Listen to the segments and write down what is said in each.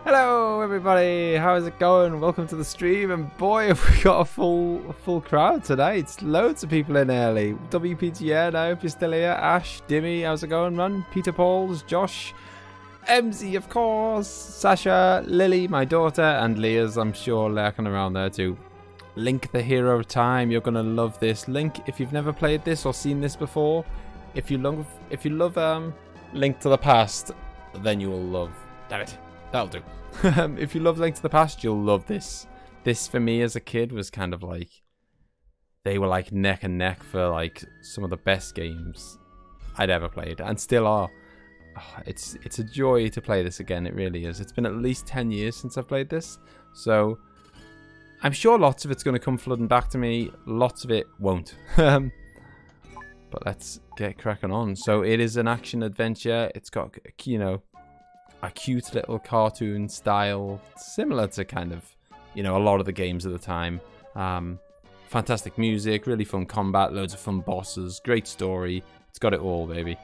Hello everybody, how's it going? Welcome to the stream, and boy have we got a full crowd tonight. Loads of people in early. WPGN, I hope you're still here. Ash, Dimmy, how's it going, man? Peter Pauls, Josh, MZ of course, Sasha, Lily, my daughter, and Leah's I'm sure lurking around there too. Link the Hero of Time, you're gonna love this. Link, if you've never played this or seen this before, if you love Link to the Past, then you will love. Damn it. That'll do. If you love Link to the Past, you'll love this. This, for me as a kid, was kind of like... They were like neck and neck for like some of the best games I'd ever played. And still are. Oh, it's a joy to play this again, it really is. It's been at least 10 years since I've played this. So, I'm sure lots of it's going to come flooding back to me. Lots of it won't. But let's get cracking on. So, it is an action-adventure. It's got, you know... a cute little cartoon style, similar to kind of, you know, a lot of the games of the time. Fantastic music, really fun combat, loads of fun bosses, great story. It's got it all, baby.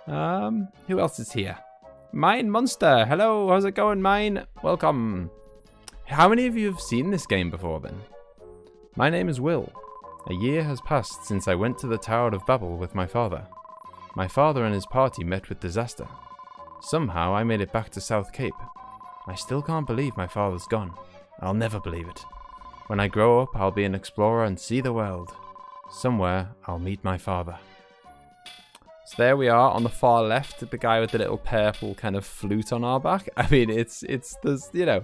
Who else is here? Mine Monster. Hello, how's it going, Mine? Welcome. How many of you have seen this game before, then? My name is Will. A year has passed since I went to the Tower of Babel with my father. My father and his party met with disaster. Somehow I made it back to South Cape. I still can't believe my father's gone. I'll never believe it. When I grow up, I'll be an explorer and see the world. Somewhere, I'll meet my father. So there we are on the far left, the guy with the little purple kind of flute on our back. I mean, there's, you know,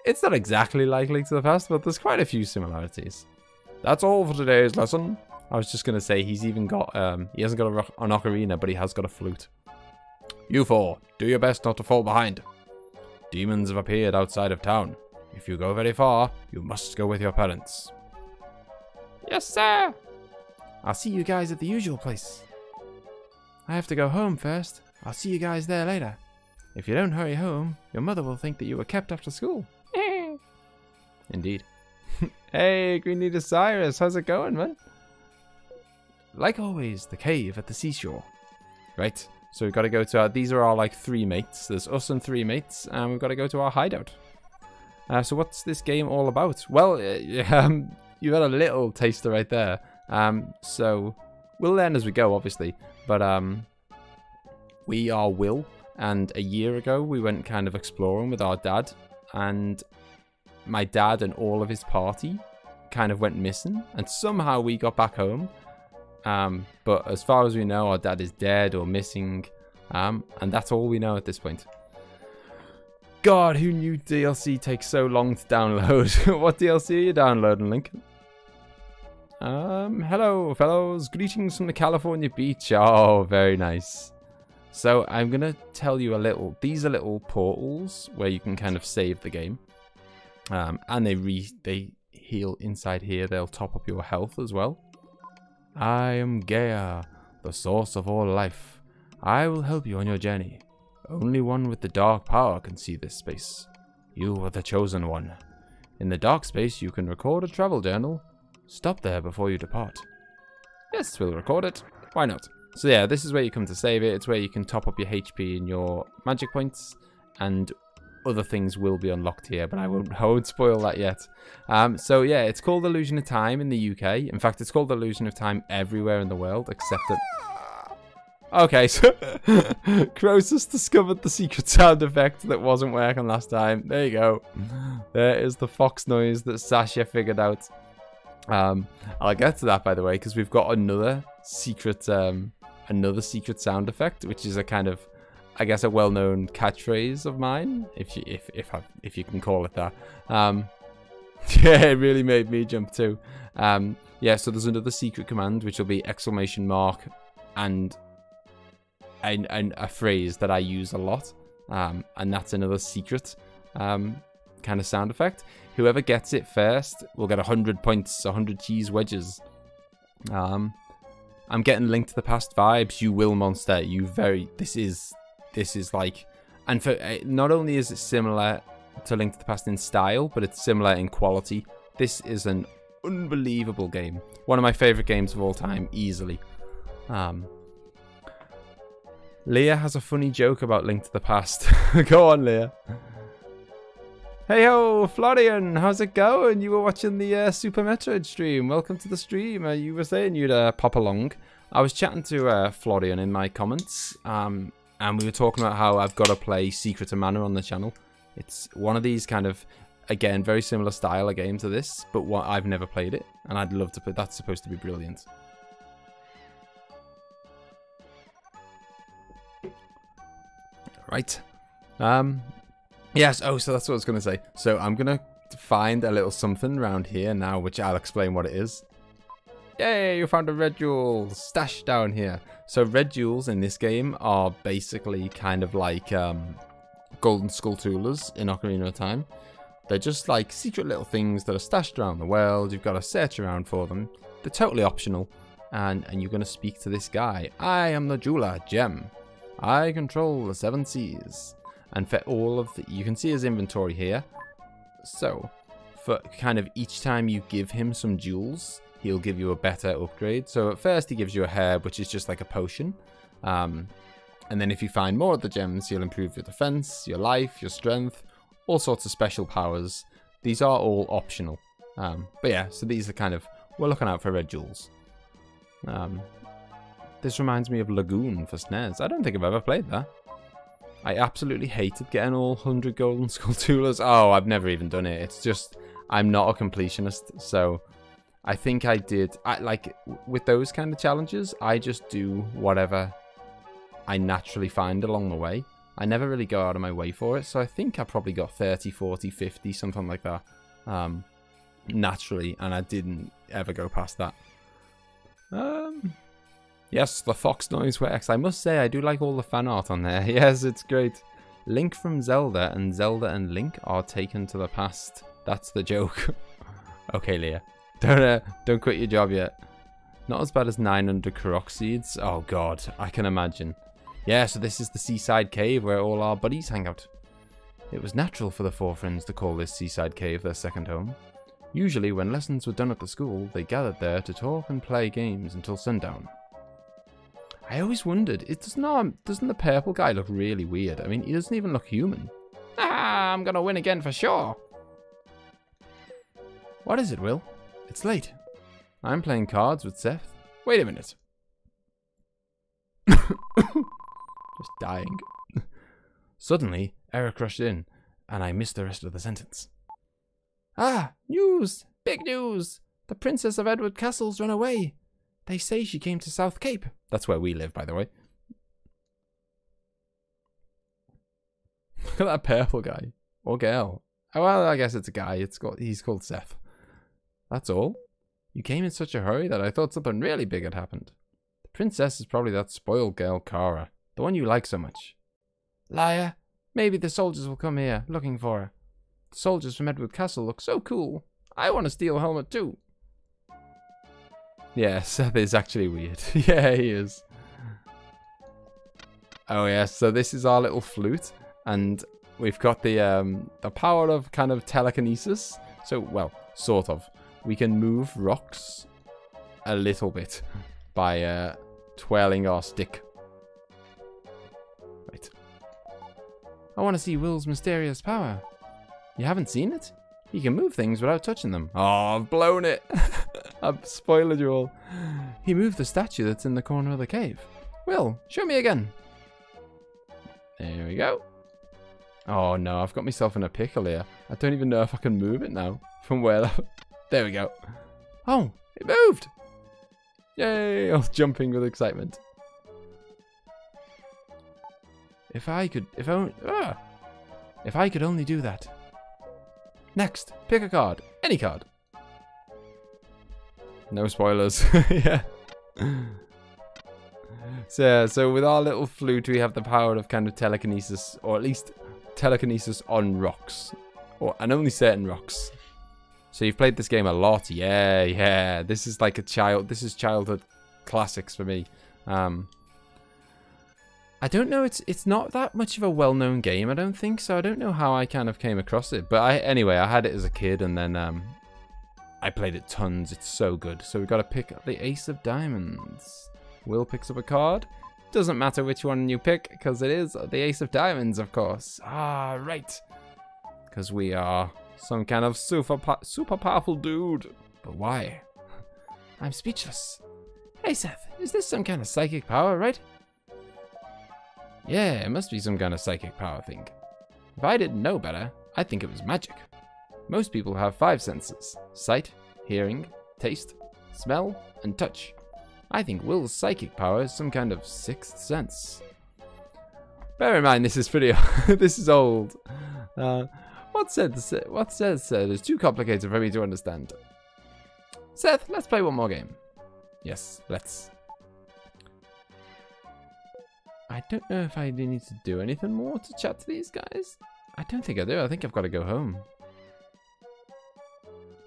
it's not exactly like Link to the Past, but there's quite a few similarities. That's all for today's lesson. I was just going to say, he's even got, he hasn't got an ocarina, but he has got a flute. You four, do your best not to fall behind. Demons have appeared outside of town. If you go very far, you must go with your parents. Yes, sir. I'll see you guys at the usual place. I have to go home first. I'll see you guys there later. If you don't hurry home, your mother will think that you were kept after school. Indeed. Hey, Green Leader Cyrus, how's it going, man? Like always, the cave at the seashore. Right. So we've got to go to our... These are our, like, 3 mates. There's us and 3 mates. And we've got to go to our hideout. So what's this game all about? Well, you had a little taster right there. So we'll learn as we go, obviously. But we are Will. And a year ago, we went kind of exploring with our dad. And my dad and all of his party kind of went missing. And somehow we got back home. But as far as we know, our dad is dead or missing, and that's all we know at this point. God, who knew DLC takes so long to download? What DLC are you downloading, Link? Hello, fellows. Greetings from the California beach. Oh, very nice. So, I'm going to tell you a little... These are little portals where you can kind of save the game. And they heal inside here. They'll top up your health as well. I am Gaia, the source of all life. I will help you on your journey. Only one with the dark power can see this space. You are the chosen one. In the dark space, you can record a travel journal. Stop there before you depart. Yes, we'll record it. Why not? So yeah, this is where you come to save it. It's where you can top up your HP and your magic points. And other things will be unlocked here, but I won't spoil that yet. So yeah, it's called Illusion of Time in the UK. In fact, it's called Illusion of Time everywhere in the world, except that... Okay, so Croesus discovered the secret sound effect that wasn't working last time. There you go. There is the fox noise that Sasha figured out. I'll get to that, by the way, because we've got another secret sound effect, which is a kind of, I guess, a well-known catchphrase of mine, if you can call it that. Yeah, it really made me jump too. Yeah, so there's another secret command, which will be exclamation mark and a phrase that I use a lot, and that's another secret kind of sound effect. Whoever gets it first will get 100 points, 100 cheese wedges. I'm getting Link to the Past vibes. You will, monster. This is like, and for not only is it similar to Link to the Past in style, but it's similar in quality. This is an unbelievable game. One of my favorite games of all time, easily. Leah has a funny joke about Link to the Past. Go on, Leah. Hey ho, Florian, how's it going? You were watching the Super Metroid stream. Welcome to the stream. You were saying you'd pop along. I was chatting to Florian in my comments, and we were talking about how I've got to play Secret of Mana on the channel. It's one of these kind of, again, very similar style of game to this, but what I've never played it, and I'd love to play. That's supposed to be brilliant. Right. Yes, oh, so that's what I was going to say. So I'm going to find a little something around here now, which I'll explain what it is. Yay, you found a red jewel stashed down here. So red jewels in this game are basically kind of like golden skulltulas in Ocarina of Time. They're just like secret little things that are stashed around the world. You've got to search around for them. They're totally optional. And you're going to speak to this guy. I am the jeweler, Gem. I control the 7 seas. And for all of the, you can see his inventory here. So, for kind of each time you give him some jewels, he'll give you a better upgrade. So at first he gives you a herb, which is just like a potion. And then if you find more of the gems, he'll improve your defense, your life, your strength, all sorts of special powers. These are all optional. But yeah, so these are kind of, we're looking out for red jewels. This reminds me of Lagoon for SNES. I don't think I've ever played that. I absolutely hated getting all 100 golden skulltulas. Oh, I've never even done it. It's just, I'm not a completionist. So I think I did, like with those kind of challenges, I just do whatever I naturally find along the way. I never really go out of my way for it. So I think I probably got 30, 40, 50, something like that. Naturally, and I didn't ever go past that. Yes, the fox noise works. I must say, I do like all the fan art on there. Yes, it's great. Link from Zelda and Zelda and Link are taken to the past. That's the joke. Okay, Leah. Don't quit your job yet. Not as bad as 900 Korok seeds. Oh, God. I can imagine. Yeah, so this is the Seaside Cave where all our buddies hang out. It was natural for the 4 friends to call this Seaside Cave their second home. Usually, when lessons were done at the school, they gathered there to talk and play games until sundown. I always wondered, doesn't the purple guy look really weird? I mean, he doesn't even look human. Ah, I'm gonna win again for sure. What is it, Will? It's late. I'm playing cards with Seth. Wait a minute. Just dying. Suddenly, Eric rushed in, and I missed the rest of the sentence. Ah, news! Big news! The Princess of Edward Castle's run away. They say she came to South Cape. That's where we live, by the way. Look at that purple guy. Or girl. Oh, well, I guess it's a guy. He's called Seth. That's all. You came in such a hurry that I thought something really big had happened. The princess is probably that spoiled girl, Kara. The one you like so much. Liar. Maybe the soldiers will come here, looking for her. The soldiers from Edward Castle look so cool. I want to steal a helmet too. Yeah, Seth is actually weird. Yeah, he is. Oh yeah, so this is our little flute, and we've got the power of kind of telekinesis. So, well, sort of. We can move rocks a little bit by twirling our stick. Right. I want to see Will's mysterious power. You haven't seen it? He can move things without touching them. Oh, I've blown it. I've spoiled you all. He moved the statue that's in the corner of the cave. Will, show me again. There we go. Oh no, I've got myself in a pickle here. I don't even know if I can move it now. From where that... There we go. Oh, it moved. Yay, I was jumping with excitement. If I could only do that. Next, pick a card. Any card. No spoilers. Yeah. So with our little flute, we have the power of kind of telekinesis, or at least telekinesis on rocks, and only certain rocks. So you've played this game a lot. Yeah. This is like this is childhood classics for me. I don't know, it's not that much of a well-known game, I don't think, so I don't know how I kind of came across it. But anyway, I had it as a kid, and then I played it tons. It's so good. So we've got to pick the Ace of Diamonds. Will picks up a card. Doesn't matter which one you pick, because it is the Ace of Diamonds, of course. Ah, right. Because we are some kind of super powerful dude. But why? I'm speechless. Hey Seth, is this some kind of psychic power, right? Yeah, it must be some kind of psychic power thing. If I didn't know better, I'd think it was magic. Most people have 5 senses: sight, hearing, taste, smell, and touch. I think Will's psychic power is some kind of 6th sense. Bear in mind, this is pretty this is old. What says is too complicated for me to understand. Seth, let's play one more game. Yes, let's. I don't know if I need to do anything more to chat to these guys. I don't think I do. I think I've got to go home.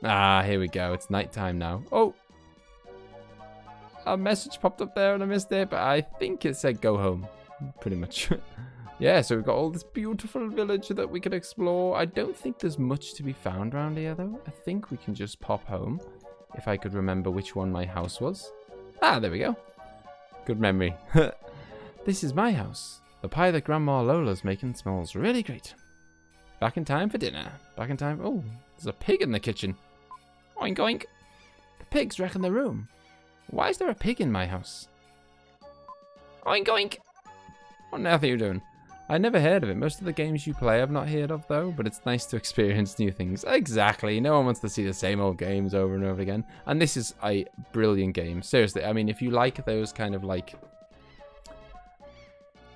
Ah, here we go. It's nighttime now. Oh! A message popped up there and I missed it, but I think it said go home. Pretty much. Yeah, so we've got all this beautiful village that we can explore. I don't think there's much to be found around here, though. I think we can just pop home. If I could remember which one my house was. Ah, there we go. Good memory. This is my house. The pie that Grandma Lola's making smells really great. Back in time for dinner. Back in time. Oh, there's a pig in the kitchen. Oink oink. The pigs wrecking the room. Why is there a pig in my house? Oink oink. What on earth are you doing? I never heard of it. Most of the games you play I've not heard of though, but it's nice to experience new things. Exactly. No one wants to see the same old games over and over again. And this is a brilliant game. Seriously, I mean, if you like those kind of like...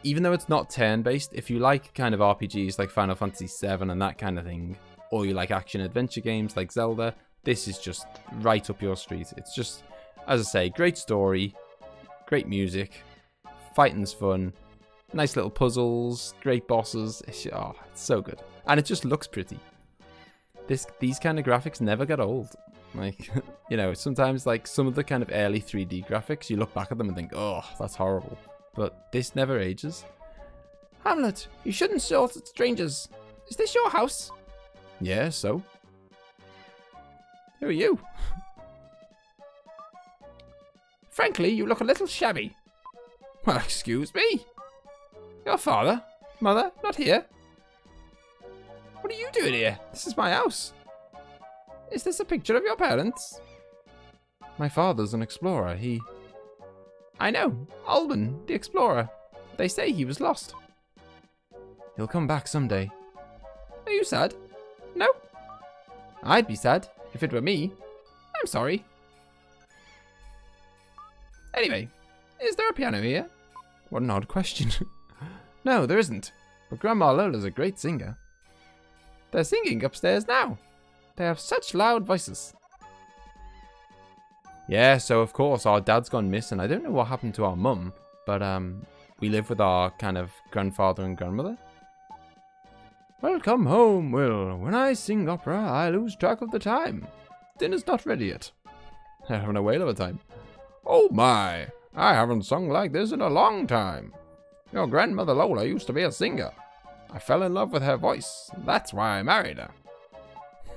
Even though it's not turn-based, if you like kind of RPGs like Final Fantasy VII and that kind of thing, or you like action-adventure games like Zelda, this is just right up your street. It's just, as I say, great story, great music, fighting's fun, nice little puzzles, great bosses. It's so good. And it just looks pretty. These kind of graphics never get old. Like, you know, sometimes like some of the kind of early 3D graphics, you look back at them and think, oh, that's horrible. But this never ages. Hamlet, you shouldn't shout at strangers. Is this your house? Yeah, so? Who are you? Frankly, you look a little shabby. Well, excuse me. Your father? Mother? Not here? What are you doing here? This is my house. Is this a picture of your parents? My father's an explorer. I know. Alban, the explorer. They say he was lost. He'll come back someday. Are you sad? No. I'd be sad if it were me. I'm sorry. Anyway, is there a piano here? What an odd question. No, there isn't. But Grandma Lola's a great singer. They're singing upstairs now. They have such loud voices. Yeah, so of course our dad's gone missing. I don't know what happened to our mum, but we live with our kind of grandfather and grandmother. Welcome home, Will. When I sing opera, I lose track of the time. Dinner's not ready yet. They're having a whale of a time. Oh my, I haven't sung like this in a long time. Your grandmother Lola used to be a singer. I fell in love with her voice. That's why I married her.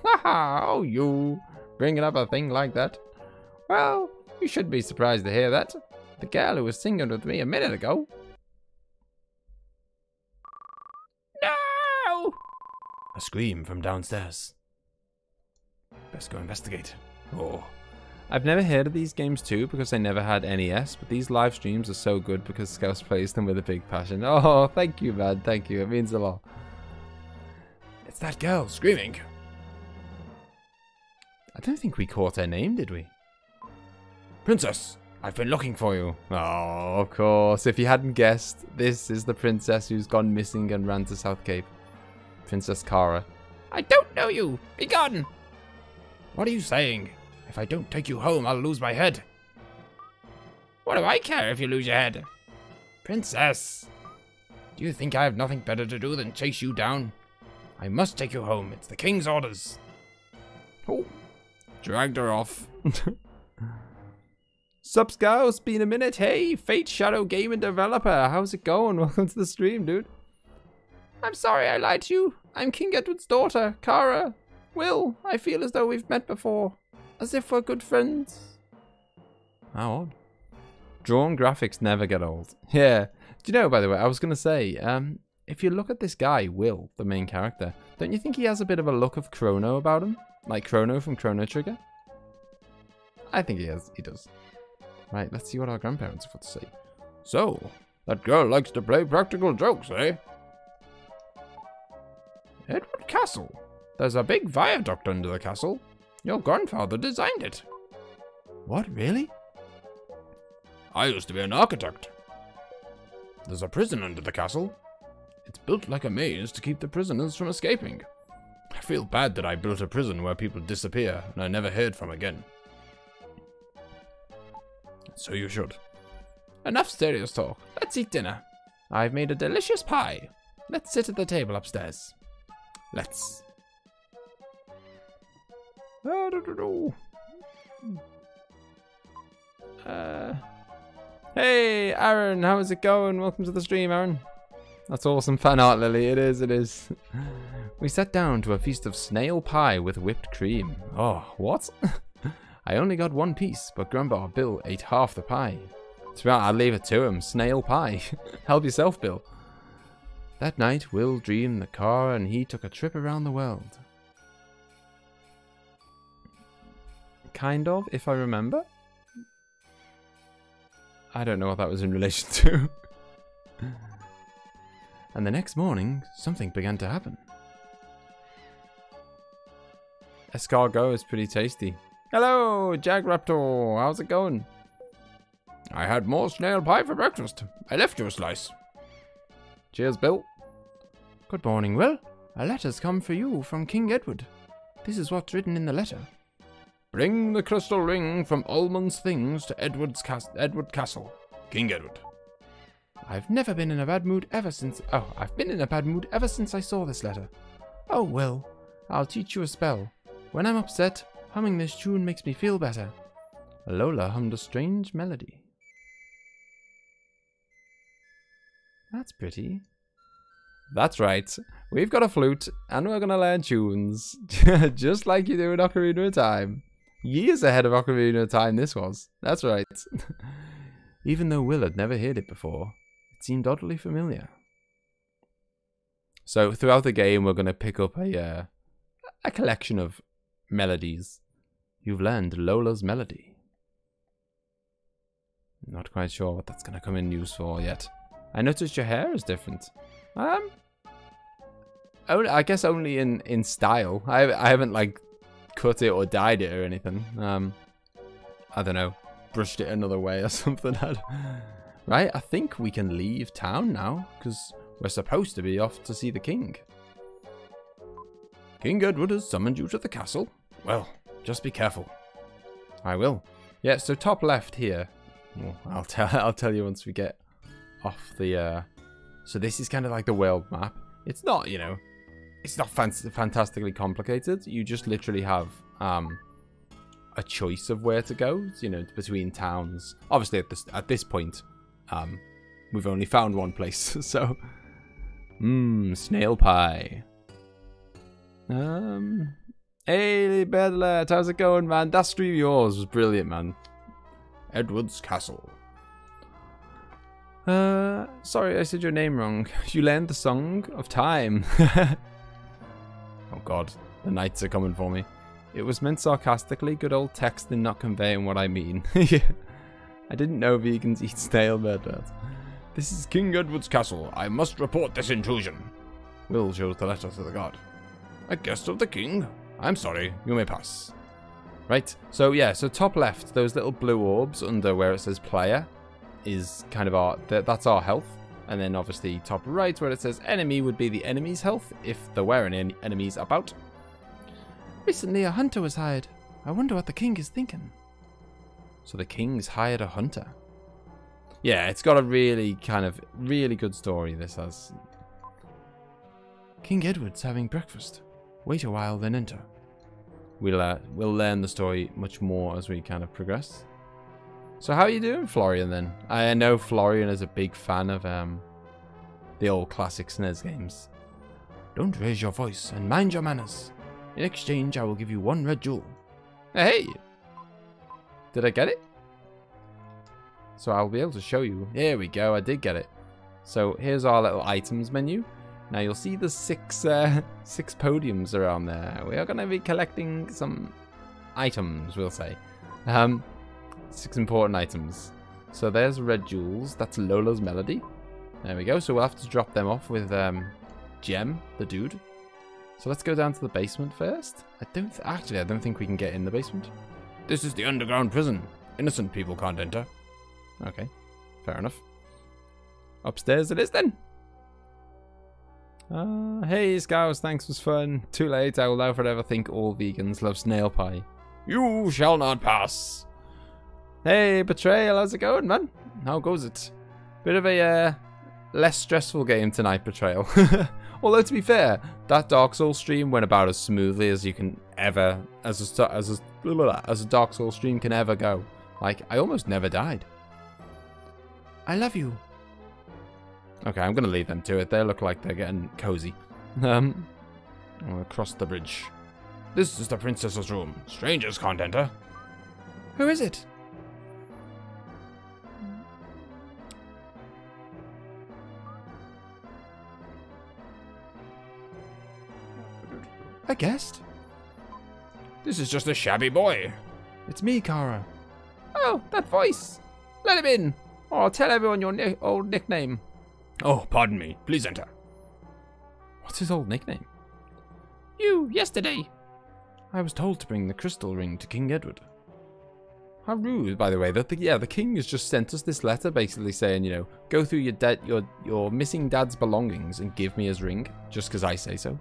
Haha, oh you, bringing up a thing like that. Well, you shouldn't be surprised to hear that. The girl who was singing with me a minute ago. No! A scream from downstairs. Best go investigate. Oh. I've never heard of these games too because I never had NES, but these live streams are so good because Scouse plays them with a big passion. Oh, thank you, man. Thank you. It means a lot. It's that girl screaming. I don't think we caught her name, did we? Princess, I've been looking for you. Oh, of course. If you hadn't guessed, this is the princess who's gone missing and ran to South Cape. Princess Cara. I don't know you. Be gone. What are you saying? If I don't take you home, I'll lose my head. What do I care if you lose your head? Princess, do you think I have nothing better to do than chase you down? I must take you home. It's the king's orders. Oh, dragged her off. Sup, Scouse? Been a minute. Hey, Fate Shadow Gaming Developer. How's it going? Welcome to the stream, dude. I'm sorry I lied to you. I'm King Edward's daughter, Cara. Will, I feel as though we've met before. As if we're good friends. How odd. Drawn graphics never get old. Yeah. Do you know, by the way, I was going to say, if you look at this guy, Will, the main character, Don't you think he has a bit of a look of Chrono about him? Like Chrono from Chrono Trigger? I think he does. Right, let's see what our grandparents have got to say. So, that girl likes to play practical jokes, eh? Edward Castle. There's a big viaduct under the castle. Your grandfather designed it. What, really? I used to be an architect. There's a prison under the castle. It's built like a maze to keep the prisoners from escaping. I feel bad that I built a prison where people disappear and are never heard from again. So you should. Enough serious talk. Let's eat dinner. I've made a delicious pie. Let's sit at the table upstairs. Let's. Hey, Aaron, how is it going? Welcome to the stream, Aaron. That's awesome fan art, Lily. It is. We sat down to a feast of snail pie with whipped cream. Oh, what? I only got one piece, but Grandpa Bill ate half the pie. To be honest, I'd leave it to him. Snail pie. Help yourself, Bill. That night, Will dreamed the car and he took a trip around the world. Kind of, if I remember. I don't know what that was in relation to. And the next morning, something began to happen. Escargot is pretty tasty. Hello, Jagraptor. How's it going? I had more snail pie for breakfast. I left you a slice. Cheers, Bill. Good morning, Will. A letter's come for you from King Edward. This is what's written in the letter. Bring the crystal ring from Allman's Things to Edward Castle. King Edward. I've been in a bad mood ever since I saw this letter. Oh, Will, I'll teach you a spell. When I'm upset, humming this tune makes me feel better. Lola hummed a strange melody. That's pretty. That's right. We've got a flute, and we're going to learn tunes. Just like you do in Ocarina of Time. Years ahead of Ocarina of Time this was. That's right. Even though Will had never heard it before, it seemed oddly familiar. So throughout the game, we're going to pick up a collection of melodies. You've learned Lola's melody. Not quite sure what that's going to come in use for yet. I noticed your hair is different. I guess only in style. I haven't like cut it or dyed it or anything. I don't know, brushed it another way or something. Right, I think we can leave town now because we're supposed to be off to see the king. King Edward has summoned you to the castle. Well, just be careful. I will. Yeah, so top left here. Well, I'll tell you once we get off the. So this is kind of like the world map. It's not, you know, it's not fantastically complicated. You just literally have a choice of where to go. You know, between towns. Obviously, at this point, we've only found one place. So, snail pie. Hey, Bedlet, how's it going, man? That stream of yours was brilliant, man. Edward's Castle. Sorry, I said your name wrong. You learned the Song of Time. Oh god, the knights are coming for me. It was meant sarcastically, good old texting not conveying what I mean. I didn't know vegans eat snail Bedlet. This is King Edward's Castle. I must report this intrusion. Will shows the letter to the guard. A guest of the king? I'm sorry, you may pass. Right, so yeah, so top left, those little blue orbs under where it says player is kind of our, that's our health. And then obviously top right where it says enemy would be the enemy's health if there were any enemies about. Recently a hunter was hired. I wonder what the king is thinking. So the king's hired a hunter. Yeah, it's got a really good story, this has. King Edward's having breakfast. Wait a while, then enter. We'll learn the story much more as we kind of progress. So how are you doing, Florian, then? I know Florian is a big fan of the old classic SNES games. Don't raise your voice and mind your manners. In exchange, I will give you 1 red jewel. Hey! Did I get it? So I'll be able to show you. Here we go, I did get it. So here's our little items menu. Now you'll see the six podiums around there. We are going to be collecting some items, we'll say. 6 important items. So there's red jewels. That's Lola's melody. There we go. So we'll have to drop them off with Gem, the dude. So let's go down to the basement first. I don't think we can get in the basement. This is the underground prison. Innocent people can't enter. Okay, fair enough. Upstairs it is then. Hey Scouse, thanks, was fun. Too late, I will now forever think all vegans love snail pie. You shall not pass. Hey Betrayal, how's it going, man? How goes it? Bit of a less stressful game tonight, Betrayal. Although to be fair, that Dark Souls stream went about as smoothly as you can ever, as a Dark Souls stream can ever go. Like, I almost never died. I love you. Okay, I'm gonna leave them to it. They look like they're getting cozy. I'll cross the bridge. This is the princess's room. Strangers can't enter. Who is it? A guest? This is just a shabby boy. It's me, Kara. Oh, that voice. Let him in, or I'll tell everyone your old nickname. Oh, pardon me. Please enter. What's his old nickname? You, yesterday. I was told to bring the crystal ring to King Edward. How rude, by the way. That the king has just sent us this letter basically saying, you know, go through your missing dad's belongings and give me his ring, just because I say so.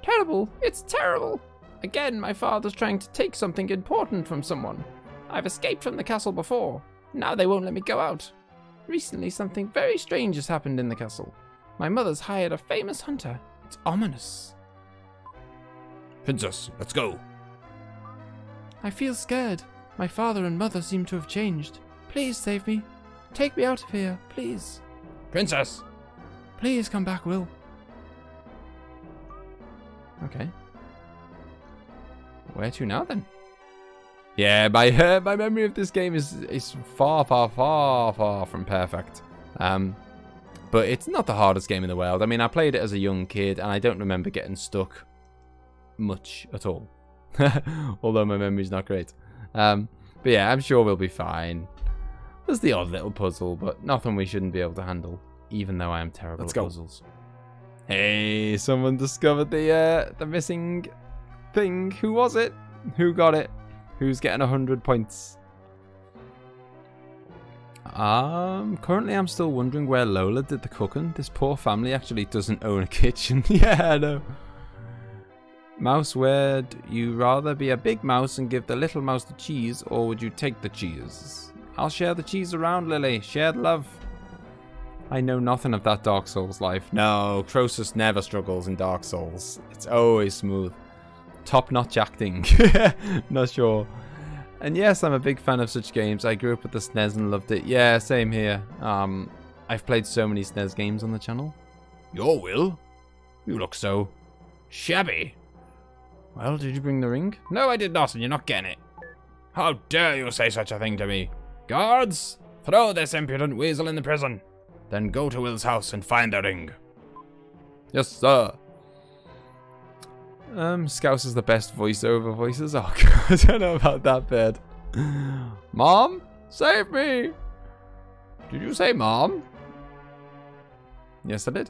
Terrible. It's terrible. Again, my father's trying to take something important from someone. I've escaped from the castle before. Now they won't let me go out. Recently, something very strange has happened in the castle. My mother's hired a famous hunter. It's ominous. Princess, let's go. I feel scared. My father and mother seem to have changed. Please save me. Take me out of here, please. Princess! Please come back, Will. Okay. Where to now, then? Yeah, my memory of this game is far from perfect. But it's not the hardest game in the world. I mean, I played it as a young kid, and I don't remember getting stuck much at all. Although my memory's not great. But yeah, I'm sure we'll be fine. There's the odd little puzzle, but nothing we shouldn't be able to handle, even though I am terrible at puzzles. Hey, someone discovered the missing thing. Who was it? Who got it? Who's getting 100 points? Currently I'm still wondering where Lola did the cooking. This poor family actually doesn't own a kitchen. Yeah, I know. Mouse, would you rather be a big mouse and give the little mouse the cheese, or would you take the cheese? I'll share the cheese around, Lily. Shared love. I know nothing of that Dark Souls life. No, Croesus never struggles in Dark Souls. It's always smooth. Top-notch acting. Not sure. And yes, I'm a big fan of such games. I grew up with the SNES and loved it. Yeah, same here. I've played so many SNES games on the channel. Your Will? You look so shabby. Well, did you bring the ring? No, I did not, and you're not getting it. How dare you say such a thing to me? Guards, throw this impudent weasel in the prison. Then go to Will's house and find the ring. Yes, sir. Scouse is the best voiceover voices. Oh, God, I don't know about that bit. Mom, save me. Did you say mom? Yes, I did.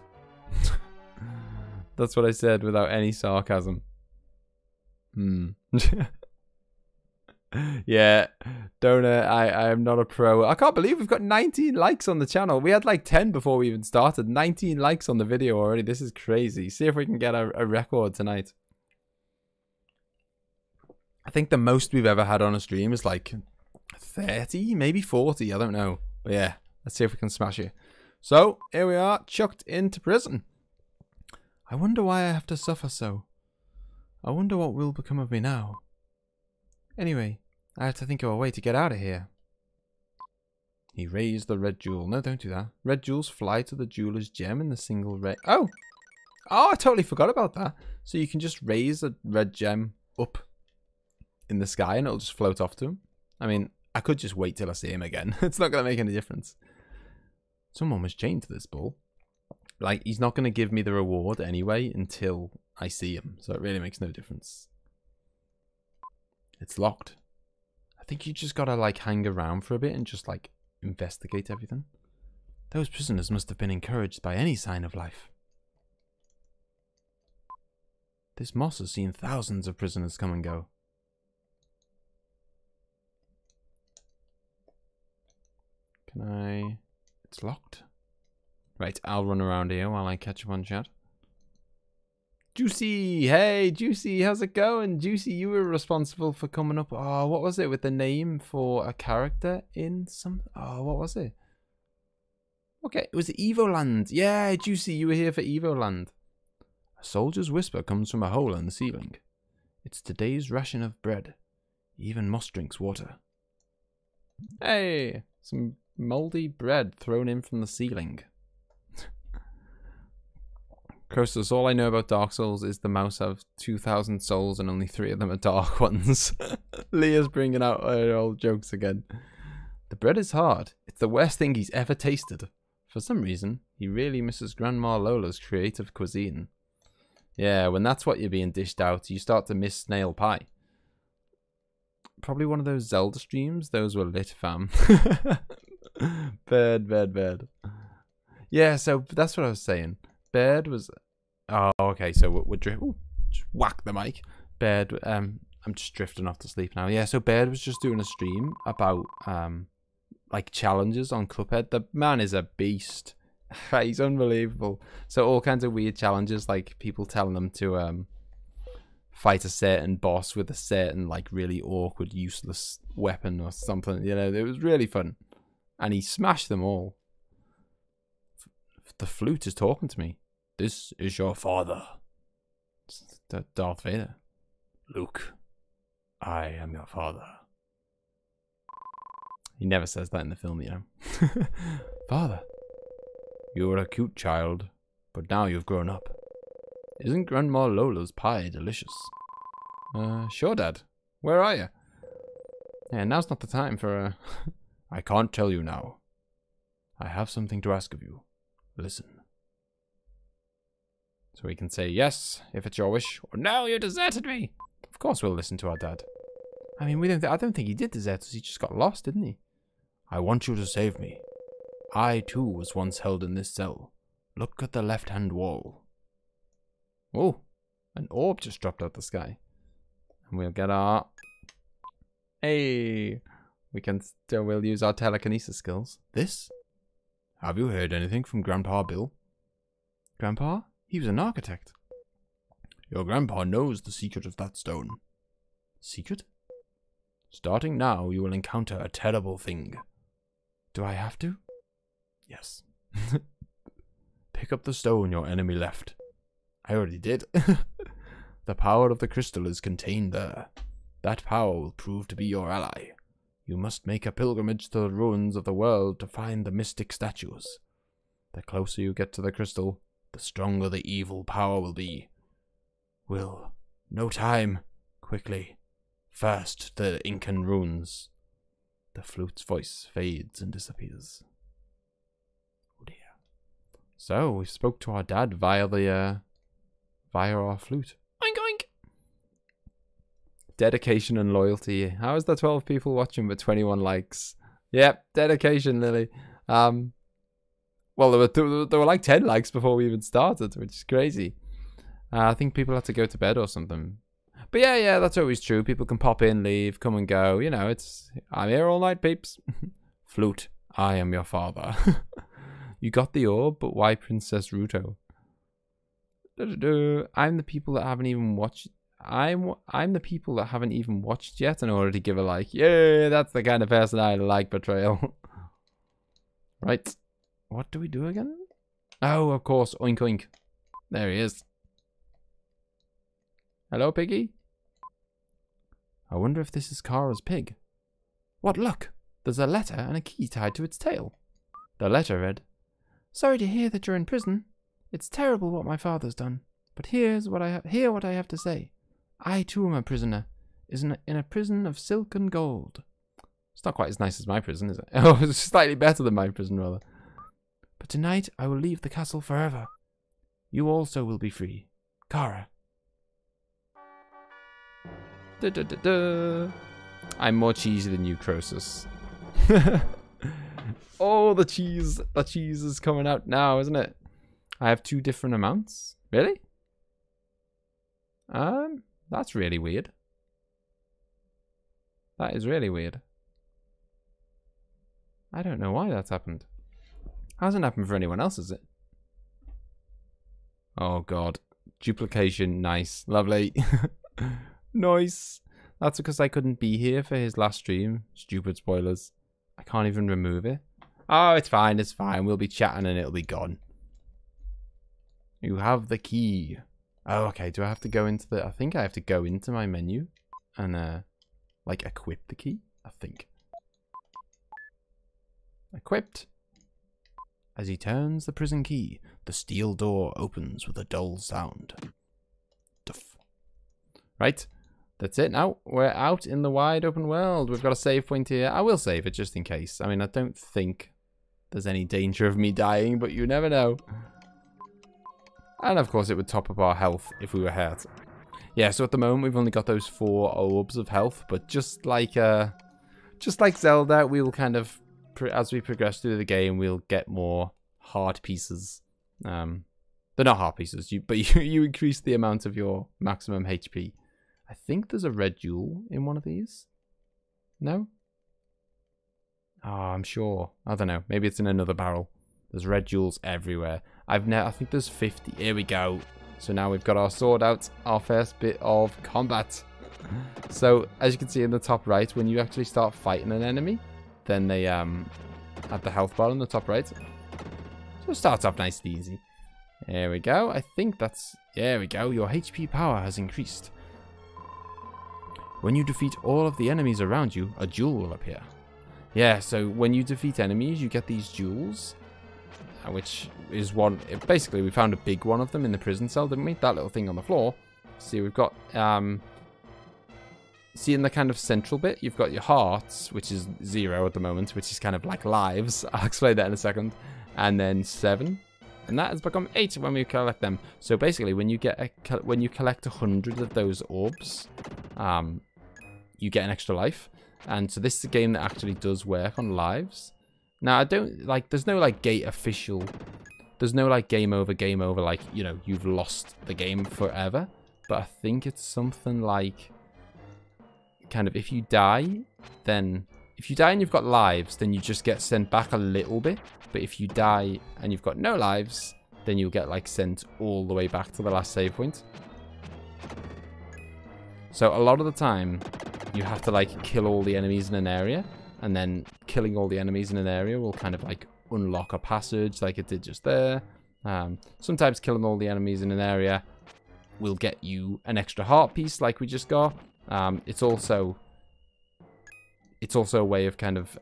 That's what I said without any sarcasm. Yeah, don't I am not a pro. I can't believe we've got 19 likes on the channel. We had like 10 before we even started. 19 likes on the video already. This is crazy. See if we can get a record tonight. I think the most we've ever had on a stream is like 30, maybe 40. I don't know. But yeah, let's see if we can smash it. So here we are, chucked into prison. I wonder why I have to suffer so. I wonder what will become of me now. Anyway, I have to think of a way to get out of here. He raised the red jewel. No, don't do that. Red jewels fly to the jeweler's gem in the single red... Oh! Oh, I totally forgot about that. So you can just raise a red gem up in the sky and it'll just float off to him. I mean, I could just wait till I see him again. It's not going to make any difference. Someone was chained to this ball. like, he's not going to give me the reward anyway until I see him. So it really makes no difference. It's locked. I think you just got to, like, hang around for a bit and just, like, investigate everything. Those prisoners must have been encouraged by any sign of life. This moss has seen thousands of prisoners come and go. Can I... It's locked. Right, I'll run around here while I catch up on chat. Juicy! Hey, Juicy, how's it going? Juicy, you were responsible for coming up... Oh, what was it with the name for a character in some... Oh, what was it? Okay, it was Evoland. Yeah, Juicy, you were here for Evoland. A soldier's whisper comes from a hole in the ceiling. It's today's ration of bread. Even moss drinks water. Hey, some moldy bread thrown in from the ceiling. Croesus, all I know about Dark Souls is the mouse have 2,000 souls and only 3 of them are dark ones. Leah's bringing out her old jokes again. The bread is hard. It's the worst thing he's ever tasted. For some reason, he really misses Grandma Lola's creative cuisine. Yeah, when that's what you're being dished out, you start to miss snail pie. Probably one of those Zelda streams. Those were lit, fam. Bird. Yeah, so that's what I was saying. Bird was... Oh, okay, so we're drifting... Just whack the mic. Bird, I'm just drifting off to sleep now. Yeah, so Bird was just doing a stream about, like, challenges on Cuphead. The man is a beast. He's unbelievable. So all kinds of weird challenges, like people telling them to fight a certain boss with a certain, like, really awkward, useless weapon or something. You know, it was really fun. And he smashed them all. The flute is talking to me. This is your father. It's Darth Vader. Luke, I am your father. He never says that in the film, you know. Father, you were a cute child, but now you've grown up. Isn't Grandma Lola's pie delicious? Sure, Dad. Where are you? Yeah, now's not the time for I can't tell you now. I have something to ask of you. Listen. So we can say yes, if it's your wish, or no, you deserted me. Of course we'll listen to our dad. I mean, I don't think he did desert us, he just got lost, didn't he? I want you to save me. I, too, was once held in this cell. Look at the left-hand wall. Oh, an orb just dropped out the sky. And we'll get our... Hey! We'll use our telekinesis skills. This? Have you heard anything from Grandpa Bill? Grandpa? He was an architect. Your grandpa knows the secret of that stone. Secret? Starting now, you will encounter a terrible thing. Do I have to? Yes. Pick up the stone your enemy left. I already did. The power of the crystal is contained there. That power will prove to be your ally. You must make a pilgrimage to the ruins of the world to find the mystic statues. The closer you get to the crystal, the stronger the evil power will be. Will. No time. Quickly. First, the Incan runes. The flute's voice fades and disappears. Oh dear. So, we spoke to our dad via our flute. Oink oink! Dedication and loyalty. How is there 12 people watching but 21 likes? Yep, dedication, Lily. Well, there were like 10 likes before we even started, which is crazy. I think people had to go to bed or something. But yeah, that's always true. People can pop in, leave, come and go. You know, I'm here all night, peeps. Flute, I am your father. You got the orb, but why Princess Ruto? I'm the people that haven't even watched. I'm the people that haven't even watched yet in order to give a like. Yeah, that's the kind of person I like, Betrayal. Right. What do we do again? Oh, of course. Oink oink. There he is. Hello, Piggy? I wonder if this is Kara's pig. What luck! There's a letter and a key tied to its tail. The letter read, Sorry to hear that you're in prison. It's terrible what my father's done. But hear what I have to say. I too am a prisoner, in a prison of silk and gold. It's not quite as nice as my prison, is it? Oh, it's slightly better than my prison, rather. But tonight I will leave the castle forever. You also will be free. Kara. Da, da, da, da. I'm more cheesy than you, Croesus. Oh, the cheese. The cheese is coming out now, isn't it? I have 2 different amounts. Really? That's really weird. That is really weird. I don't know why that's happened. Hasn't happened for anyone else, is it? Oh god. Duplication, nice. Lovely. Nice. That's because I couldn't be here for his last stream. Stupid spoilers. I can't even remove it. Oh, it's fine, it's fine. We'll be chatting and it'll be gone. You have the key. Oh, okay. Do I have to go into the... I think I have to go into my menu and, like, equip the key. I think. Equipped. As he turns the prison key, the steel door opens with a dull sound. Duff. Right. That's it now. We're out in the wide open world. We've got a save point here. I will save it just in case. I mean, I don't think there's any danger of me dying, but you never know. And of course, it would top up our health if we were hurt. Yeah, so at the moment, we've only got those 4 orbs of health, but just like Zelda, we will kind of, as we progress through the game, we'll get more heart pieces. They're not heart pieces, but you increase the amount of your maximum HP. I think there's a red jewel in one of these. No? Oh, I'm sure. I don't know. Maybe it's in another barrel. There's red jewels everywhere. I think there's 50. Here we go. So now we've got our sword out. Our first bit of combat. So, as you can see in the top right, when you actually start fighting an enemy, then they have the health bar on the top right. So it starts off nice and easy. There we go. I think that's... There we go. Your HP power has increased. When you defeat all of the enemies around you, a jewel will appear. Yeah, so when you defeat enemies, you get these jewels. Which is one... Basically, we found a big one of them in the prison cell, didn't we? That little thing on the floor. See, we've got... See, in the kind of central bit, you've got your hearts, which is 0 at the moment, which is kind of like lives. I'll explain that in a second. And then 7. And that has become 8 when we collect them. So basically, when you collect 100 of those orbs, you get an extra life. And so this is a game that actually does work on lives. Now, I don't, like, there's no, like, there's no, like, game over, like, you know, you've lost the game forever. But I think it's something like, kind of, if you die and you've got lives, then you just get sent back a little bit. But if you die and you've got no lives, then you'll get, like, sent all the way back to the last save point. So a lot of the time, you have to, like, kill all the enemies in an area. And then killing all the enemies in an area will kind of, like, unlock a passage like it did just there. Sometimes killing all the enemies in an area will get you an extra heart piece like we just got. It's also a way of kind of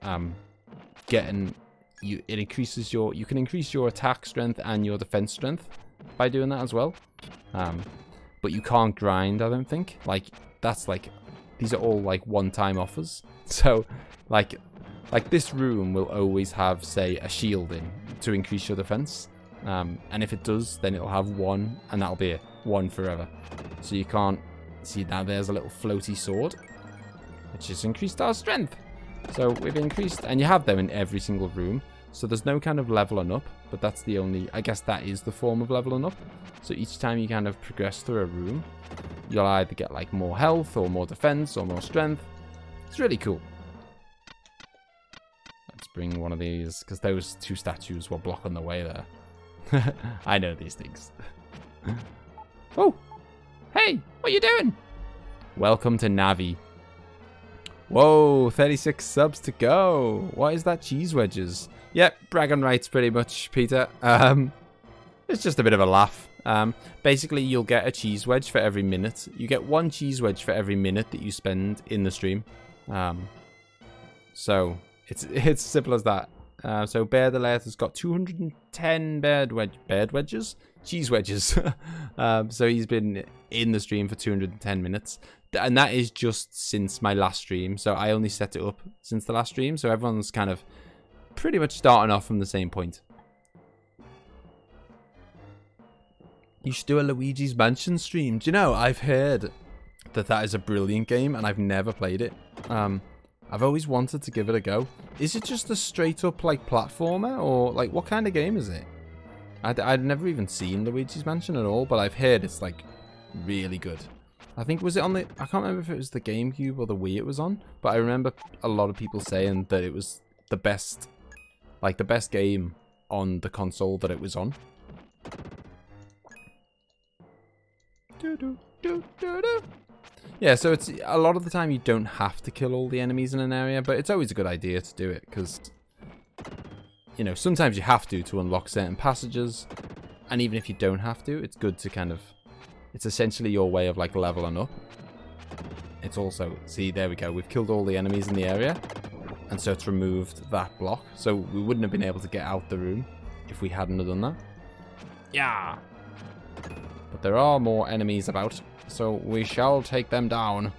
getting... You can increase your attack strength and your defense strength by doing that as well. But you can't grind, I don't think. Like, that's like... These are all, like, one-time offers. So, like this room will always have, say, a shield in to increase your defense. And if it does, then it'll have 1, and that'll be it. 1 forever. So you can't... See, now there's a little floaty sword, which has increased our strength. So we've increased... And you have them in every single room. So there's no kind of leveling up, but that's the only... I guess that is the form of leveling up. So each time you kind of progress through a room, you'll either get, like, more health or more defense or more strength. It's really cool. Let's bring one of these, because those 2 statues were blocking the way there. I know these things. Oh! Hey! What are you doing? Welcome to Navi. Whoa! 36 subs to go! What is that? Cheese wedges? Yep, bragging rights pretty much, Peter. It's just a bit of a laugh. Basically, you'll get a cheese wedge for every minute. You get 1 cheese wedge for every minute that you spend in the stream. So it's as simple as that. So Bear the Laird has got 210 cheese wedges. So he's been in the stream for 210 minutes. And that is just since my last stream. So I only set it up since the last stream. So everyone's kind of pretty much starting off from the same point. You should do a Luigi's Mansion stream. Do you know, I've heard that is a brilliant game, and I've never played it. I've always wanted to give it a go. Is it just a straight up like platformer, or like what kind of game is it? I'd never even seen Luigi's Mansion at all, but I've heard it's like really good. I think, was it on the, I can't remember if it was the GameCube or the Wii it was on, but I remember a lot of people saying that it was the best, like the best game on the console that it was on. Yeah, so it's a lot of the time you don't have to kill all the enemies in an area, but it's always a good idea to do it because, you know, sometimes you have to unlock certain passages, and even if you don't have to, it's good to kind of, it's essentially your way of like leveling up. It's also, see, there we go, we've killed all the enemies in the area, and so it's removed that block, so we wouldn't have been able to get out the room if we hadn't have done that. Yeah! But there are more enemies about, so we shall take them down.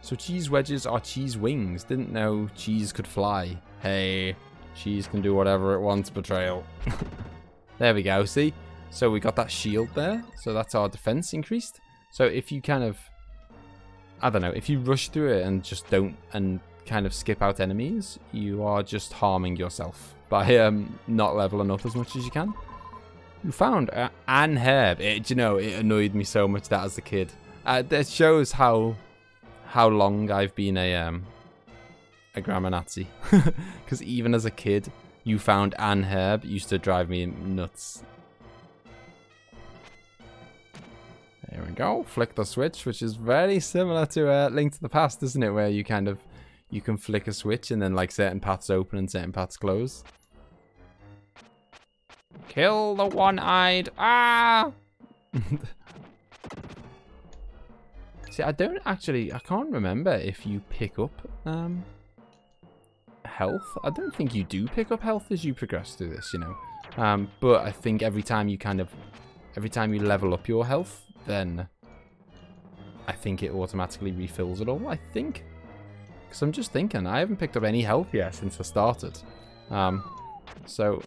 So cheese wedges are cheese wings. Didn't know cheese could fly. Hey, cheese can do whatever it wants, Betrayal. There we go, see? So we got that shield there, so that's our defense increased. So if you kind of, I don't know, if you rush through it and just don't, and kind of skip out enemies, you are just harming yourself by not leveling up as much as you can. You found an herb. Do you know, it annoyed me so much that as a kid. That shows how long I've been a grammar Nazi. Because even as a kid, you found an herb used to drive me nuts. There we go. Flick the switch, which is very similar to Link to the Past, isn't it? Where you kind of, you can flick a switch and then like certain paths open and certain paths close. Kill the one-eyed. Ah! See, I can't remember if you pick up health. I don't think you do pick up health as you progress through this, you know. But I think every time you level up your health, then I think it automatically refills it all, I think. Because I'm just thinking, I haven't picked up any health yet since I started. So,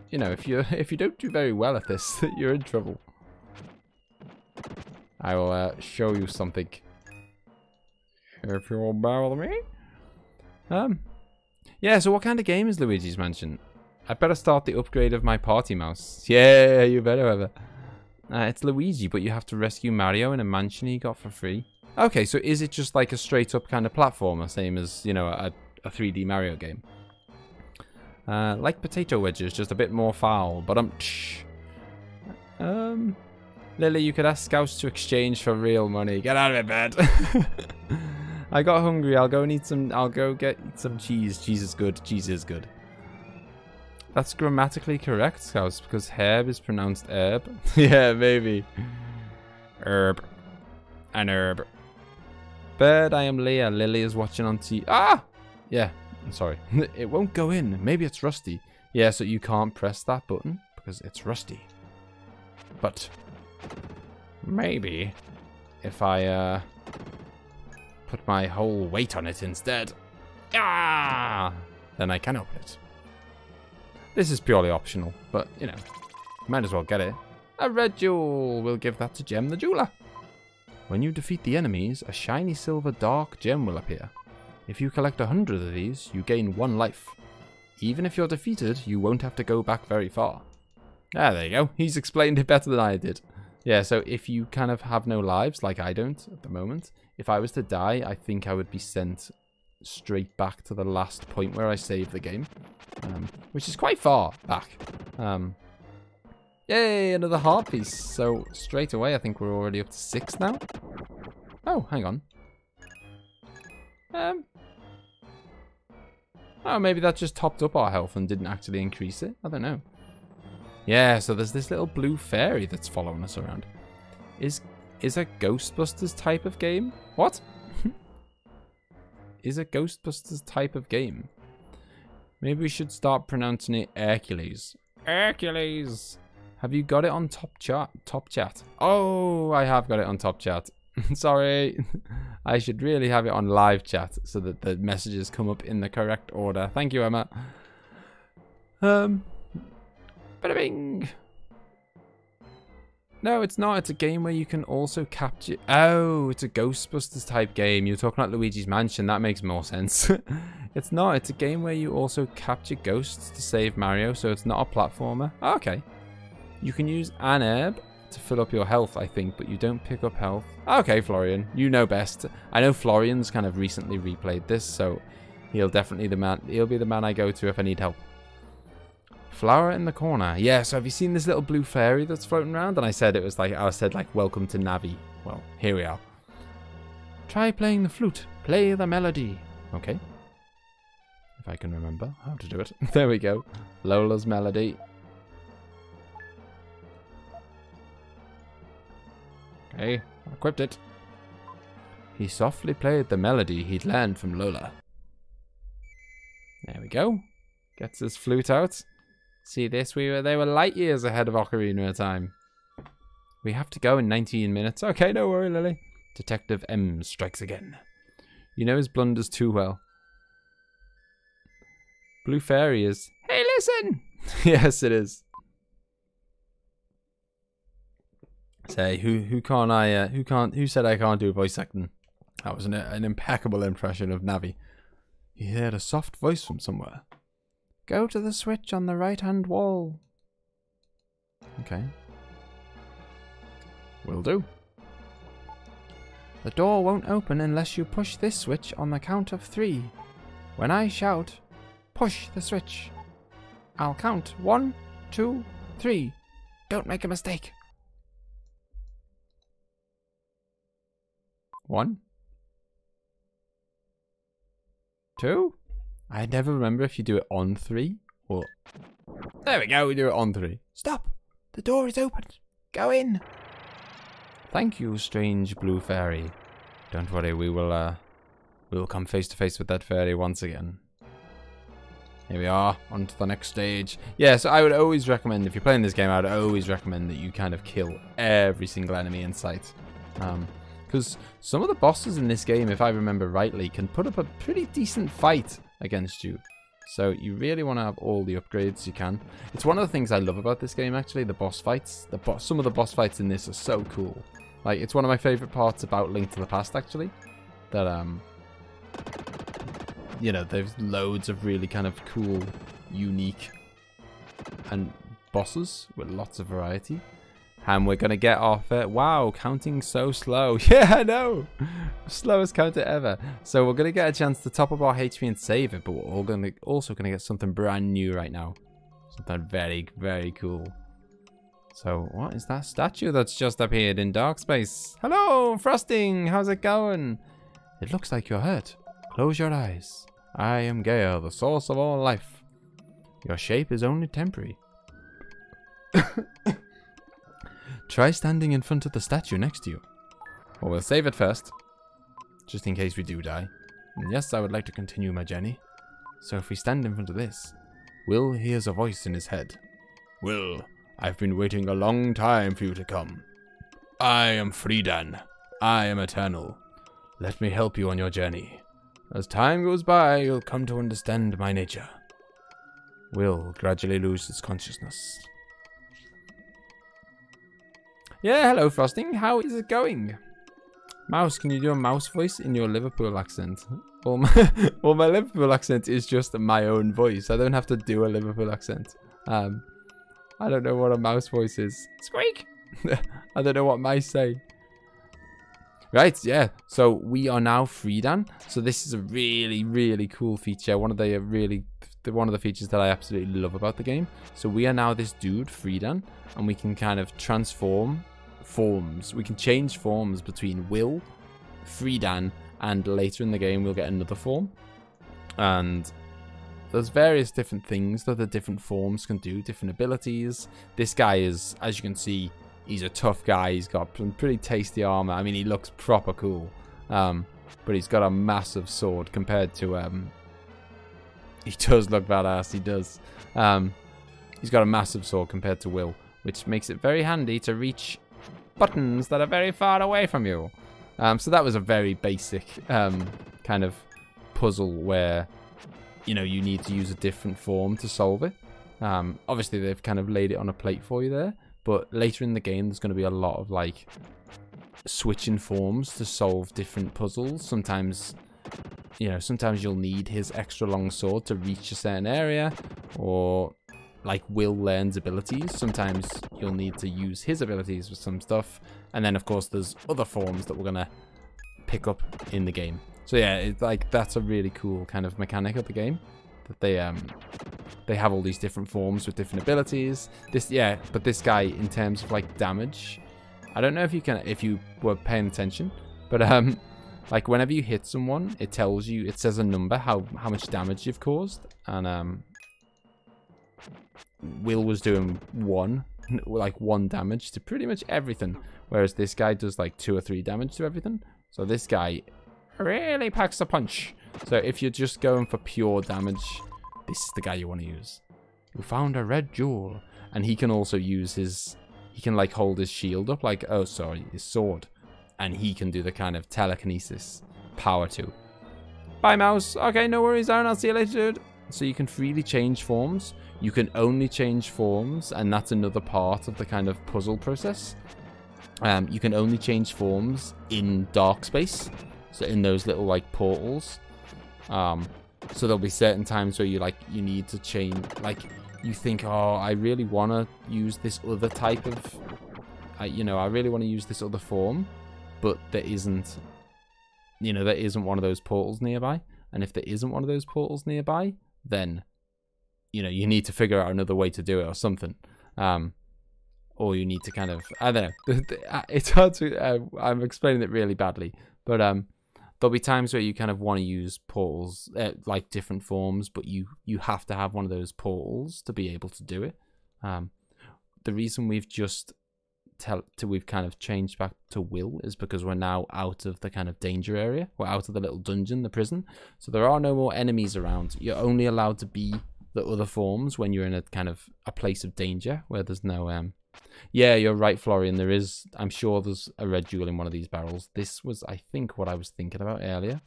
you know, if you don't do very well at this, you're in trouble. I will show you something. If you'll bear with me. Yeah, so what kind of game is Luigi's Mansion? I better start the upgrade of my party mouse. Yeah, you better have it. It's Luigi, but you have to rescue Mario in a mansion he got for free. Okay, so is it just like a straight up kind of platformer, same as, you know, a 3D Mario game? Like potato wedges, just a bit more foul, but Lily, you could ask Scouse to exchange for real money. Get out of bed. I got hungry. I'll go and eat some. I'll go get some cheese. Cheese is good. Cheese is good. That's grammatically correct, Scouse, because herb is pronounced herb. Yeah, maybe. Herb. An herb. Bird, I am Leah. Lily is watching on TV. Ah! Yeah, I'm sorry. It won't go in. Maybe it's rusty. Yeah, so you can't press that button because it's rusty. But maybe if I put my whole weight on it instead, then I can open it. This is purely optional, but, you know, might as well get it. A red jewel! We'll give that to Gem the Jeweler. When you defeat the enemies, a shiny silver dark gem will appear. If you collect 100 of these, you gain 1 life. Even if you're defeated, you won't have to go back very far. Ah, there you go. He's explained it better than I did. Yeah, so if you kind of have no lives, like I don't at the moment, if I was to die, I think I would be sent straight back to the last point where I saved the game. Which is quite far back. Yay, another heart piece. So straight away, I think we're already up to 6 now. Oh, hang on. Oh, maybe that just topped up our health and didn't actually increase it. I don't know. Yeah, so there's this little blue fairy that's following us around. Is a Ghostbusters type of game? What? Is a Ghostbusters type of game? Maybe we should start pronouncing it Hercules. Hercules! Have you got it on top chat? Oh, I have got it on top chat. Sorry. I should really have it on live chat so that the messages come up in the correct order. Thank you, Emma. Bada bing. No, it's not. It's a game where you can also capture... Oh, it's a Ghostbusters type game. You're talking about Luigi's Mansion. That makes more sense. It's not. It's a game where you also capture ghosts to save Mario, so it's not a platformer. Oh, okay. You can use an herb to fill up your health, I think, but you don't pick up health. Okay, Florian, you know best. I know Florian's kind of recently replayed this, so he'll definitely he'll be the man I go to if I need help. Flower in the corner. Yeah, so have you seen this little blue fairy that's floating around? And I said welcome to Navi. Well, here we are. Try playing the flute. Play the melody. Okay. If I can remember how to do it. There we go. Lola's melody. Okay, I equipped it. He softly played the melody he'd learned from Lola. There we go. Gets his flute out. See this? They were light years ahead of Ocarina of Time. We have to go in 19 minutes. Okay, don't worry, Lily. Detective M strikes again. You know his blunders too well. Blue Fairy is... Hey, listen! Yes, it is. Say, who said I can't do voice acting? That was an impeccable impression of Navi. He heard a soft voice from somewhere. Go to the switch on the right-hand wall. Okay. Will do. The door won't open unless you push this switch on the count of 3. When I shout, push the switch. I'll count 1, 2, 3. Don't make a mistake. 1, 2. I never remember if you do it on 3 or... There we go, we do it on 3. Stop! The door is open. Go in. Thank you, strange blue fairy. Don't worry, we will come face to face with that fairy once again. Here we are, on to the next stage. Yeah, so I would always recommend, if you're playing this game, I would always recommend that you kind of kill every single enemy in sight. Because some of the bosses in this game, if I remember rightly, can put up a pretty decent fight against you. So you really want to have all the upgrades you can. It's one of the things I love about this game, actually, the boss fights. Some of the boss fights in this are so cool. Like, it's one of my favourite parts about Link to the Past, actually. That, you know, there's loads of really kind of cool, unique and bosses with lots of variety. And we're going to get off it. Wow, counting so slow. Yeah, I know. Slowest counter ever. So we're going to get a chance to top up our HP and save it. But we're also going to get something brand new right now. Something very, very cool. So what is that statue that's just appeared in dark space? Hello, Frosting. How's it going? It looks like you're hurt. Close your eyes. I am Gaia, the source of all life. Your shape is only temporary. Try standing in front of the statue next to you. Well, we'll save it first. Just in case we do die. And yes, I would like to continue my journey. So if we stand in front of this, Will hears a voice in his head. Will, I've been waiting a long time for you to come. I am Friedan. I am eternal. Let me help you on your journey. As time goes by, you'll come to understand my nature. Will gradually loses consciousness. Yeah, hello Frosting. How is it going? Mouse, can you do a mouse voice in your Liverpool accent? Well, my Liverpool accent is just my own voice. I don't have to do a Liverpool accent. I don't know what a mouse voice is. Squeak! I don't know what mice say. Right, yeah. So we are now Friedan. So this is a really, really cool feature. One of the features that I absolutely love about the game. So we are now this dude, Friedan, and we can kind of transform forms. We can change forms between Will, Friedan, and later in the game we'll get another form. And there's various different things that the different forms can do, different abilities. This guy is, as you can see, he's a tough guy. He's got some pretty tasty armor. I mean, he looks proper cool. But he's got a massive sword compared to... he does look badass, he does. He's got a massive sword compared to Will, which makes it very handy to reach buttons that are very far away from you. So that was a very basic kind of puzzle where, you know, you need to use a different form to solve it. Obviously, they've kind of laid it on a plate for you there. But later in the game, there's going to be a lot of like switching forms to solve different puzzles. Sometimes, you know, sometimes you'll need his extra long sword to reach a certain area, or like Will learns abilities. Sometimes you'll need to use his abilities for some stuff. And then, of course, there's other forms that we're going to pick up in the game. So yeah, it's like that's a really cool kind of mechanic of the game, that they have all these different forms with different abilities. But this guy, in terms of like damage, I don't know if you were paying attention, but like whenever you hit someone, it says a number, how much damage you've caused, and Will was doing one damage to pretty much everything, whereas this guy does like 2 or 3 damage to everything. So this guy really packs a punch. So if you're just going for pure damage, this is the guy you want to use. You found a red jewel. And he can also use he can like hold his shield up, like, oh sorry, his sword. And he can do the kind of telekinesis power too. Bye, mouse. Okay, no worries, Aaron. I'll see you later, dude. So you can freely change forms. You can only change forms, and that's another part of the kind of puzzle process. You can only change forms in dark space. So in those little like portals. So there'll be certain times where you need to change, like you think, oh, I really want to use this other type of, I really want to use this other form, but there isn't one of those portals nearby. And if there isn't one of those portals nearby, then, you need to figure out another way to do it or something. Or you need to kind of, I don't know. It's hard to, I'm explaining it really badly, but there'll be times where you kind of want to use portals, like different forms, but you have to have one of those portals to be able to do it. The reason we've kind of changed back to Will is because we're now out of the kind of danger area. We're out of the little dungeon, the prison. So there are no more enemies around. You're only allowed to be the other forms when you're in a kind of a place of danger where there's no yeah, you're right, Florian. There is, I'm sure there's a red jewel in one of these barrels. This was, I think, what I was thinking about earlier.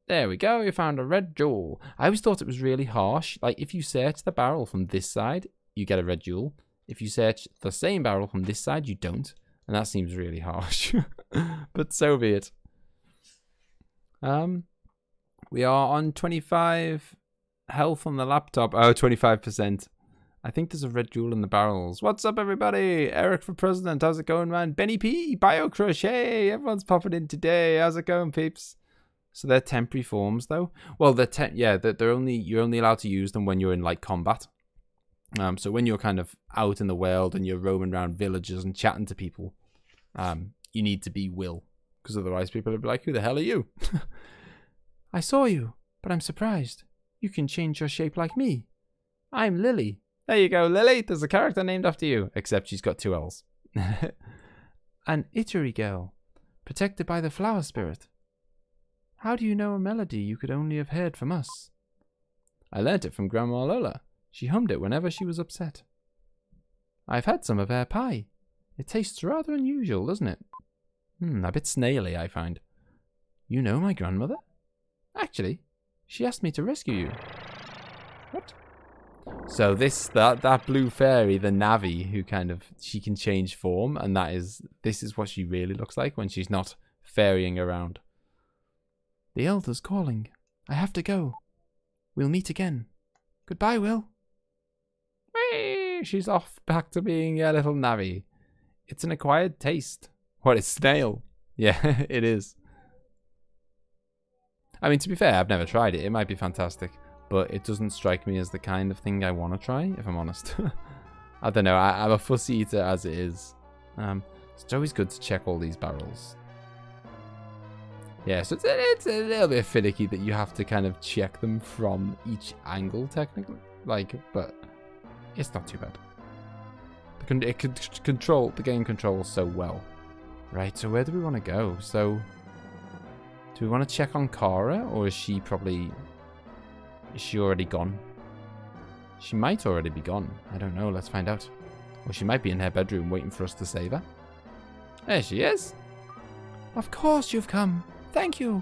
There we go, you found a red jewel. I always thought it was really harsh. Like, if you search the barrel from this side, you get a red jewel. If you search the same barrel from this side, you don't. And that seems really harsh. But so be it. We are on 25 health on the laptop. Oh, 25%. I think there's a red jewel in the barrels. What's up, everybody? Eric for president. How's it going, man? Benny P, BioCrush. Hey, everyone's popping in today. How's it going, peeps? So they're temporary forms, though. Well, they're only, you're only allowed to use them when you're in like combat. So when you're kind of out in the world and you're roaming around villages and chatting to people, you need to be Will, because otherwise people will be like, "Who the hell are you?" I saw you, but I'm surprised. You can change your shape like me. I'm Lily. There you go, Lily. There's a character named after you, except she's got 2 L's. An Ittery girl, protected by the flower spirit. How do you know a melody you could only have heard from us? I learnt it from Grandma Lola. She hummed it whenever she was upset. I've had some of her pie. It tastes rather unusual, doesn't it? A bit snaily, I find. You know my grandmother? Actually, she asked me to rescue you. What? So that blue fairy, the Navi, who kind of, she can change form, and this is what she really looks like when she's not ferrying around. The elder's calling. I have to go. We'll meet again. Goodbye, Will. Whee! She's off back to being a little Navi. It's an acquired taste. What, it's snail? Yeah, it is. I mean, to be fair, I've never tried it. It might be fantastic, but it doesn't strike me as the kind of thing I want to try, if I'm honest. I don't know. I'm a fussy eater as it is. It's always good to check all these barrels. Yeah, so it's a little bit finicky that you have to kind of check them from each angle, technically. But it's not too bad. The game controls so well. Right, so where do we want to go? So, do we want to check on Kara, or is she already gone? She might already be gone. I don't know, let's find out. Or she might be in her bedroom waiting for us to save her. There she is. Of course you've come. Thank you.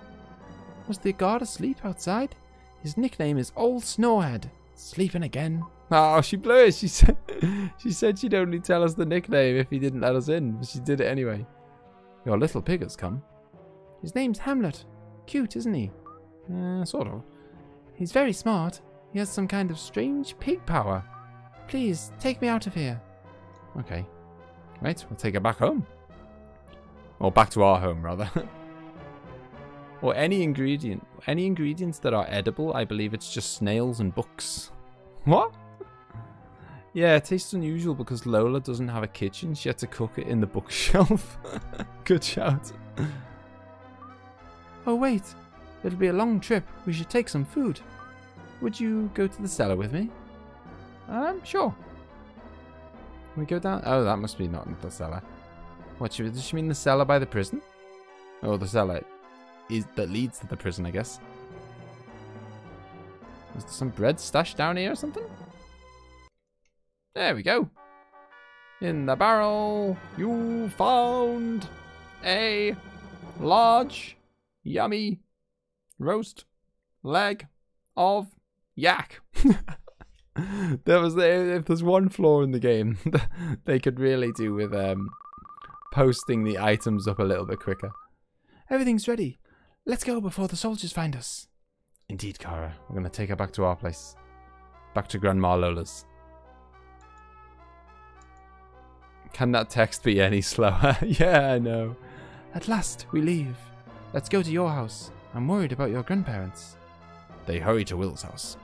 Was the guard asleep outside? His nickname is Old Snowhead. Sleeping again. Oh, she blew it. She said, She said she'd only tell us the nickname if he didn't let us in, but she did it anyway. Your little pig has come. His name's Hamlet. Cute, isn't he? Sort of. He's very smart. He has some kind of strange pig power. Please, take me out of here. Okay. Right, we'll take her back home. Or back to our home, rather. Or any ingredients that are edible, I believe it's just snails and books. What? Yeah, it tastes unusual because Lola doesn't have a kitchen. She had to cook it in the bookshelf. Good shout. Oh, wait. It'll be a long trip. We should take some food. Would you go to the cellar with me? Sure. Can we go down? Oh, that must be not the cellar. What, does she mean the cellar by the prison? Oh, the cellar that leads to the prison, I guess. Is there some bread stashed down here or something? There we go. In the barrel, you found a large, yummy roast leg of yak. If there's one flaw in the game, they could really do with posting the items up a little bit quicker. Everything's ready. Let's go before the soldiers find us. Indeed, Kara. We're going to take her back to our place. Back to Grandma Lola's. Can that text be any slower? Yeah, I know. At last, we leave. Let's go to your house. I'm worried about your grandparents. They hurry to Will's house.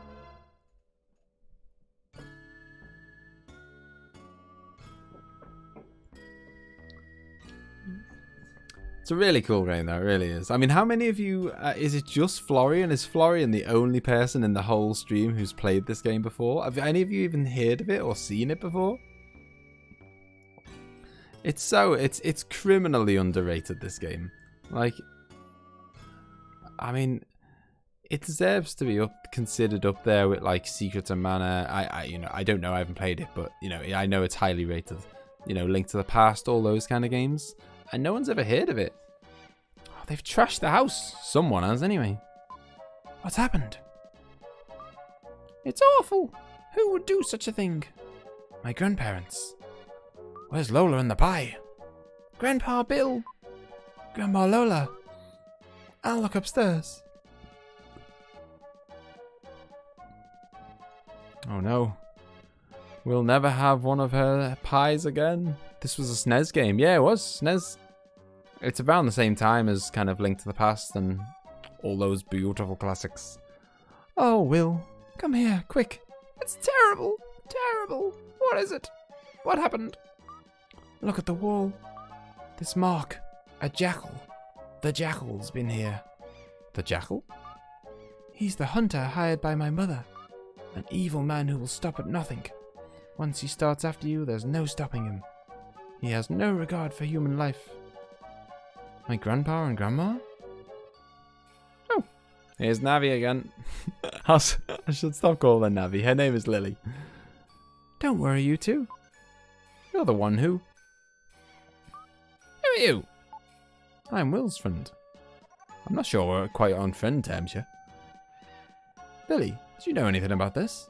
It's a really cool game, though. It really is. I mean, how many of you... is it just Florian? Is Florian the only person in the whole stream who's played this game before? Have any of you even heard of it or seen it before? It's criminally underrated, this game. Like, I mean, it deserves to be considered up there with like Secret of Mana. I don't know, I haven't played it, but you know, I know it's highly rated. You know, Link to the Past, all those kind of games, and no one's ever heard of it. Oh, they've trashed the house. Someone has, anyway. What's happened? It's awful. Who would do such a thing? My grandparents. Where's Lola and the pie? Grandpa Bill. Grandma Lola. I'll look upstairs. Oh no. We'll never have one of her pies again. This was a SNES game. Yeah, it was. SNES. It's around the same time as kind of Link to the Past and all those beautiful classics. Oh, Will. Come here, quick. It's terrible. Terrible. What is it? What happened? Look at the wall. This mark. A jackal. The jackal's been here. The jackal? He's the hunter hired by my mother. An evil man who will stop at nothing. Once he starts after you, there's no stopping him. He has no regard for human life. My grandpa and grandma? Oh, here's Navi again. I should stop calling her Navi. Her name is Lily. Don't worry, you two. You're the one who... Who are you? I'm Will's friend. I'm not sure we're quite on friend terms yet. Billy, do you know anything about this?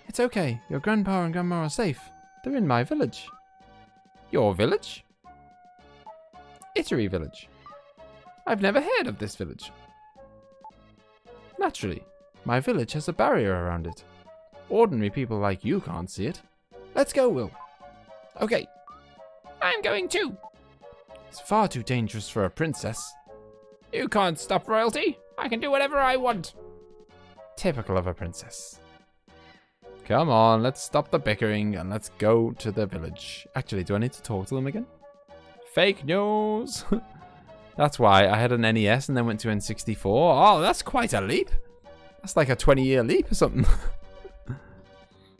It's okay. Your grandpa and grandma are safe. They're in my village. Your village? Italy village. I've never heard of this village. Naturally, my village has a barrier around it. Ordinary people like you can't see it. Let's go, Will. Okay. I'm going too. It's far too dangerous for a princess. You can't stop royalty. I can do whatever I want. Typical of a princess. Come on, let's stop the bickering and let's go to the village. Actually, do I need to talk to them again? Fake news. That's why I had an NES and then went to N64. Oh, that's quite a leap. That's like a 20-year leap or something.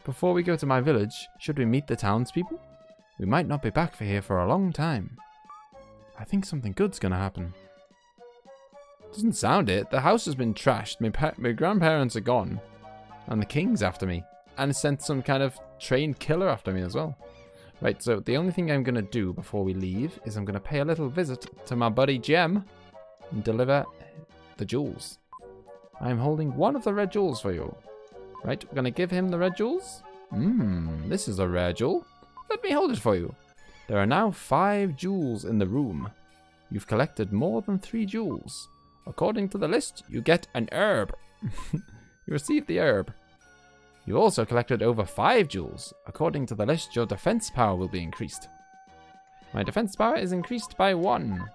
Before we go to my village, should we meet the townspeople? We might not be back for here for a long time. I think something good's gonna happen. Doesn't sound it. The house has been trashed. My grandparents are gone. And the king's after me. And sent some kind of trained killer after me as well. Right, so the only thing I'm going to do before we leave is I'm going to pay a little visit to my buddy Jem and deliver the jewels. I'm holding one of the red jewels for you. Right, we're going to give him the red jewels. this is a rare jewel. Let me hold it for you. There are now 5 jewels in the room. You've collected more than 3 jewels. According to the list, you get an herb. You receive the herb. You also collected over 5 jewels. According to the list, your defense power will be increased. My defense power is increased by 1.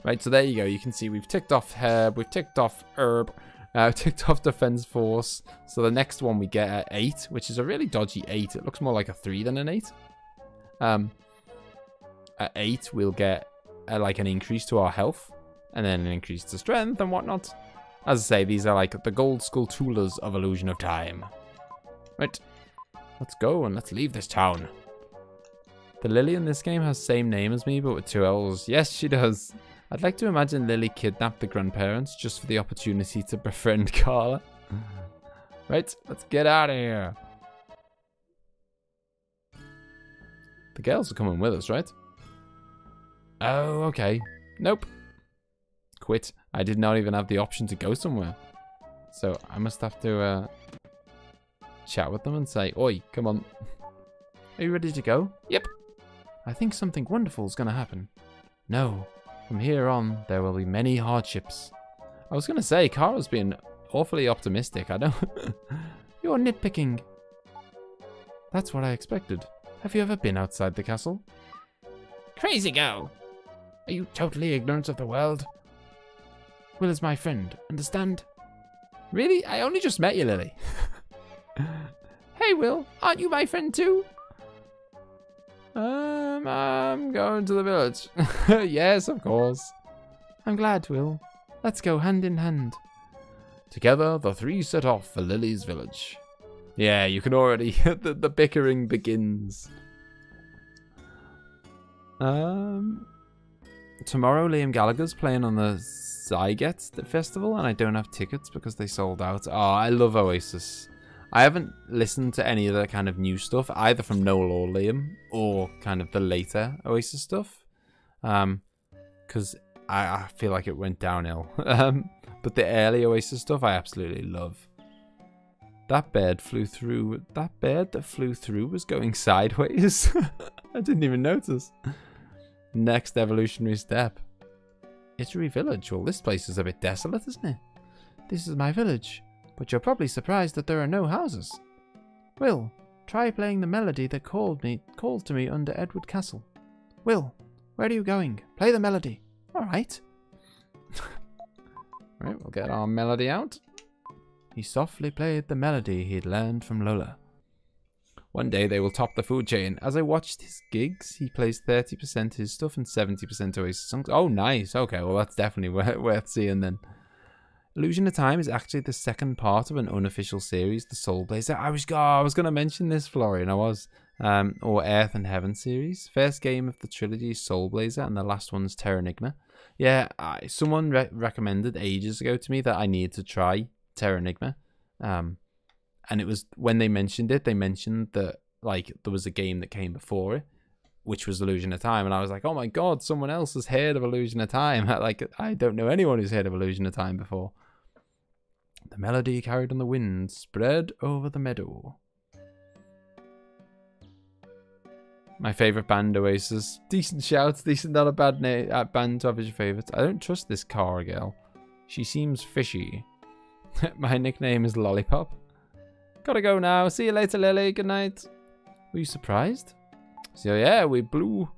Right, so there you go. You can see we've ticked off herb, we've ticked off herb, ticked off defense force. So the next one we get at 8, which is a really dodgy 8. It looks more like a 3 than an 8. At 8, we'll get like an increase to our health, and then an increase to strength and whatnot. As I say, these are like the gold skulltulas of Illusion of Time. Right, let's go and let's leave this town. The Lily in this game has the same name as me, but with 2 L's. Yes, she does. I'd like to imagine Lily kidnapped the grandparents just for the opportunity to befriend Carla. Right, let's get out of here. The girls are coming with us, right? Oh, okay. Nope. Quit. I did not even have the option to go somewhere. So I must have to chat with them and say, oi, come on. Are you ready to go? Yep. I think something wonderful is going to happen. No. From here on, there will be many hardships. I was going to say, Kara's been awfully optimistic. I don't... You're nitpicking. That's what I expected. Have you ever been outside the castle? Crazy girl. Are you totally ignorant of the world? Will is my friend. Understand? Really? I only just met you, Lily. Hey, Will. Aren't you my friend too? I'm going to the village. Yes, of course. I'm glad, Will. Let's go hand in hand. Together, the 3 set off for Lily's village. Yeah, you can already... the bickering begins. Tomorrow, Liam Gallagher's playing on the Zyget Festival, and I don't have tickets because they sold out. Oh, I love Oasis. I haven't listened to any of the kind of new stuff, either from Noel or Liam, or kind of the later Oasis stuff. Because I feel like it went downhill. But the early Oasis stuff, I absolutely love. That bird flew through. That bird that flew through was going sideways. I didn't even notice. Next evolutionary step. Ittery Village. Well, this place is a bit desolate, isn't it? This is my village, but you're probably surprised that there are no houses. Will, try playing the melody that called to me under Edward Castle. Will, where are you going? Play the melody. All right. Right, we'll get our melody out. He softly played the melody he'd learned from Lola. One day they will top the food chain. As I watched his gigs, he plays 30% his stuff and 70% Oasis songs. Oh, nice. Okay, well, that's definitely worth seeing then. Illusion of Time is actually the second part of an unofficial series, the Soul Blazer. I was going to mention this, Florian, I was. Or Earth and Heaven series. First game of the trilogy, Soul Blazer, and the last one's Terranigma. Yeah, someone recommended ages ago to me that I need to try Terranigma. And it was when they mentioned it, they mentioned that like there was a game that came before it, which was Illusion of Time, and I was like, oh my god, someone else has heard of Illusion of Time. Like, I don't know anyone who's heard of Illusion of Time before. The melody carried on the wind spread over the meadow. My favourite band, Oasis. Decent shouts, decent, not a bad band to have as your favourite. I don't trust this Cara girl. She seems fishy. My nickname is Lollipop. Gotta go now. See you later, Lily. Good night. Were you surprised? So yeah, we blew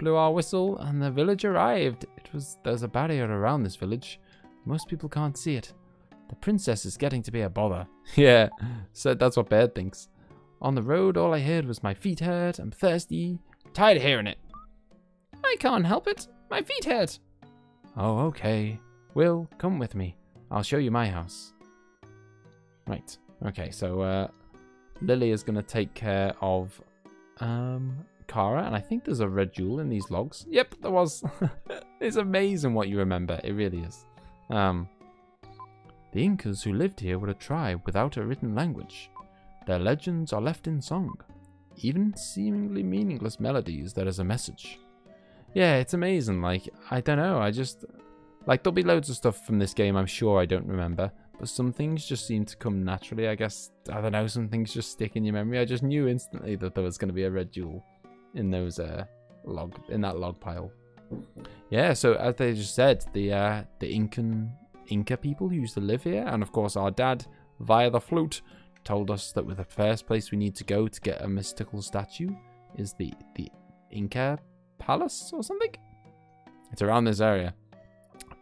our whistle and the village arrived. There's a barrier around this village. Most people can't see it. The princess is getting to be a bother. Yeah, so that's what Baird thinks. On the road, all I heard was my feet hurt. I'm thirsty. Tired of hearing it. I can't help it. My feet hurt. Oh, okay. Will, come with me. I'll show you my house. Right. Okay, so Lily is going to take care of Cara, and I think there's a red jewel in these logs. Yep, there was. It's amazing what you remember. It really is. The Incas who lived here were a tribe without a written language. Their legends are left in song. Even seemingly meaningless melodies, there is a message. Yeah, it's amazing. Like, I don't know. I just... Like, there'll be loads of stuff from this game I'm sure I don't remember. but some things just seem to come naturally. I guess, I don't know, some things just stick in your memory. I just knew instantly that there was going to be a red jewel in those that log pile. Yeah, so as they just said, the Inca people used to live here, and of course our dad, via the flute, told us that with the first place we need to go to get a mystical statue is the Inca Palace or something. It's around this area.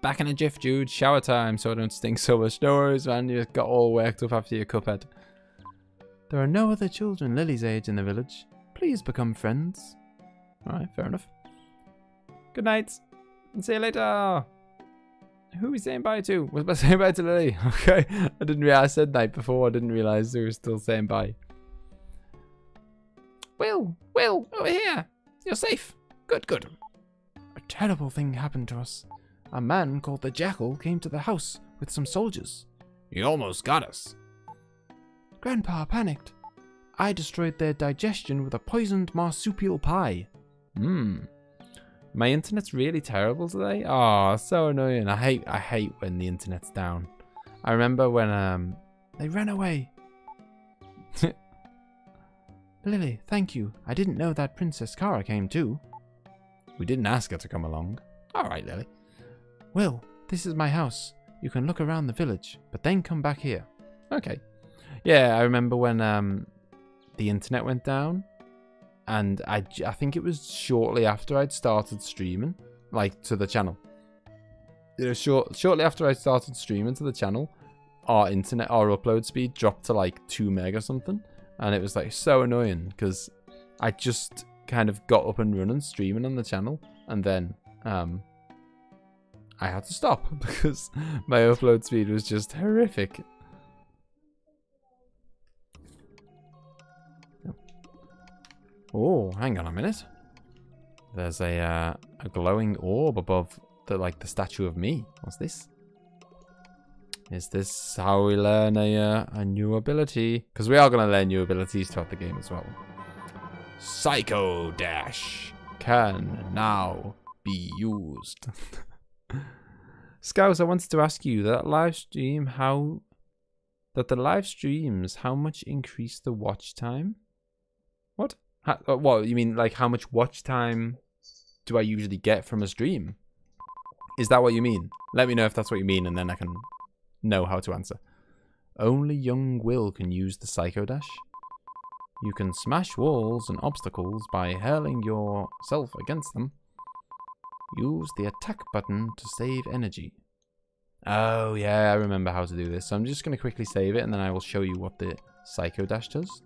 Back in a jiff, Jude. Shower time, so I don't stink so much. No worries, man. You got all worked up after your cuphead. There are no other children Lily's age in the village. Please become friends. Alright, fair enough. Good night. And see you later. Who are we saying bye to? Was I saying bye to Lily? Okay. I didn't realize I said night before. I didn't realize we were still saying bye. Will, over here. You're safe. Good. A terrible thing happened to us. A man called the Jackal came to the house with some soldiers. He almost got us. Grandpa panicked. I destroyed their digestion with a poisoned marsupial pie. My internet's really terrible today. Oh, so annoying. I hate when the internet's down. I remember when they ran away. Lily, thank you. I didn't know that Princess Cara came too. We didn't ask her to come along. Alright, Lily. Will, this is my house. You can look around the village, but then come back here. Okay. Yeah, I remember when the internet went down, and I think it was shortly after I'd started streaming, like, to the channel. You know, shortly after I started streaming to the channel, our upload speed dropped to like 2 meg or something, and it was like so annoying because I just kind of got up and running streaming on the channel, and then I had to stop because my upload speed was just horrific. Oh, hang on a minute. There's a glowing orb above the statue of me. What's this? Is this how we learn a new ability? Because we are going to learn new abilities throughout the game as well. Psycho Dash can now be used. Scouse, I wanted to ask you that the live streams how much increase the watch time? What? What you mean, like how much watch time do I usually get from a stream? Is that what you mean? Let me know if that's what you mean, and then I can know how to answer. Only young Will can use the Psycho Dash. You can smash walls and obstacles by hurling yourself against them. Use the attack button to save energy. Oh yeah, I remember how to do this. So I'm just going to quickly save it, and then I will show you what the Psycho Dash does.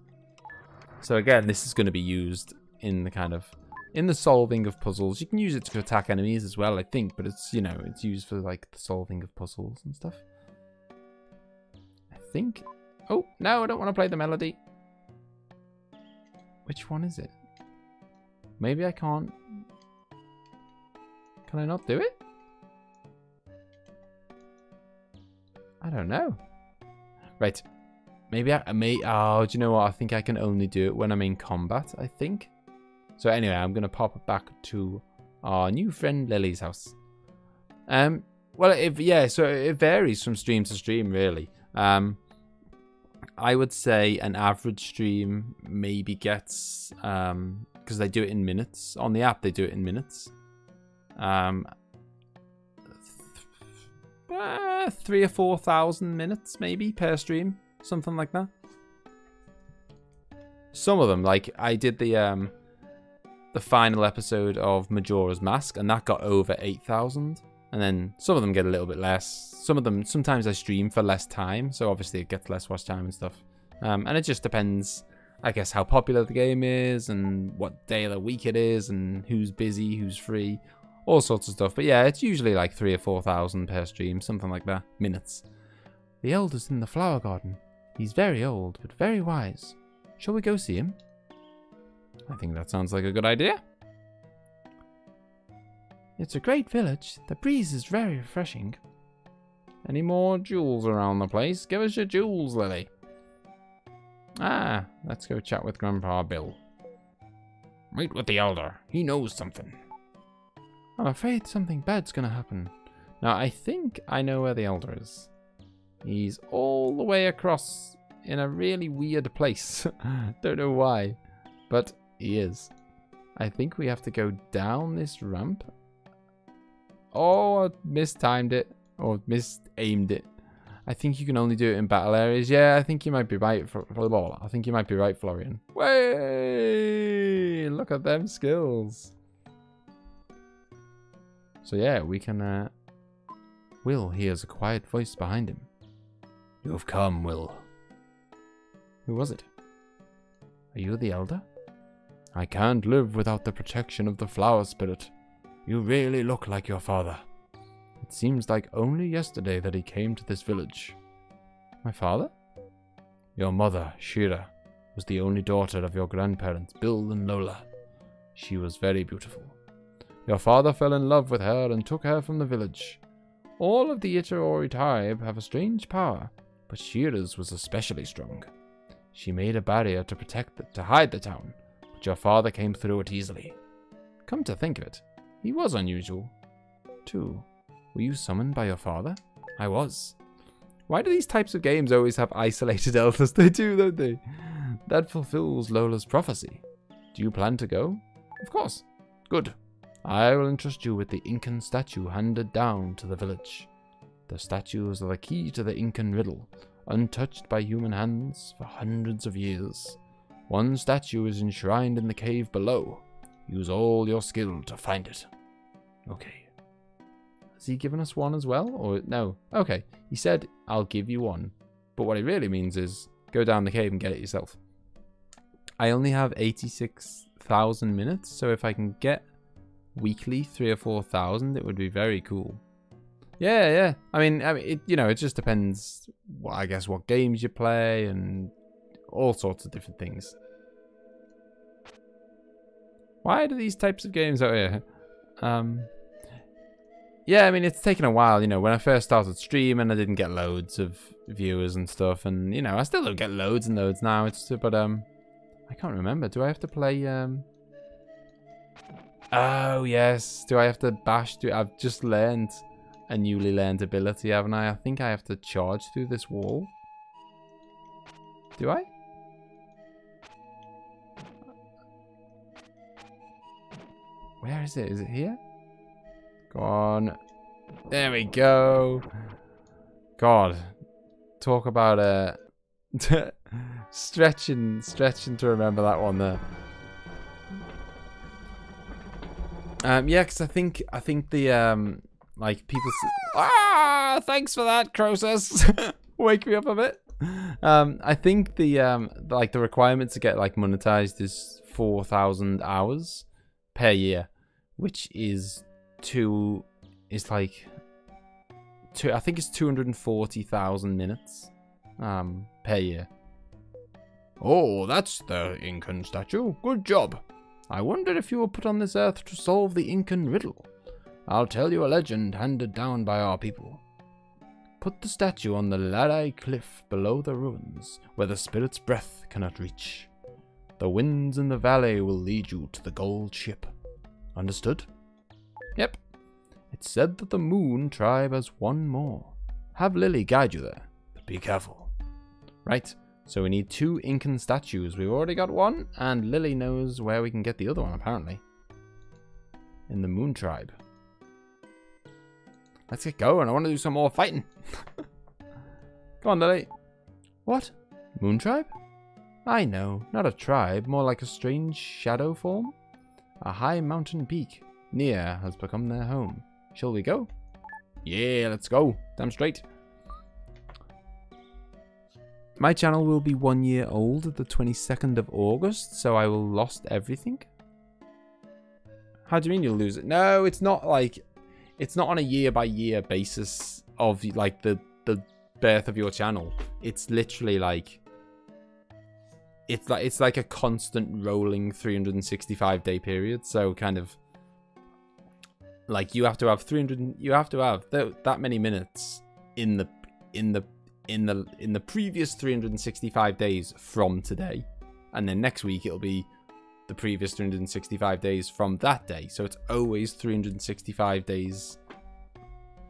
So again, this is going to be used in the solving of puzzles. You can use it to attack enemies as well, I think, but it's, you know, it's used for like the solving of puzzles and stuff. I think. Oh, no, I don't want to play the melody. Which one is it? Maybe I can't. Can I not do it? I don't know. Right. Maybe I may. Oh, do you know what? I think I can only do it when I'm in combat, I think. So anyway, I'm going to pop back to our new friend Lily's house. Well, so it varies from stream to stream, really. I would say an average stream maybe gets, because they do it in minutes. On the app, they do it in minutes. 3,000 or 4,000 minutes maybe per stream, something like that. Some of them, like I did the final episode of Majora's Mask, and that got over 8,000. And then some of them get a little bit less. Some of them, sometimes I stream for less time, so obviously it gets less watch time and stuff. And it just depends, I guess, how popular the game is and what day of the week it is and who's busy, who's free, all sorts of stuff. But yeah, it's usually like 3,000 or 4,000 per stream, something like that, minutes. The elder's in the flower garden. He's very old, but very wise. Shall we go see him? I think that sounds like a good idea. It's a great village. The breeze is very refreshing. Any more jewels around the place? Give us your jewels, Lily. Ah, let's go chat with Grandpa Bill. Meet with the elder. He knows something. I'm afraid something bad's gonna happen. Now, I think I know where the elder is. He's all the way across in a really weird place. Don't know why, but he is. I think we have to go down this ramp. Oh, I mistimed it. Or mis-aimed it. I think you can only do it in battle areas. Yeah, I think you might be right. I think you might be right, Florian. Way! Look at them skills. So yeah, we can... Will hears a quiet voice behind him. You have come, Will. Who was it? Are you the elder? I can't live without the protection of the flower spirit. You really look like your father. It seems like only yesterday that he came to this village. My father? Your mother, Shira, was the only daughter of your grandparents, Bill and Lola. She was very beautiful. Your father fell in love with her and took her from the village. All of the Itaori tribe have a strange power, but Shira's was especially strong. She made a barrier to hide the town, but your father came through it easily. Come to think of it, he was unusual, too. Were you summoned by your father? I was. Why do these types of games always have isolated elders? They do, don't they? That fulfills Lola's prophecy. Do you plan to go? Of course. Good. I will entrust you with the Incan statue handed down to the village. The statues are the key to the Incan riddle, untouched by human hands for hundreds of years. One statue is enshrined in the cave below. Use all your skill to find it. Okay. Has he given us one as well? Or no? Okay. He said, I'll give you one. But what it really means is, go down the cave and get it yourself. I only have 86,000 minutes, so if I can get weekly 3,000 or 4,000, it would be very cool. Yeah. I mean, it, you know, it just depends, I guess, what games you play and all sorts of different things. Why do these types of games out here? Yeah, I mean, it's taken a while, you know, when I first started streaming, I didn't get loads of viewers and stuff, and, you know, I still don't get loads and loads now, but, I can't remember, do I have to play, oh, yes, do I have to bash, I've just learned a newly learned ability, haven't I? I think I have to charge through this wall. Do I? Where is it? Is it here? Go on. There we go. God. Talk about stretching to remember that one there. Yeah, because I think the like people thanks for that, Croesus. Wake me up a bit. I think the like the requirement to get like monetized is 4,000 hours per year, which is I think it's 240,000 minutes per year. Oh, that's the Incan statue. Good job. I wonder if you were put on this earth to solve the Incan riddle. I'll tell you a legend handed down by our people. Put the statue on the Larai cliff below the ruins, where the spirit's breath cannot reach. The winds in the valley will lead you to the gold ship. Understood? Yep. It's said that the Moon tribe has one more. Have Lily guide you there, but be careful. Right, so we need 2 Incan statues. We've already got one, and Lily knows where we can get the other one, apparently. In the Moon tribe. Let's get going. I want to do some more fighting. Come on, Lily. What? Moon tribe? I know, not a tribe, more like a strange shadow form. A high mountain peak near has become their home. Shall we go? Yeah, let's go. Damn straight. My channel will be 1 year old the 22nd of August, so I will lost everything. How do you mean you'll lose it? No, it's not like... It's not on a year-by-year basis of, like, the birth of your channel. It's literally, like... It's like a constant rolling 365-day period, so kind of... Like, you have to have 300... You have to have that many minutes in the previous 365 days from today. And then next week, it'll be the previous 365 days from that day. So it's always 365 days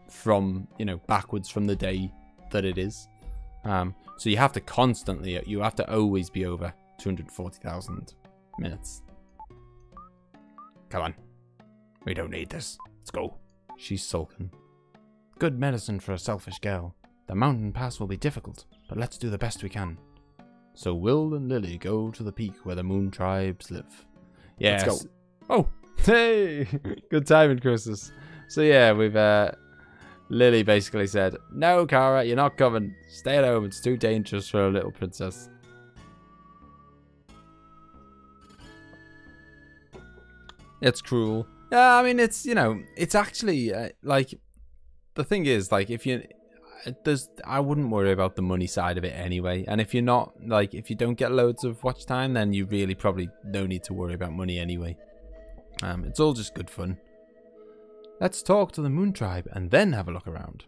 from, you know, backwards from the day that it is. So you have to constantly, you have to always be over 240,000 minutes. Come on. We don't need this. Let's go. She's sulking. Good medicine for a selfish girl. The mountain pass will be difficult, but let's do the best we can. So Will and Lily go to the peak where the moon tribes live. Yes. Let's go. Oh, hey! Good timing, Christmas. So yeah, we've, Lily basically said, no, Cara, you're not coming. Stay at home. It's too dangerous for a little princess. It's cruel. Yeah, I mean, it's, you know, it's actually, like, the thing is, like, if you, I wouldn't worry about the money side of it anyway. And if you're not, like, if you don't get loads of watch time, then you really probably no need to worry about money anyway. It's all just good fun. Let's talk to the Moon Tribe and then have a look around.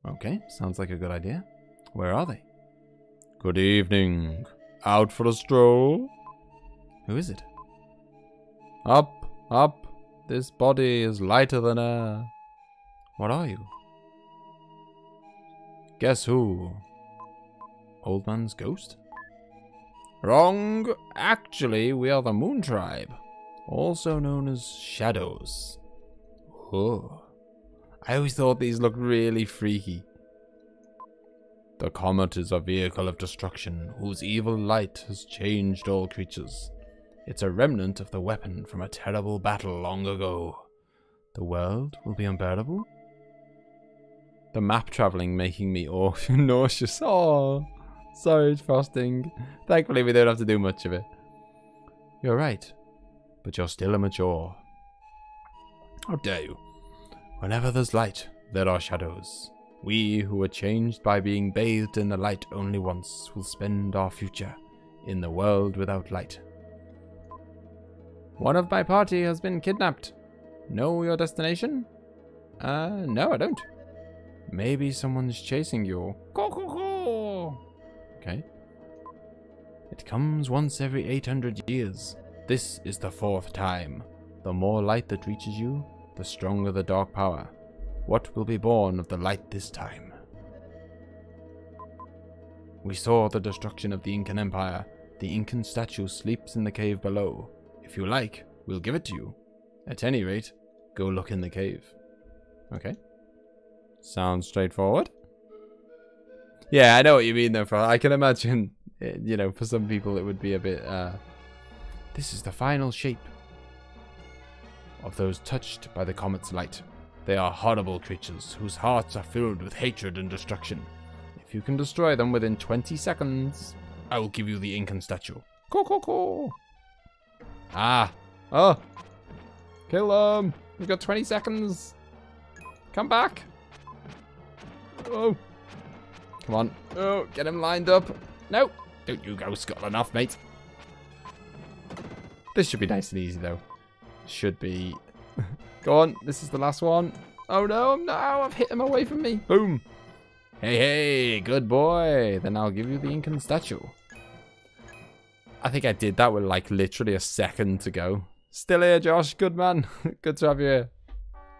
Okay, sounds like a good idea. Where are they? Good evening. Out for a stroll? Who is it? Up, up. This body is lighter than air. What are you? Guess who? Old man's ghost? Wrong. Actually, we are the Moon Tribe, also known as Shadows. Oh, I always thought these looked really freaky. The comet is a vehicle of destruction whose evil light has changed all creatures. It's a remnant of the weapon from a terrible battle long ago. The world will be unbearable? The map traveling making me nauseous. Oh, sorry, Frosting. Thankfully, we don't have to do much of it. You're right, but you're still immature. How dare you? Whenever there's light, there are shadows. We who were changed by being bathed in the light only once will spend our future in the world without light. One of my party has been kidnapped. Know your destination? No, I don't. Maybe someone's chasing you. Okay. It comes once every 800 years. This is the 4th time. The more light that reaches you, the stronger the dark power. What will be born of the light this time? We saw the destruction of the Incan Empire. The Incan statue sleeps in the cave below. If you like, we'll give it to you. At any rate, go look in the cave. Okay. Sounds straightforward. Yeah, I know what you mean though, I can imagine, you know, for some people it would be a bit, This is the final shape of those touched by the comet's light. They are horrible creatures whose hearts are filled with hatred and destruction. If you can destroy them within 20 seconds, I will give you the Incan statue. Ah. Oh. Kill them. We've got 20 seconds. Come back. Oh. Come on. Oh, get him lined up. No. Don't you go scuttling off, mate. This should be nice and easy, though. Should be. Go on. This is the last one. Oh, no. No. I've hit him away from me. Boom. Hey, hey. Good boy. Then I'll give you the Incan statue. I think I did that with like literally a second to go. Still here, Josh. Good man. Good to have you here.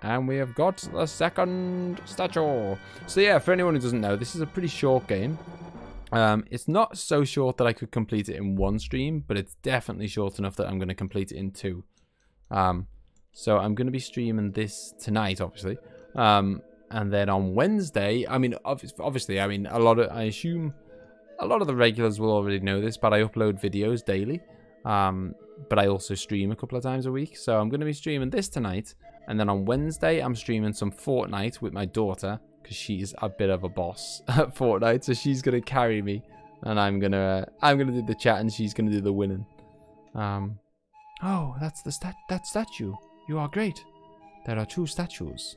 And we have got the second statue. So yeah, for anyone who doesn't know, this is a pretty short game. It's not so short that I could complete it in one stream, but it's definitely short enough that I'm going to complete it in 2. So I'm going to be streaming this tonight, obviously. And then on Wednesday, I mean, obviously, I mean, I assume a lot of the regulars will already know this, but I upload videos daily. But I also stream a couple of times a week. So I'm going to be streaming this tonight. And then on Wednesday, I'm streaming some Fortnite with my daughter, because she's a bit of a boss at Fortnite. So she's going to carry me, and I'm going to do the chat, and she's going to do the winning. Oh, that's that statue. You are great. There are 2 statues.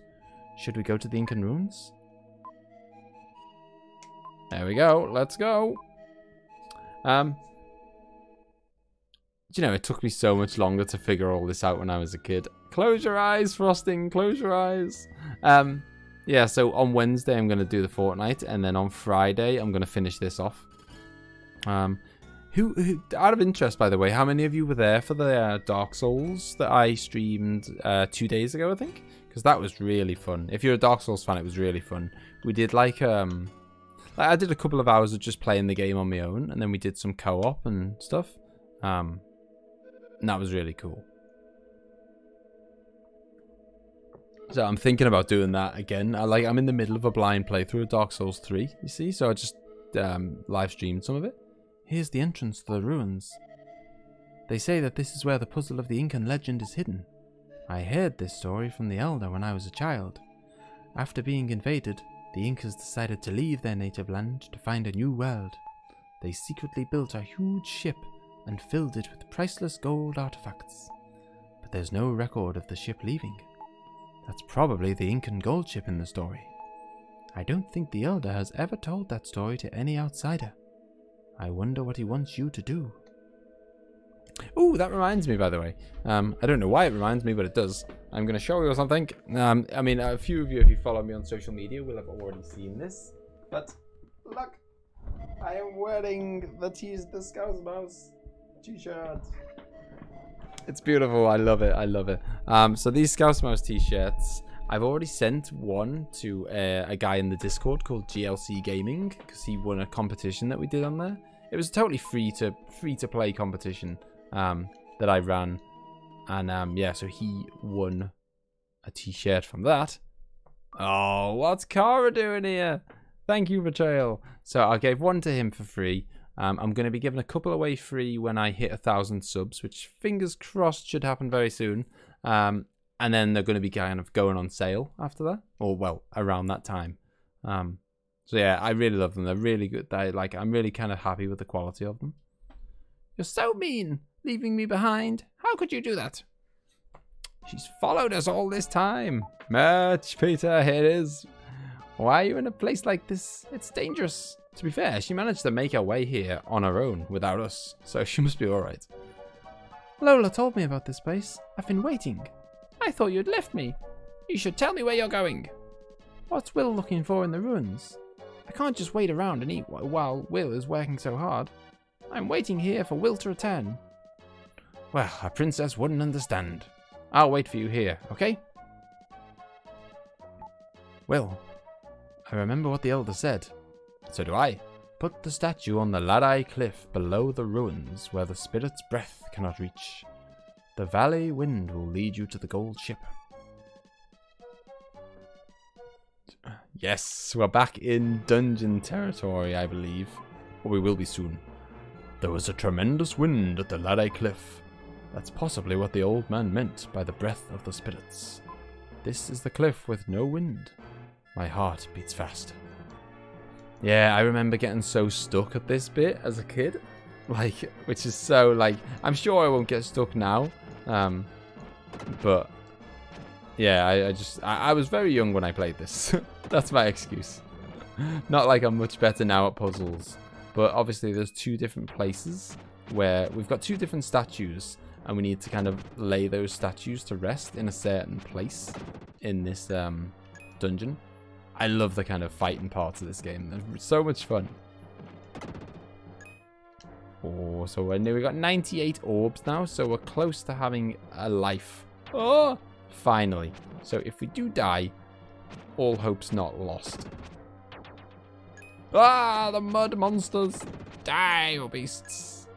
Should we go to the Incan ruins? There we go. Let's go. You know, it took me so much longer to figure all this out when I was a kid. Close your eyes, Frosting. Close your eyes. Yeah, so on Wednesday, I'm going to do the Fortnite. And then on Friday, I'm going to finish this off. Who, out of interest, by the way, how many of you were there for the Dark Souls that I streamed 2 days ago, I think? Because that was really fun. If you're a Dark Souls fan, it was really fun. We did like Like, I did a couple of hours of just playing the game on my own, and then we did some co-op and stuff. And that was really cool. So I'm thinking about doing that again. I'm in the middle of a blind playthrough of Dark Souls 3, you see? So I just live streamed some of it. Here's the entrance to the ruins. They say that this is where the puzzle of the Incan legend is hidden. I heard this story from the elder when I was a child. After being invaded, the Incas decided to leave their native land to find a new world. They secretly built a huge ship and filled it with priceless gold artifacts. But there's no record of the ship leaving. That's probably the Incan gold ship in the story. I don't think the elder has ever told that story to any outsider. I wonder what he wants you to do. Ooh, that reminds me, by the way. I don't know why it reminds me, but it does. I'm going to show you something. I mean, a few of you, if you follow me on social media, will have already seen this. But look, I am wearing the ScouseMouse t-shirt. It's beautiful. I love it. I love it. So these ScouseMouse t-shirts, I've already sent one to a guy in the Discord called GLC Gaming because he won a competition that we did on there. It was a totally free to play competition that I ran, and yeah, so he won a t-shirt from that. Oh, what's Cara doing here? Thank you, Betrayal. So I gave one to him for free. I'm going to be giving a couple away free when I hit 1,000 subs, which fingers crossed should happen very soon. And then they're going to be kind of going on sale after that, or well, around that time. So yeah, I really love them. They're really good. I'm really kind of happy with the quality of them. You're so mean, leaving me behind. How could you do that? She's followed us all this time. Much, Peter, here it is. Why are you in a place like this? It's dangerous. To be fair, she managed to make her way here on her own without us, so she must be alright. Lola told me about this place. I've been waiting. I thought you'd left me. You should tell me where you're going. What's Will looking for in the ruins? I can't just wait around and eat while Will is working so hard. I'm waiting here for Will to return. Well, a princess wouldn't understand. I'll wait for you here, okay? Will, I remember what the elder said. So do I. Put the statue on the Ladai cliff below the ruins where the spirit's breath cannot reach. The valley wind will lead you to the gold ship. Yes, we're back in dungeon territory, I believe. Or we will be soon. There was a tremendous wind at the Ladai cliff. That's possibly what the old man meant by the breath of the spirits. This is the cliff with no wind. My heart beats fast. Yeah, I remember getting so stuck at this bit as a kid. Which is so, I'm sure I won't get stuck now. But, yeah, I was very young when I played this. That's my excuse. Not like I'm much better now at puzzles. But obviously there's two different places where we've got two different statues. And we need to kind of lay those statues to rest in a certain place in this dungeon. I love the kind of fighting parts of this game. They're so much fun. Oh, so we got 98 orbs now, so we're close to having a life. Oh, finally. So if we do die, all hope's not lost. Ah, the mud monsters. Die, you beasts.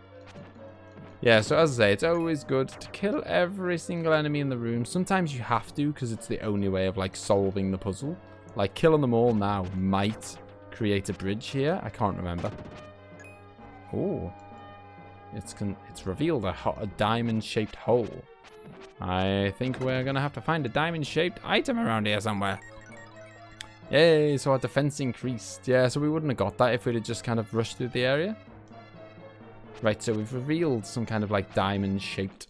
Yeah, so as I say, it's always good to kill every single enemy in the room. Sometimes you have to, because it's the only way of, solving the puzzle. Killing them all now might create a bridge here. I can't remember. Oh. It's revealed a diamond-shaped hole. I think we're going to have to find a diamond-shaped item around here somewhere. Yay, so our defense increased. Yeah, so we wouldn't have got that if we'd have just kind of rushed through the area. Right, so we've revealed some kind of diamond-shaped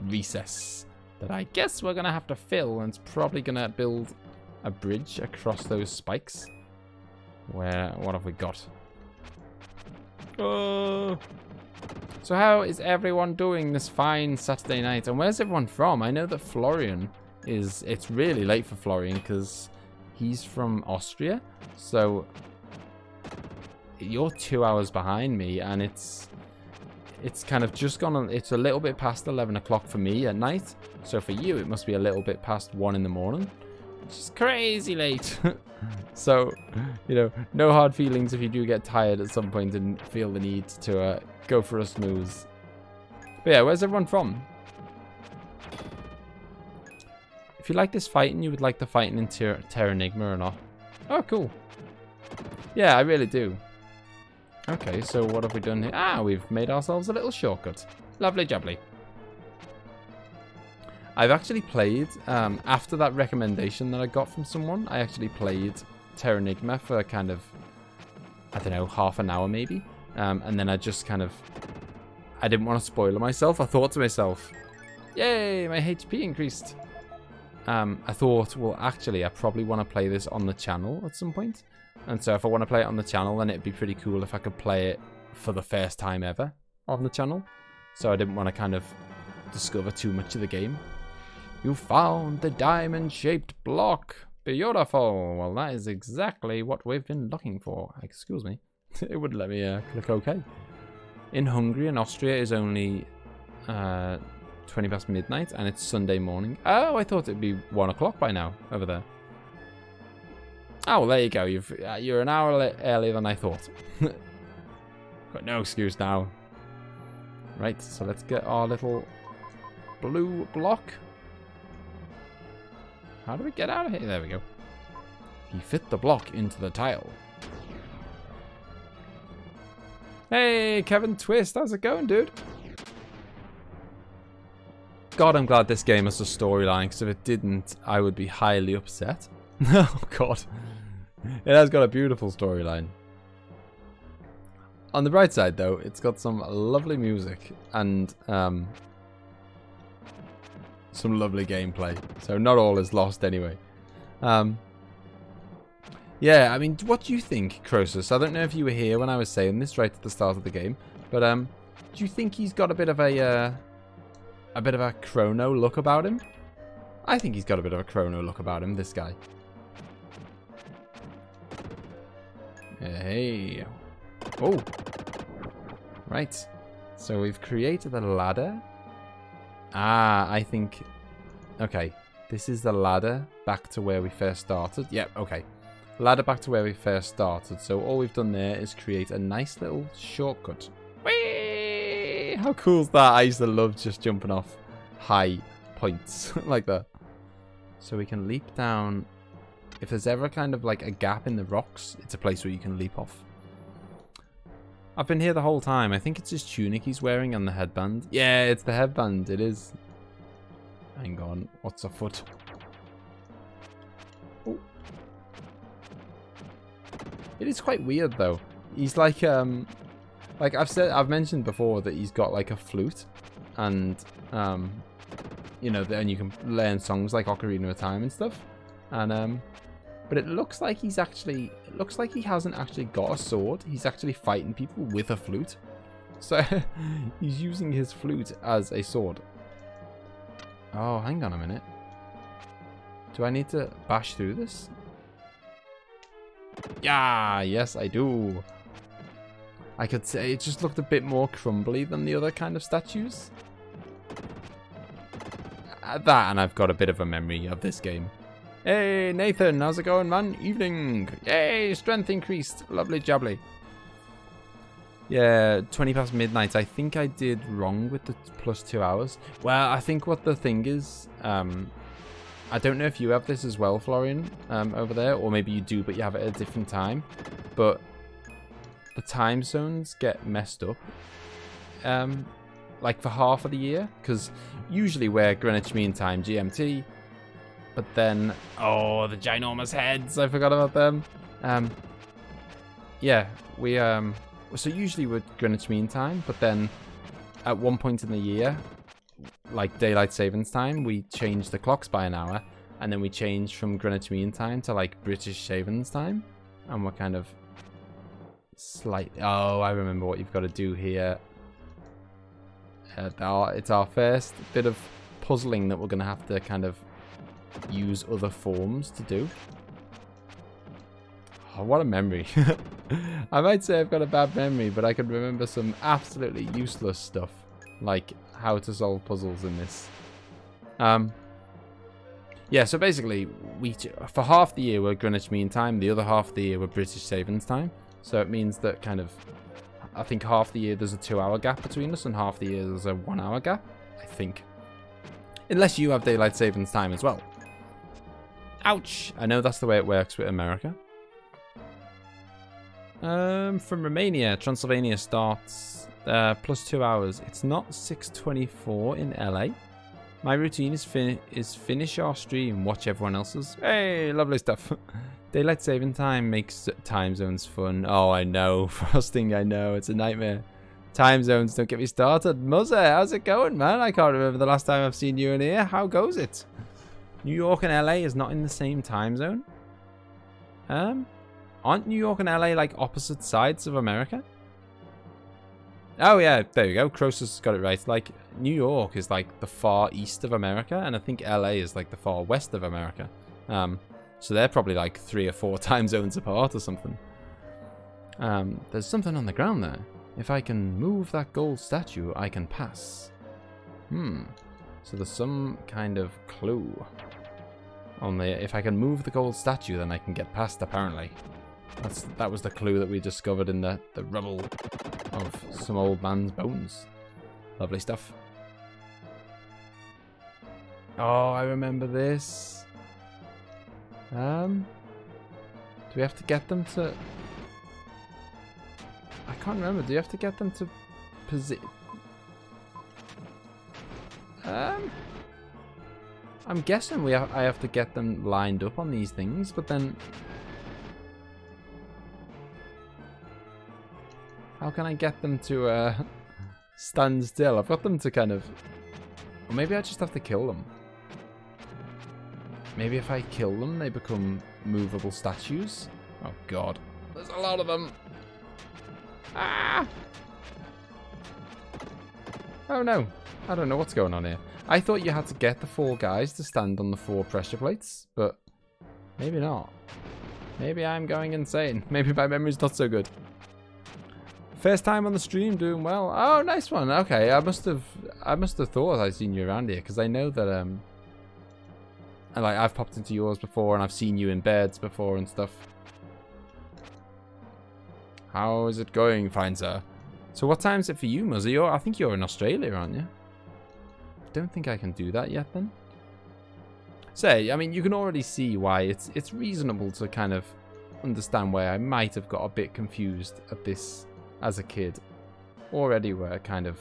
recess that I guess we're going to have to fill, and it's probably going to build a bridge across those spikes. What have we got? Oh. So how is everyone doing this fine Saturday night? And where's everyone from? I know that Florian it's really late for Florian because he's from Austria. So you're 2 hours behind me, and it's kind of just gone on. It's a little bit past 11 o'clock for me at night. So for you, it must be a little bit past 1 in the morning. which is crazy late. So, you know, no hard feelings if you do get tired at some point and feel the need to go for a snooze. But yeah, where's everyone from? If you like this fighting, you would like the fighting in Terranigma or not? Oh, cool. Yeah, I really do. Okay, so what have we done here? Ah, we've made ourselves a little shortcut. Lovely jubbly. I've actually played, after that recommendation that I got from someone, I actually played Terranigma for kind of, I don't know, half an hour maybe. And then I just kind of, I didn't want to spoil myself. I thought to myself, yay, my HP increased. I thought, well, actually, I probably want to play this on the channel at some point. And so if I want to play it on the channel, then it'd be pretty cool if I could play it for the first time ever on the channel. So I didn't want to kind of discover too much of the game. You found the diamond-shaped block. Beautiful. Well, that is exactly what we've been looking for. Excuse me. It wouldn't let me click OK. In Hungary and Austria is only 20 past midnight, and it's Sunday morning. Oh, I thought it'd be 1 o'clock by now over there. Oh, well, there you go. You're an hour earlier than I thought. Got no excuse now. Right, so let's get our little blue block. How do we get out of here? There we go. You fit the block into the tile. Hey, Kevin Twist. How's it going, dude? God, I'm glad this game has a storyline, because if it didn't, I would be highly upset. Oh, God. It has got a beautiful storyline. On the bright side, though, it's got some lovely music and some lovely gameplay. So not all is lost anyway. Yeah, I mean, what do you think, Croesus? I don't know if you were here when I was saying this right at the start of the game, but do you think he's got a bit of a chrono look about him? I think he's got a bit of a chrono look about him, this guy. Hey. Oh. Right. So we've created a ladder. Ah, I think... Okay. This is the ladder back to where we first started. Yep, okay. Ladder back to where we first started. So all we've done there is create a nice little shortcut. Whee! How cool is that? I used to love just jumping off high points like that. So we can leap down. If there's ever kind of like a gap in the rocks, it's a place where you can leap off. I've been here the whole time. I think it's his tunic he's wearing and the headband. Yeah, it's the headband. It is. Hang on. What's a foot? Oh. It is quite weird though. He's like I've mentioned before that he's got like a flute, and you know, then you can learn songs like Ocarina of Time and stuff. And but it looks like he hasn't actually got a sword. He's actually fighting people with a flute. So he's using his flute as a sword. Oh, hang on a minute. Do I need to bash through this? Yeah, yes I do. I could say it just looked a bit more crumbly than the other kind of statues. That, and I've got a bit of a memory of this game. Hey, Nathan, how's it going, man? Evening. Yay, strength increased. Lovely jubbly. Yeah, 20 past midnight. I think I did wrong with the +2 hours. Well, I think what the thing is, I don't know if you have this as well, Florian, over there, or maybe you do, but you have it at a different time. But the time zones get messed up, like for half of the year, because usually we're Greenwich Mean Time, GMT. But then, oh, the ginormous heads, I forgot about them. Yeah, we, so usually we're Greenwich Mean Time, but then at one point in the year, like Daylight Savings Time, we change the clocks by an hour, and then we change from Greenwich Mean Time to like British Savings Time, and we're kind of slightly, oh, I remember what you've got to do here. It's our first bit of puzzling that we're going to have to kind of use other forms to do. Oh, what a memory. I might say I've got a bad memory, but I can remember some absolutely useless stuff, like how to solve puzzles in this. Yeah, Yeah, so basically, for half the year we're Greenwich Mean Time, the other half of the year we're British Savings Time. So it means that kind of, I think half the year there's a 2-hour gap between us and half the year there's a 1-hour gap, I think. Unless you have daylight savings time as well. Ouch! I know that's the way it works with America. From Romania, Transylvania starts plus 2 hours. It's not 6:24 in LA. My routine is finish our stream, watch everyone else's. Hey, lovely stuff. Daylight saving time makes time zones fun. Oh, I know. Frosting, I know. It's a nightmare. Time zones, don't get me started. Muzzer, how's it going, man? I can't remember the last time I've seen you in here. How goes it? New York and LA is not in the same time zone. Aren't New York and LA like opposite sides of America? Oh yeah, there we go. Croesus got it right. Like, New York is like the far east of America, and I think LA is like the far west of America. So they're probably like 3 or 4 time zones apart or something. There's something on the ground there. If I can move that gold statue, I can pass. So there's some kind of clue. Only if I can move the gold statue, then I can get past, apparently. That was the clue that we discovered in the rubble of some old man's bones. Lovely stuff. Oh, I remember this. Do we have to get them to... I can't remember. Do you have to get them to I'm guessing I have to get them lined up on these things, but then how can I get them to stand still? I've got them to kind of... Or maybe I just have to kill them. Maybe if I kill them, they become movable statues. Oh god. There's a lot of them. Ah! Oh no. I don't know what's going on here. I thought you had to get the 4 guys to stand on the 4 pressure plates, but maybe not. Maybe I'm going insane. Maybe my memory's not so good. First time on the stream, doing well. Oh, nice one. Okay, I must have thought I'd seen you around here, because I know that I've popped into yours before, and I've seen you in beds before and stuff. How is it going, fine sir? So what time is it for you, Muzzy? I think you're in Australia, aren't you? Don't think I can do that yet then. Say, I mean, you can already see why it's reasonable to kind of understand why I might have got a bit confused at this as a kid. Already where kind of,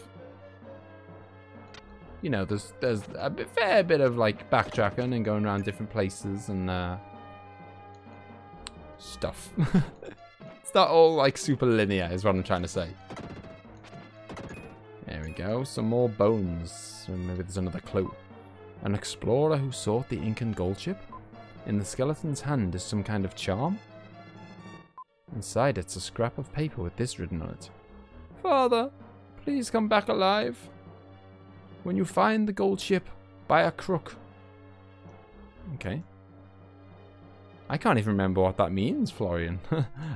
you know, there's a fair bit of like backtracking and going around different places and stuff. It's not all like super linear is what I'm trying to say. There we go, some more bones. Maybe there's another clue. An explorer who sought the Incan gold ship. In the skeleton's hand is some kind of charm. Inside it's a scrap of paper with this written on it. Father, please come back alive. When you find the gold ship, buy a crook. Okay. I can't even remember what that means, Florian.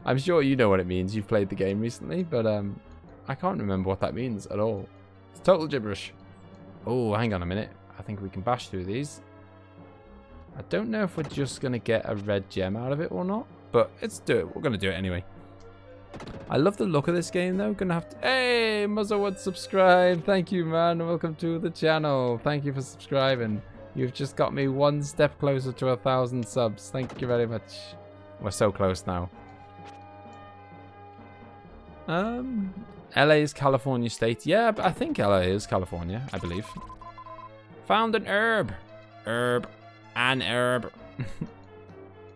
I'm sure you know what it means. You've played the game recently, but I can't remember what that means at all. It's total gibberish. Oh, hang on a minute. I think we can bash through these. I don't know if we're just going to get a red gem out of it or not, but let's do it. We're going to do it anyway. I love the look of this game, though. Gonna have to... Hey, Muzzlewood subscribe. Thank you, man. Welcome to the channel. Thank you for subscribing. You've just got me one step closer to 1,000 subs. Thank you very much. We're so close now. LA is California state. Yeah, but I think LA is California, I believe. Found an herb. An herb.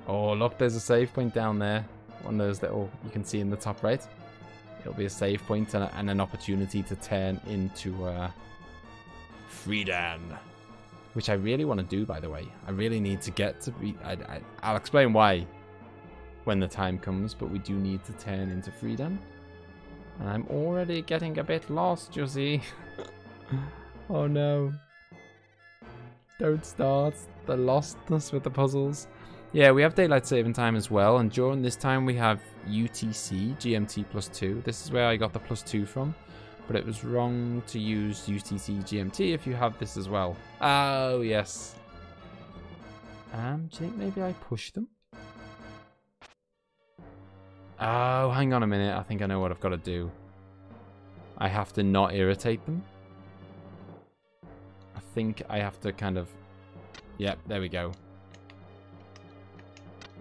Oh, look, there's a save point down there. One of those little, you can see in the top right. It'll be a save point and an opportunity to turn into Freedan. Which I really want to do, by the way. I really need to get to be... I'll explain why when the time comes, but we do need to turn into Freedan. And I'm already getting a bit lost, you see. Oh no. Don't start the lostness with the puzzles. Yeah, we have daylight saving time as well, and during this time we have UTC, GMT +2. This is where I got the +2 from, but it was wrong to use UTC GMT if you have this as well. Oh, yes. Do you think maybe I push them? Oh, hang on a minute. I think I know what I've got to do. I have to not irritate them. I think I have to kind of... Yep, there we go.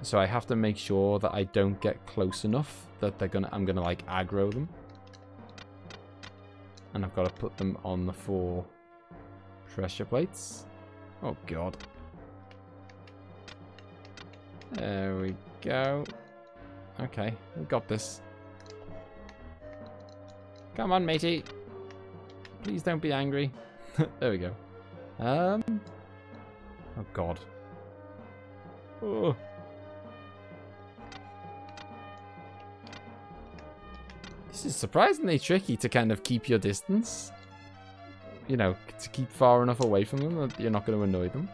So I have to make sure that I don't get close enough that I'm gonna like aggro them. And I've got to put them on the 4 pressure plates. Oh god. There we go. Okay, we got this. Come on, matey. Please don't be angry. There we go. Oh god. Oh. This is surprisingly tricky to kind of keep your distance. You know, to keep far enough away from them that you're not going to annoy them.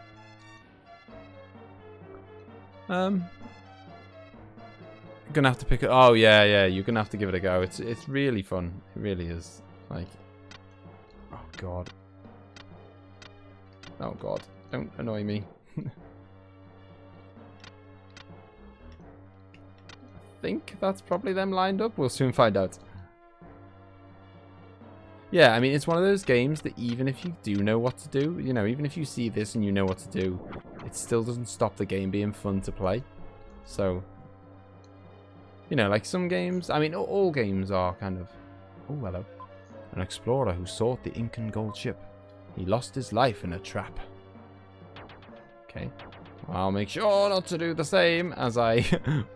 Gonna have to pick it. Oh yeah, you're gonna have to give it a go. It's really fun. It really is. Like, oh god, oh god, don't annoy me. I think that's probably them lined up. We'll soon find out. Yeah, I mean, it's one of those games that even if you do know what to do, you know, even if you see this and you know what to do, it still doesn't stop the game being fun to play. So, you know, like some games, I mean, all games are kind of... Oh, hello. An explorer who sought the Incan gold ship. He lost his life in a trap. Okay. I'll make sure not to do the same as I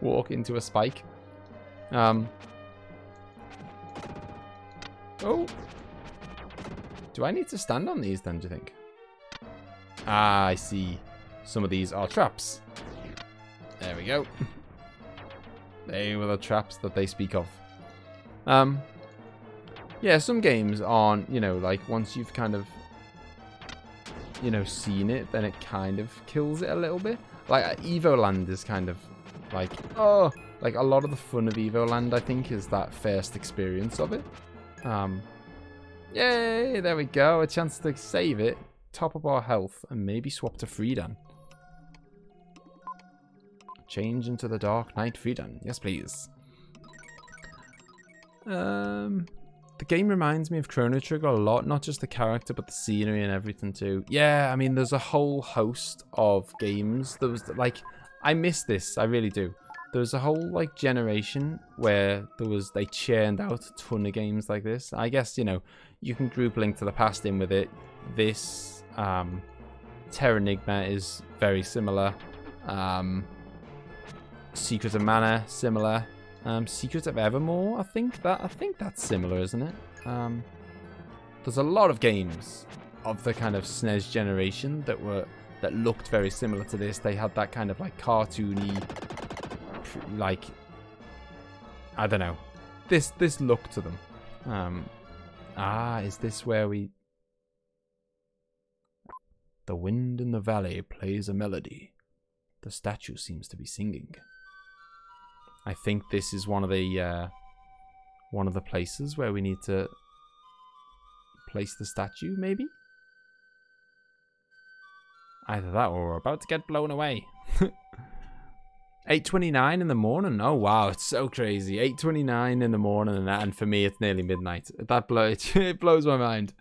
walk into a spike. Oh. Do I need to stand on these then, do you think? Ah, I see. Some of these are traps. There we go. They were the traps that they speak of. Yeah, some games aren't, you know, like once you've kind of, you know, seen it, then it kind of kills it a little bit. Like Evoland is kind of like, oh, like a lot of the fun of Evoland, I think, is that first experience of it. Yay, there we go. A chance to save it, top up our health, and maybe swap to Freedan. Change into the Dark Knight Freedan. Yes, please. The game reminds me of Chrono Trigger a lot. Not just the character, but the scenery and everything too. Yeah, I mean, there's a whole host of games. There was, like, I miss this. I really do. There was a whole, like, generation where they churned out a ton of games like this. I guess, you know, you can group Link to the Past in with it. This, Terranigma is very similar. Secret of Mana, similar. Secret of Evermore, I think that's similar, isn't it? There's a lot of games of the kind of SNES generation that looked very similar to this. They had that kind of like cartoony, like, I don't know, this look to them. Is this where we... The wind in the valley plays a melody. The statue seems to be singing. I think this is one of the places where we need to place the statue, maybe? Either that or we're about to get blown away. 8:29 in the morning. Oh wow, it's so crazy. 8:29 in the morning, and for me it's nearly midnight. It blows my mind.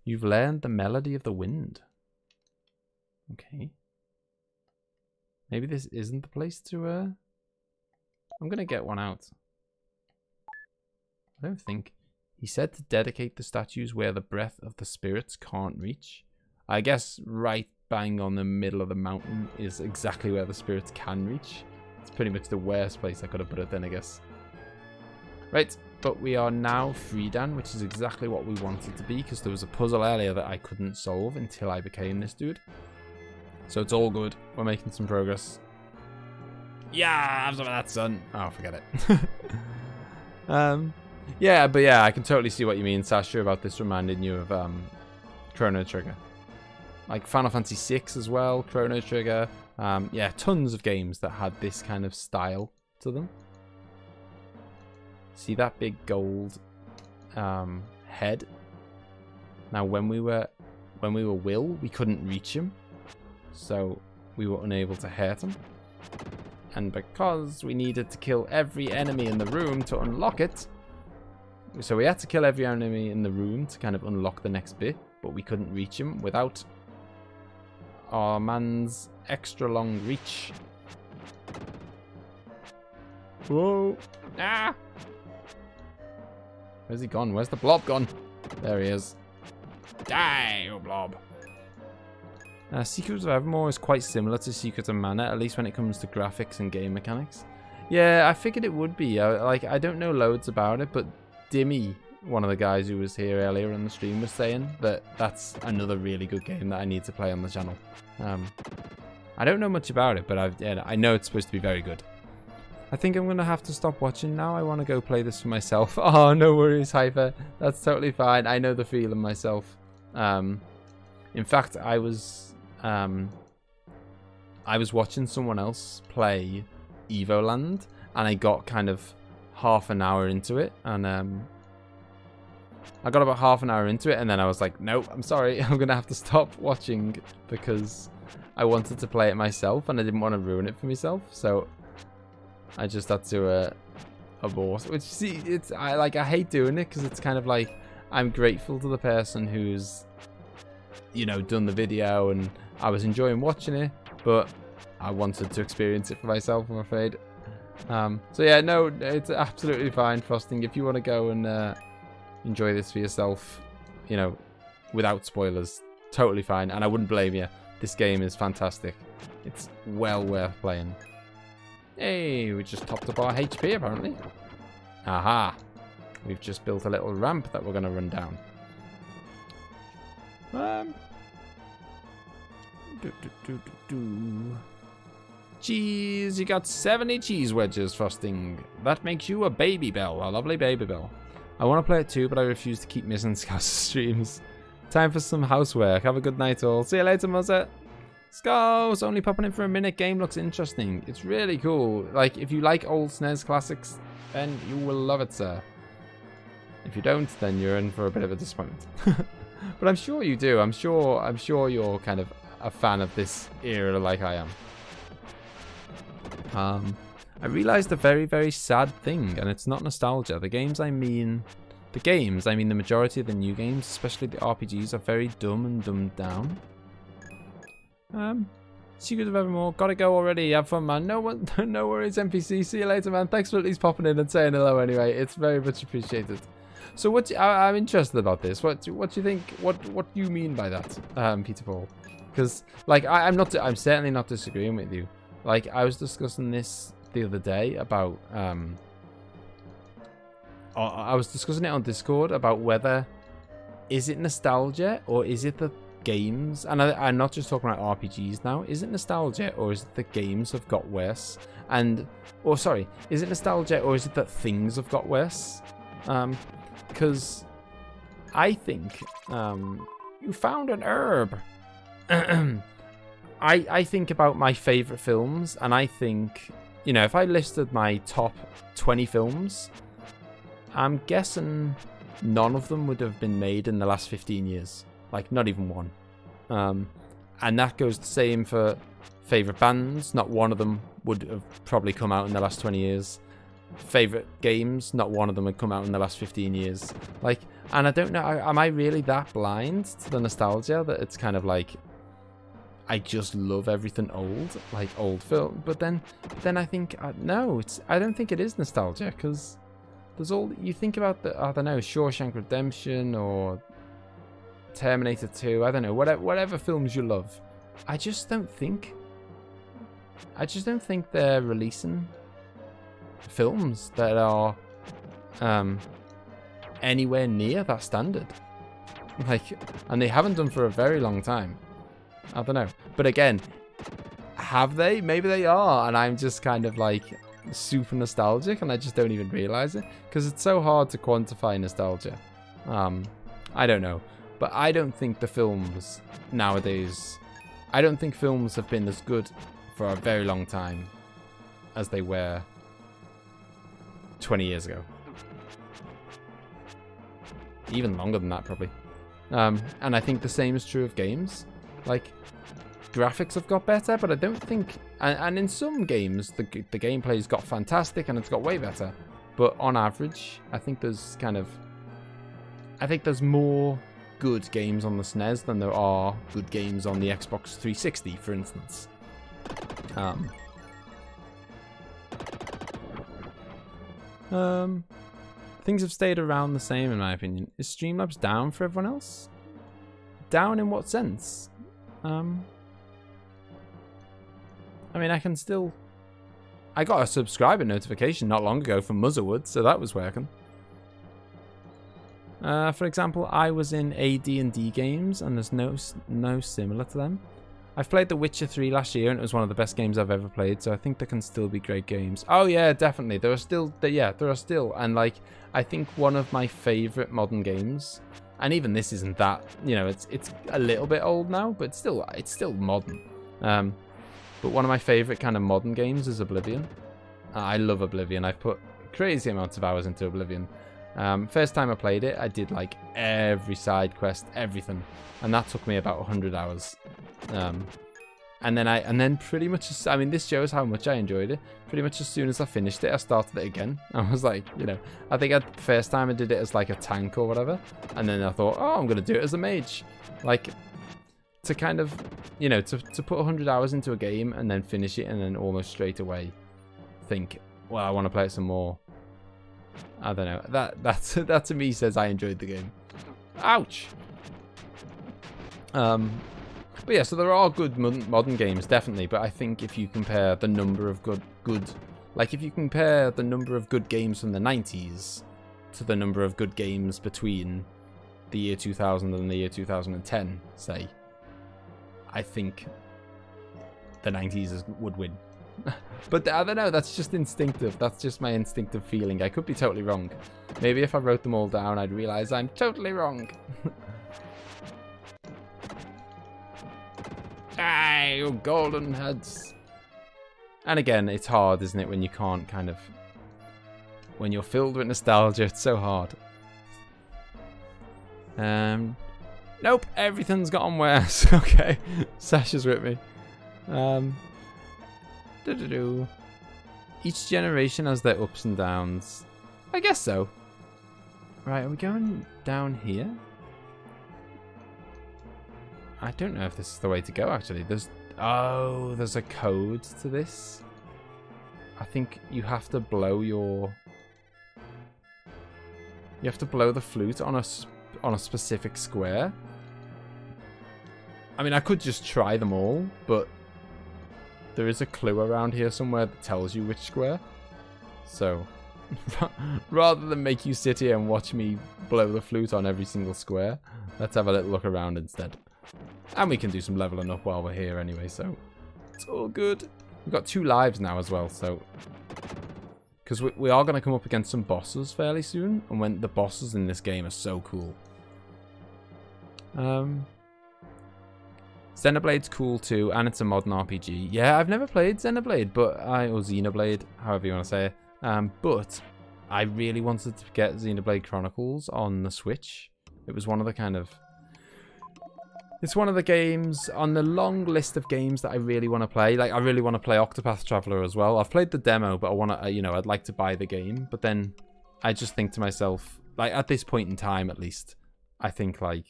You've learned the melody of the wind. Okay. Maybe this isn't the place to I'm gonna get one out. I don't think. He said to dedicate the statues where the breath of the spirits can't reach. I guess right bang on the middle of the mountain is exactly where the spirits can reach. It's pretty much the worst place I could have put it then, I guess. Right, but we are now Freedan, which is exactly what we wanted to be, because there was a puzzle earlier that I couldn't solve until I became this dude. So it's all good. We're making some progress. Yeah, have some of that, son. Oh, forget it. Yeah, but yeah, I can totally see what you mean, Sasha, about this reminding you of Chrono Trigger. Like Final Fantasy VI as well, Chrono Trigger. Yeah, tons of games that had this kind of style to them. See that big gold head? Now, when we were Will, we couldn't reach him. So we were unable to hurt them. And because we needed to kill every enemy in the room to unlock it, so we had to kill every enemy in the room to kind of unlock the next bit, but we couldn't reach him without our man's extra long reach. Whoa! Ah! Where's he gone? Where's the blob gone? There he is. Die, you blob! Secrets of Evermore is quite similar to Secrets of Mana, at least when it comes to graphics and game mechanics. Yeah, I figured it would be. I don't know loads about it, but Dimmy, one of the guys who was here earlier on the stream, was saying that that's another really good game that I need to play on the channel. I don't know much about it, but I know it's supposed to be very good. I think I'm going to have to stop watching now. I want to go play this for myself. Oh, no worries, Hyper. That's totally fine. I know the feeling myself. In fact, I was watching someone else play Evoland, and I got kind of half an hour into it, and I got about half an hour into it, and then I was like, no, I'm sorry, I'm gonna have to stop watching because I wanted to play it myself and I didn't want to ruin it for myself, so I just had to abort. Which, see, I hate doing it because it's kind of like I'm grateful to the person who's, you know, done the video, and I was enjoying watching it, but I wanted to experience it for myself, I'm afraid. So yeah, no, it's absolutely fine, Frosting. If you want to go and enjoy this for yourself, you know, without spoilers, totally fine, and I wouldn't blame you. This game is fantastic. It's well worth playing. Hey, we just topped up our HP apparently. Aha! We've just built a little ramp that we're going to run down. Cheese, you got 70 cheese wedges, Frosting. That makes you a baby bell, a lovely baby bell. I want to play it too, but I refuse to keep missing Scouse streams. Time for some housework. Have a good night all. See you later, Muzza. Scouse, only popping in for a minute. Game looks interesting. It's really cool. Like, if you like old SNES classics, then you will love it, sir. If you don't, then you're in for a bit of a disappointment. But I'm sure you do. I'm sure you're kind of a fan of this era like I am. I realized a very, very sad thing, and it's not nostalgia. The games, I mean the majority of the new games, especially the RPGs, are very dumb and dumbed down. Secret of Evermore, gotta go already. Have fun, man. No worries, NPC. See you later, man. Thanks for at least popping in and saying hello anyway. It's very much appreciated. So I'm interested about this. What do you think? What do you mean by that, Peter Paul? Because like I'm certainly not disagreeing with you. Like, I was discussing this the other day about I was discussing it on Discord about whether is it nostalgia or is it the games, and I'm not just talking about RPGs now, is it nostalgia or is it the games have got worse, or sorry, is it nostalgia or is it that things have got worse? Because I think you found an herb. I think about my favorite films, and I think, you know, if I listed my top 20 films, I'm guessing none of them would have been made in the last 15 years. Like, not even one. And that goes the same for favorite bands. Not one of them would have probably come out in the last 20 years. Favorite games, not one of them had come out in the last 15 years. Like, and I don't know, am I really that blind to the nostalgia that it's kind of like, I just love everything old, like old film. But then I think, no, I don't think it is nostalgia, because there's all, you think about the, I don't know, Shawshank Redemption or Terminator 2, I don't know, whatever films you love. I just don't think they're releasing films that are anywhere near that standard. Like, and they haven't done for a very long time. I don't know. But again, have they? Maybe they are, and I'm just kind of like super nostalgic and I just don't even realize it, because it's so hard to quantify nostalgia. I don't know. But I don't think the films nowadays, I don't think films have been as good for a very long time as they were 20 years ago. Even longer than that, probably. And I think the same is true of games. Like, graphics have got better, but I don't think... And in some games, the gameplay's got fantastic and it's got way better. But on average, I think there's kind of... I think there's more good games on the SNES than there are good games on the Xbox 360, for instance. Things have stayed around the same, in my opinion. Is Streamlabs down for everyone else? Down in what sense? I mean, I can still... I got a subscriber notification not long ago from Muzzlewood, so that was working. For example, I was in AD&D games, and there's no similar to them. I've played The Witcher 3 last year, and it was one of the best games I've ever played, so I think there can still be great games. Oh yeah, definitely. There are still, and like, I think one of my favourite modern games, and even this isn't that, you know, it's a little bit old now, but it's still modern. But one of my favourite kind of modern games is Oblivion. I love Oblivion. I've put crazy amounts of hours into Oblivion. First time I played it, I did like every side quest, everything, and that took me about 100 hours. And then pretty much, I mean, this shows how much I enjoyed it. Pretty much as soon as I finished it, I started it again. I was like, you know, I think the first time I did it as like a tank or whatever, and then I thought, oh, I'm gonna do it as a mage. Like, to kind of, you know, to put 100 hours into a game and then finish it and then almost straight away think, well, I want to play it some more. I don't know. That to me says I enjoyed the game. Ouch. But yeah, so there are good modern games, definitely. But I think if you compare the number of like if you compare the number of good games from the 90s to the number of good games between the year 2000 and the year 2010, say, I think the 90s would win. But I don't know, that's just instinctive. That's just my instinctive feeling. I could be totally wrong. Maybe if I wrote them all down, I'd realize I'm totally wrong. Ah, you golden heads. And again, it's hard, isn't it, when you can't kind of... When you're filled with nostalgia, it's so hard. Nope, everything's gotten worse. Okay, Sasha's with me. Each generation has their ups and downs. I guess so. Right, are we going down here? I don't know if this is the way to go, actually. There's a code to this. I think you have to blow your... You have to blow the flute on a specific square. I mean, I could just try them all, but there is a clue around here somewhere that tells you which square. So, rather than make you sit here and watch me blow the flute on every single square, let's have a little look around instead. And we can do some leveling up while we're here anyway, so it's all good. We've got 2 lives now as well, so... Because we are going to come up against some bosses fairly soon, and when the bosses in this game are so cool. Xenoblade's cool too, and it's a modern RPG. Yeah, I've never played Xenoblade, or Xenoblade, however you want to say it. But I really wanted to get Xenoblade Chronicles on the Switch. It was one of the kind of... It's one of the games on the long list of games that I really want to play. Like, I really want to play Octopath Traveler as well. I've played the demo, but I want to, you know, I'd like to buy the game. But then I just think to myself, like, at this point in time, at least, I think, like,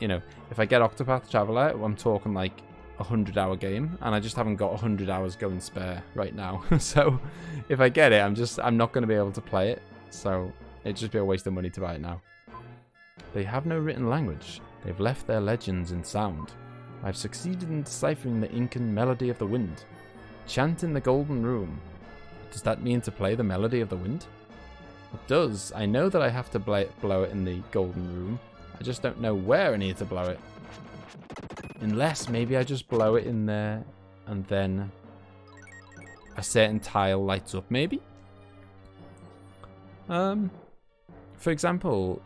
you know, if I get Octopath Traveler, I'm talking, like, a 100-hour game. And I just haven't got 100 hours going spare right now. So, if I get it, I'm not going to be able to play it. So, it'd just be a waste of money to buy it now. They have no written language. They've left their legends in sound. I've succeeded in deciphering the Incan melody of the wind. Chant in the golden room. Does that mean to play the melody of the wind? It does. I know that I have to blow it in the golden room. I just don't know where I need to blow it. Unless maybe I just blow it in there and then a certain tile lights up, maybe? For example...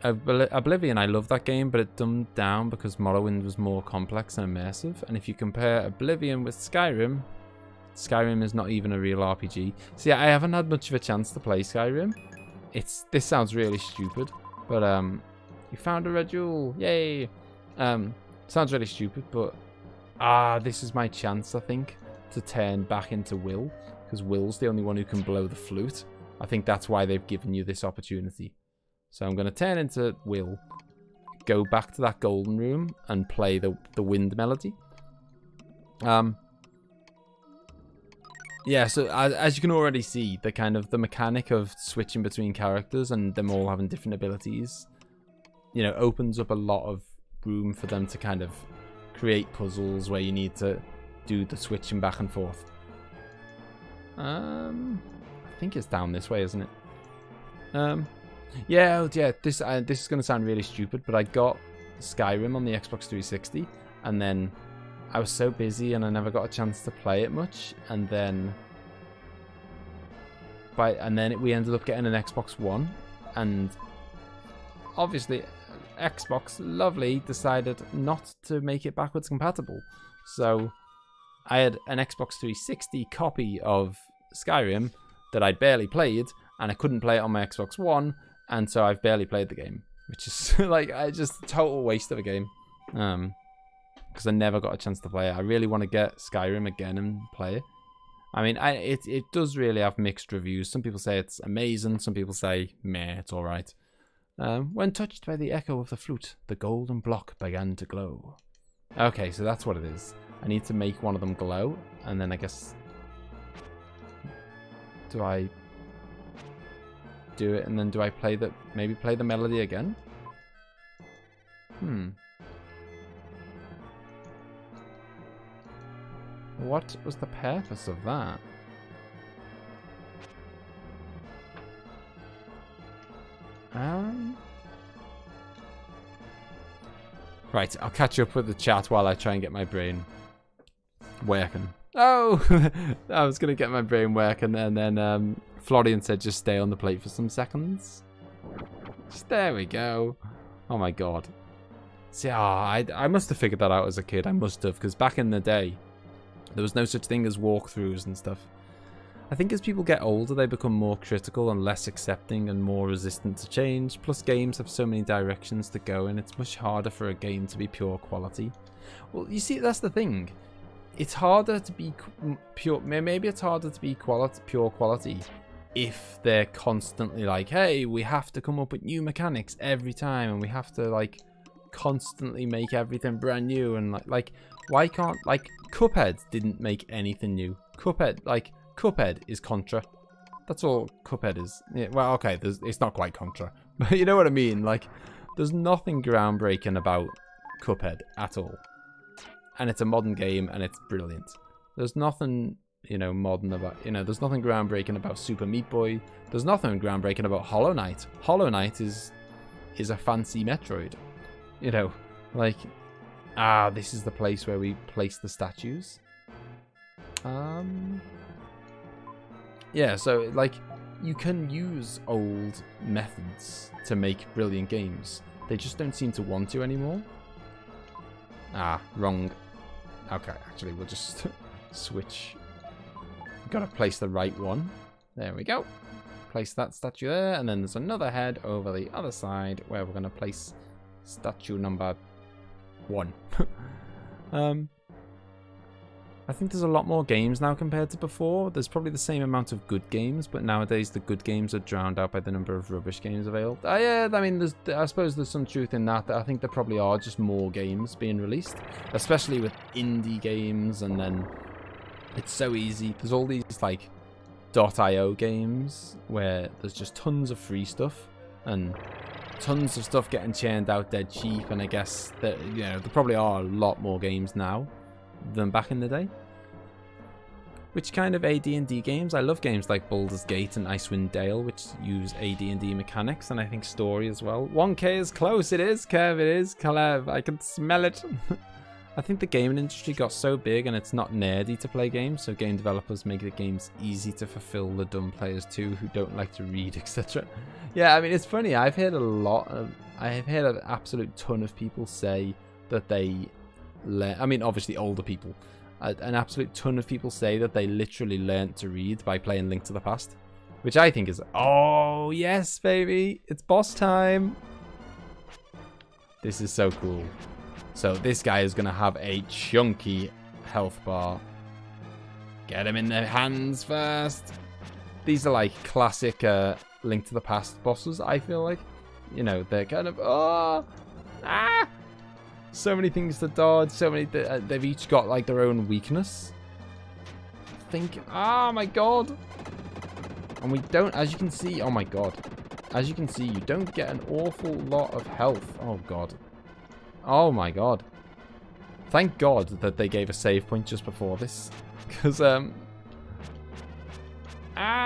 Oblivion, I love that game, but it dumbed down because Morrowind was more complex and immersive. And if you compare Oblivion with Skyrim, Skyrim is not even a real RPG. See, I haven't had much of a chance to play Skyrim. This sounds really stupid, but you found a red jewel, yay! Sounds really stupid, but this is my chance, I think, to turn back into Will, because Will's the only one who can blow the flute. I think that's why they've given you this opportunity. So I'm going to turn into Will, go back to that golden room, and play the wind melody. Yeah, so as you can already see, the mechanic of switching between characters and them all having different abilities, you know, opens up a lot of room for them to kind of create puzzles where you need to do the switching back and forth. I think it's down this way, isn't it? Yeah, this is going to sound really stupid, but I got Skyrim on the Xbox 360, and then I was so busy and I never got a chance to play it much, and then we ended up getting an Xbox One, and obviously Xbox, lovely, decided not to make it backwards compatible. So I had an Xbox 360 copy of Skyrim that I'd barely played, and I couldn't play it on my Xbox One, and so I've barely played the game, which is like just a total waste of a game. Because I never got a chance to play it. I really want to get Skyrim again and play it. I mean, it does really have mixed reviews. Some people say it's amazing. Some people say, meh, it's alright. When touched by the echo of the flute, the golden block began to glow. Okay, so that's what it is. I need to make one of them glow, and then I guess... Do I do it, and then do I play maybe play the melody again? What was the purpose of that? Right, I'll catch up with the chat while I try and get my brain working. Oh! I was going to get my brain working, and then Florian said just stay on the plate for some seconds. There we go. Oh my god. See, I must have figured that out as a kid. I must have, because back in the day, there was no such thing as walkthroughs and stuff. I think as people get older, they become more critical and less accepting and more resistant to change. Plus, games have so many directions to go in, it's much harder for a game to be pure quality. Well, you see, that's the thing. It's harder to be pure. Maybe it's harder to be pure quality if they're constantly like, hey, we have to come up with new mechanics every time, and we have to like constantly make everything brand new, and like why can't, like, Cuphead didn't make anything new. Cuphead is Contra. That's all Cuphead is. Yeah, well, okay, it's not quite Contra, but you know what I mean. Like, there's nothing groundbreaking about Cuphead at all, and it's a modern game and it's brilliant. There's nothing, you know, modern about, you know, there's nothing groundbreaking about Super Meat Boy. There's nothing groundbreaking about Hollow Knight. Hollow Knight is a fancy Metroid. You know, like, this is the place where we place the statues. Yeah, so, like, you can use old methods to make brilliant games. They just don't seem to want to anymore. Wrong. Okay, actually, we'll just switch. Gotta place the right one. There we go. Place that statue there, and then there's another head over the other side where we're gonna place statue number 1. I think there's a lot more games now compared to before. There's probably the same amount of good games, but nowadays the good games are drowned out by the number of rubbish games available. Yeah, I mean, I suppose there's some truth in that. I think there probably are just more games being released, especially with indie games, and then it's so easy. There's all these, like, .io games where there's just tons of free stuff, and tons of stuff getting churned out dead cheap, and I guess that, you know, there probably are a lot more games now than back in the day. Which kind of AD&D games? I love games like Baldur's Gate and Icewind Dale, which use AD&D mechanics, and I think story as well. 1K is close. It is, Kev. It is, Kalev. I can smell it. I think the gaming industry got so big and it's not nerdy to play games, so game developers make the games easy to fulfill the dumb players too who don't like to read, etc. Yeah, I mean, it's funny. I've heard an absolute ton of people say that they I mean, obviously older people. An absolute ton of people say that they literally learnt to read by playing Link to the Past, which I think is, oh yes, baby, it's boss time. This is so cool. So this guy is going to have a chunky health bar. Get him in their hands first. These are like classic Link to the Past bosses, I feel like. You know, they're kind of... So many things to dodge. So many... they've each got like their own weakness. Oh my god. And we don't... As you can see... Oh my god. As you can see, you don't get an awful lot of health. Oh god. Oh my god. Thank god that they gave a save point just before this. Because,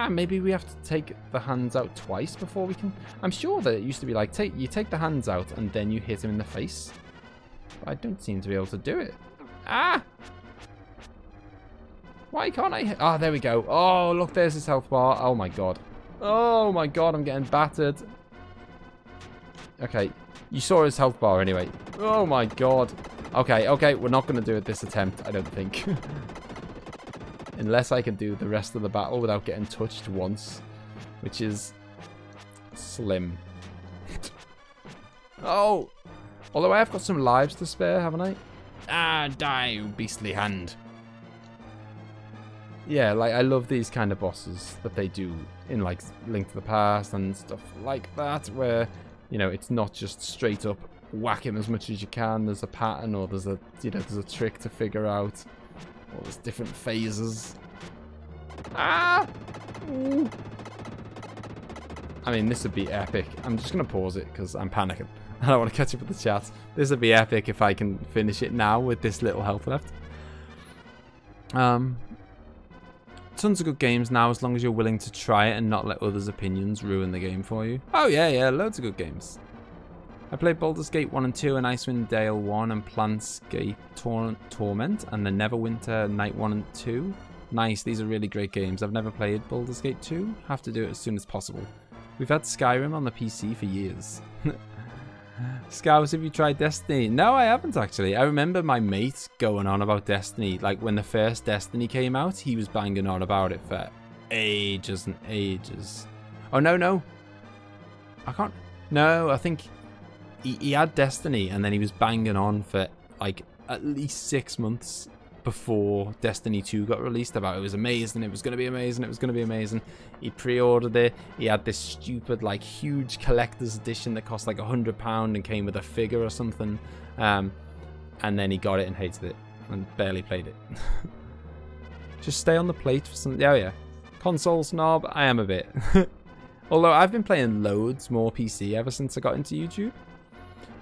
maybe we have to take the hands out twice before we can... I'm sure that it used to be like, you take the hands out and then you hit him in the face. But I don't seem to be able to do it. Why can't I hit... there we go. Oh, look, there's his health bar. Oh my god. Oh my god, I'm getting battered. Okay, you saw his health bar anyway. Oh my god. Okay, we're not going to do it this attempt, I don't think. Unless I can do the rest of the battle without getting touched once. Which is... slim. Oh! Although I have got some lives to spare, haven't I? Die, you beastly hand. Yeah, like, I love these kind of bosses that they do in, like, Link to the Past and stuff like that, where, you know, it's not just straight up whack him as much as you can. There's a pattern, or there's a, you know, there's a trick to figure out, or there's different phases. Ooh. I mean, this would be epic. I'm just going to pause it because I'm panicking. I don't want to catch up with the chat. This would be epic if I can finish it now with this little health left. Tons of good games now, as long as you're willing to try it and not let others' opinions ruin the game for you. Oh yeah, loads of good games. I played Baldur's Gate 1 and 2 and Icewind Dale 1 and Planescape Torment and the Neverwinter Night 1 and 2. Nice, these are really great games. I've never played Baldur's Gate 2. Have to do it as soon as possible. We've had Skyrim on the PC for years. Scouse, have you tried Destiny? No, I haven't actually. I remember my mate going on about Destiny. Like when the first Destiny came out, he was banging on about it for ages and ages. Oh, no. I can't... No, I think he had Destiny and then he was banging on for like at least 6 months before Destiny 2 got released about it was amazing, it was going to be amazing, it was going to be amazing. He pre-ordered it. He had this stupid, like, huge collector's edition that cost like £100 and came with a figure or something. And then he got it and hated it and barely played it. Just stay on the plate for some... Oh, yeah. Console snob, I am a bit. Although I've been playing loads more PC ever since I got into YouTube.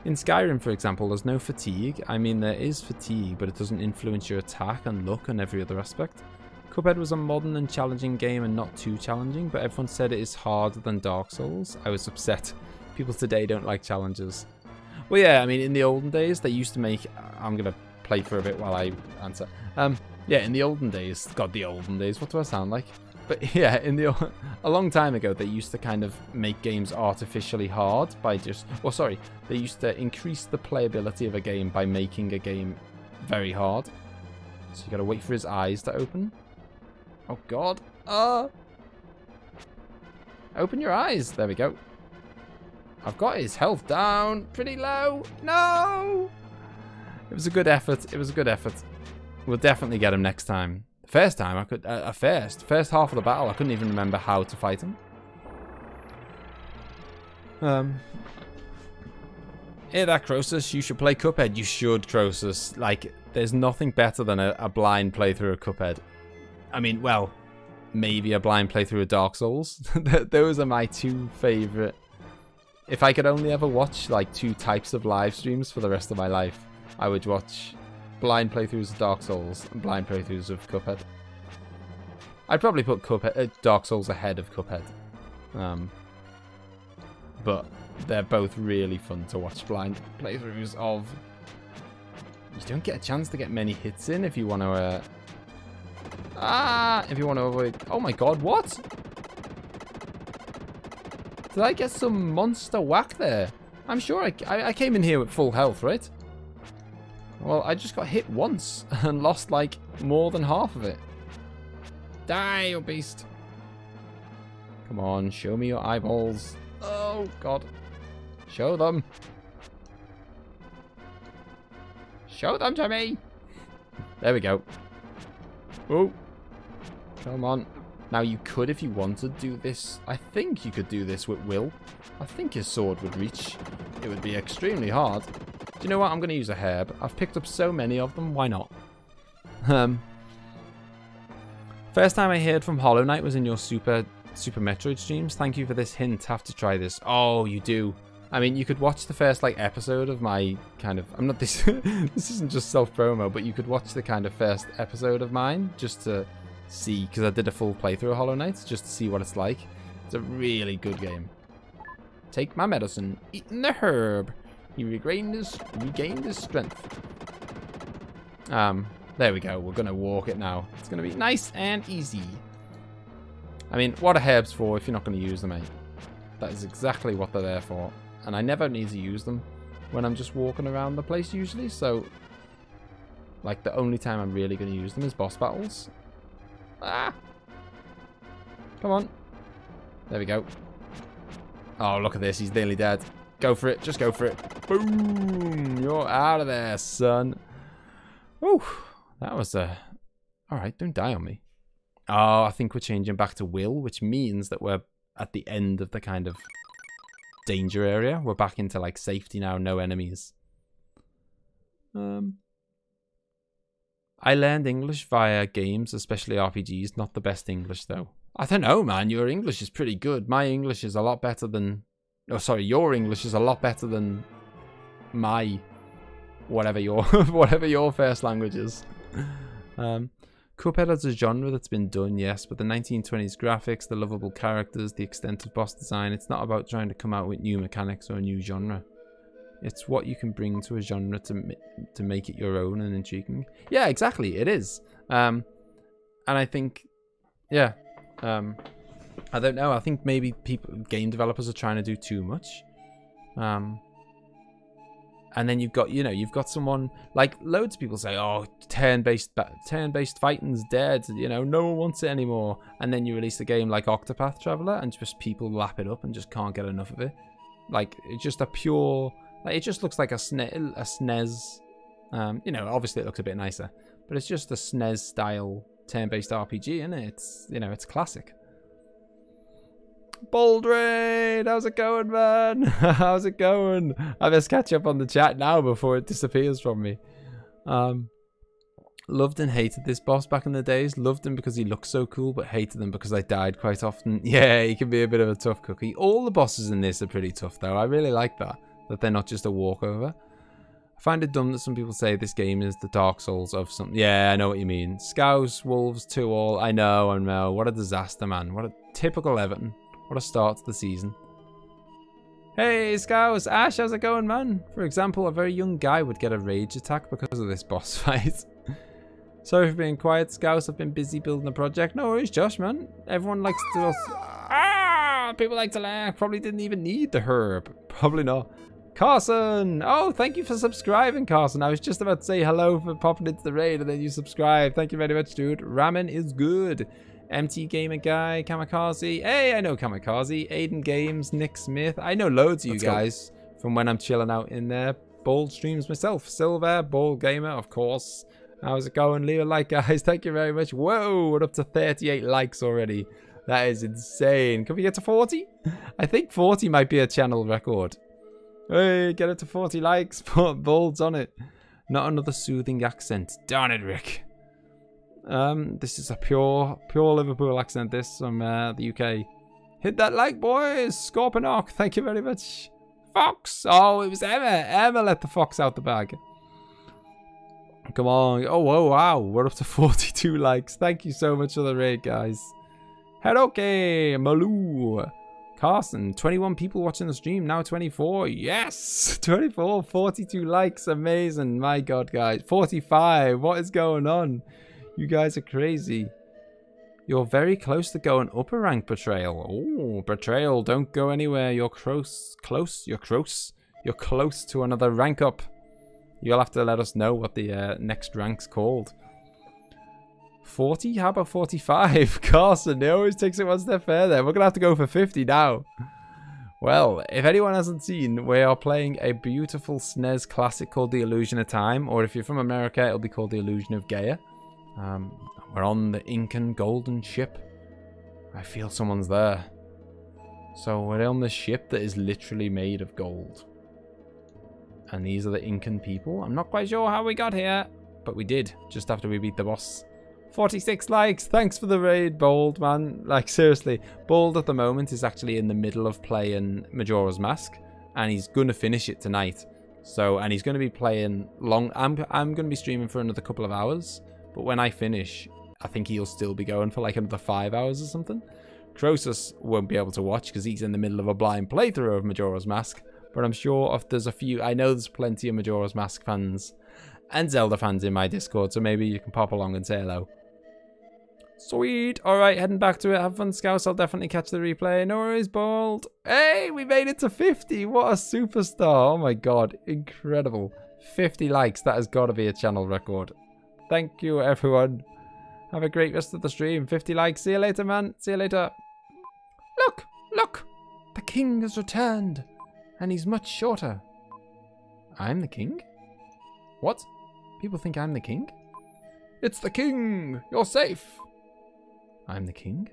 In Skyrim, for example, there's no fatigue. I mean, there is fatigue, but it doesn't influence your attack and luck and every other aspect. Cuphead was a modern and challenging game and not too challenging, but everyone said it is harder than Dark Souls. I was upset. People today don't like challenges. Well, yeah, I mean, in the olden days, they used to make... I'm going to play for a bit while I answer. Yeah, in the olden days... God, the olden days. What do I sound like? But yeah, a long time ago, they used to kind of make games artificially hard by just... Well, sorry. They used to increase the playability of a game by making a game very hard. So you got to wait for his eyes to open. Oh, God. Open your eyes. There we go. I've got his health down pretty low. No! It was a good effort. It was a good effort. We'll definitely get him next time. First time I could... first half of the battle, I couldn't even remember how to fight him. Hey there, Croesus. You should play Cuphead. You should, Croesus. Like, there's nothing better than a blind playthrough of Cuphead. I mean, well, maybe a blind playthrough of Dark Souls. Those are my two favourite... If I could only ever watch, like, 2 types of live streams for the rest of my life, I would watch blind playthroughs of Dark Souls and blind playthroughs of Cuphead. I'd probably put Dark Souls ahead of Cuphead. But they're both really fun to watch blind playthroughs of. You don't get a chance to get many hits in if you want to... if you want to avoid... Oh my god, what? Did I get some monster whack there? I'm sure I came in here with full health, right? Well, I just got hit once and lost, like, more than half of it. Die, you beast. Come on, show me your eyeballs. Oh, God. Show them. Show them to me. There we go. Oh. Come on. Now you could, if you wanted, do this. I think you could do this with Will. I think his sword would reach. It would be extremely hard. Do you know what? I'm going to use a herb. I've picked up so many of them. Why not? First time I heard from Hollow Knight was in your Super Metroid streams. Thank you for this hint. Have to try this. Oh, you do. I mean, you could watch the first like episode of my kind of. I'm not this. This isn't just self promo, but you could watch the kind of first episode of mine just to see, because I did a full playthrough of Hollow Knight just to see what it's like. It's a really good game. Take my medicine. Eating the herb. He regained his strength. There we go. We're gonna walk it now. It's gonna be nice and easy. I mean, what are herbs for if you're not gonna use them, mate? That is exactly what they're there for. And I never need to use them when I'm just walking around the place usually. So, like, the only time I'm really gonna use them is boss battles. Ah! Come on. There we go. Oh, look at this. He's nearly dead. Go for it. Just go for it. Boom! You're out of there, son. Whew. That was alright, don't die on me. Oh, I think we're changing back to Will, which means that we're at the end of the kind of danger area. We're back into, like, safety now. No enemies. I learned English via games, especially RPGs. Not the best English, though. I don't know, man. Your English is pretty good. My English is a lot better than... Oh, sorry. Your English is a lot better than my... Whatever your first language is. Cuphead as a genre that's been done, yes, but the 1920s graphics, the lovable characters, the extent of boss design, it's not about trying to come out with new mechanics or a new genre. It's what you can bring to a genre to make it your own and intriguing. Yeah, exactly, it is. And I think, yeah, I don't know, I think maybe game developers are trying to do too much. And then you've got someone, like, loads of people say, oh, turn-based fighting's dead, no one wants it anymore. And then you release a game like Octopath Traveler and just people lap it up and just can't get enough of it. Like, it's just a pure, like, it just looks like a SNES, obviously it looks a bit nicer, but it's just a SNES style turn-based RPG, isn't it? It's, it's classic. Baldwin, how's it going, man? How's it going? I best catch up on the chat now before it disappears from me. Loved and hated this boss back in the days. Loved him because he looked so cool, but hated him because I died quite often. Yeah, he can be a bit of a tough cookie. All the bosses in this are pretty tough, though. I really like that they're not just a walkover. I find it dumb that some people say this game is the Dark Souls of something. Yeah, I know what you mean. Scouse, Wolves, 2-all. I know. What a disaster, man. What a typical Everton. What a start to the season. Hey, Scouse! Ash, how's it going, man? For example, a very young guy would get a rage attack because of this boss fight. Sorry for being quiet, Scouse. I've been busy building a project. No worries, Josh, man. Everyone likes to... People like to laugh. Probably didn't even need the herb. Probably not. Carson! Oh, thank you for subscribing, Carson. I was just about to say hello for popping into the raid and then you subscribe. Thank you very much, dude. Ramen is good. MT Gamer Guy, Kamikaze. Hey, I know Kamikaze. Aiden Games, Nick Smith. I know loads of you guys from when I'm chilling out in there. Bold streams myself. Silver, Bold Gamer, of course. How's it going? Leave a like, guys. Thank you very much. Whoa, we're up to 38 likes already. That is insane. Can we get to 40? I think 40 might be a channel record. Hey, get it to 40 likes. Bold's on it. Not another soothing accent. Darn it, Rick. This is a pure Liverpool accent, this, from the UK. Hit that like, boys! Scorponok, thank you very much. Fox! Oh, it was Emma. Emma let the fox out the bag. Come on. Oh, whoa, wow. We're up to 42 likes. Thank you so much for the raid, guys. Heroke, Malou. Carson, 21 people watching the stream, now 24. Yes! 24, 42 likes. Amazing. My God, guys. 45. What is going on? You guys are crazy. You're very close to going up a rank, Betrayal. Oh, Betrayal, don't go anywhere. You're close. You're close to another rank up. You'll have to let us know what the next rank's called. 40? How about 45? Carson, he always takes it one step further. We're going to have to go for 50 now. Well, if anyone hasn't seen, we are playing a beautiful SNES classic called The Illusion of Time, or if you're from America, it'll be called The Illusion of Gaia. We're on the Incan golden ship. I feel someone's there. So we're on the ship that is literally made of gold. And these are the Incan people. I'm not quite sure how we got here, but we did, just after we beat the boss. 46 likes. Thanks for the raid, Bold, man. Like, seriously. Bold at the moment is actually in the middle of playing Majora's Mask, and he's going to finish it tonight. So, and he's going to be playing long. I'm going to be streaming for another couple of hours, but when I finish, I think he'll still be going for like another 5 hours or something. Croesus won't be able to watch because he's in the middle of a blind playthrough of Majora's Mask, but I'm sure if there's a few, I know there's plenty of Majora's Mask fans and Zelda fans in my Discord, so maybe you can pop along and say hello. Sweet. Alright, heading back to it. Have fun, Scouse. I'll definitely catch the replay. No worries, Bold. Hey, we made it to 50. What a superstar. Oh my god. Incredible. 50 likes. That has got to be a channel record. Thank you, everyone. Have a great rest of the stream. 50 likes. See you later, man. See you later. Look! Look! The king has returned. And he's much shorter. I'm the king? What? People think I'm the king? It's the king! You're safe! I'm the king?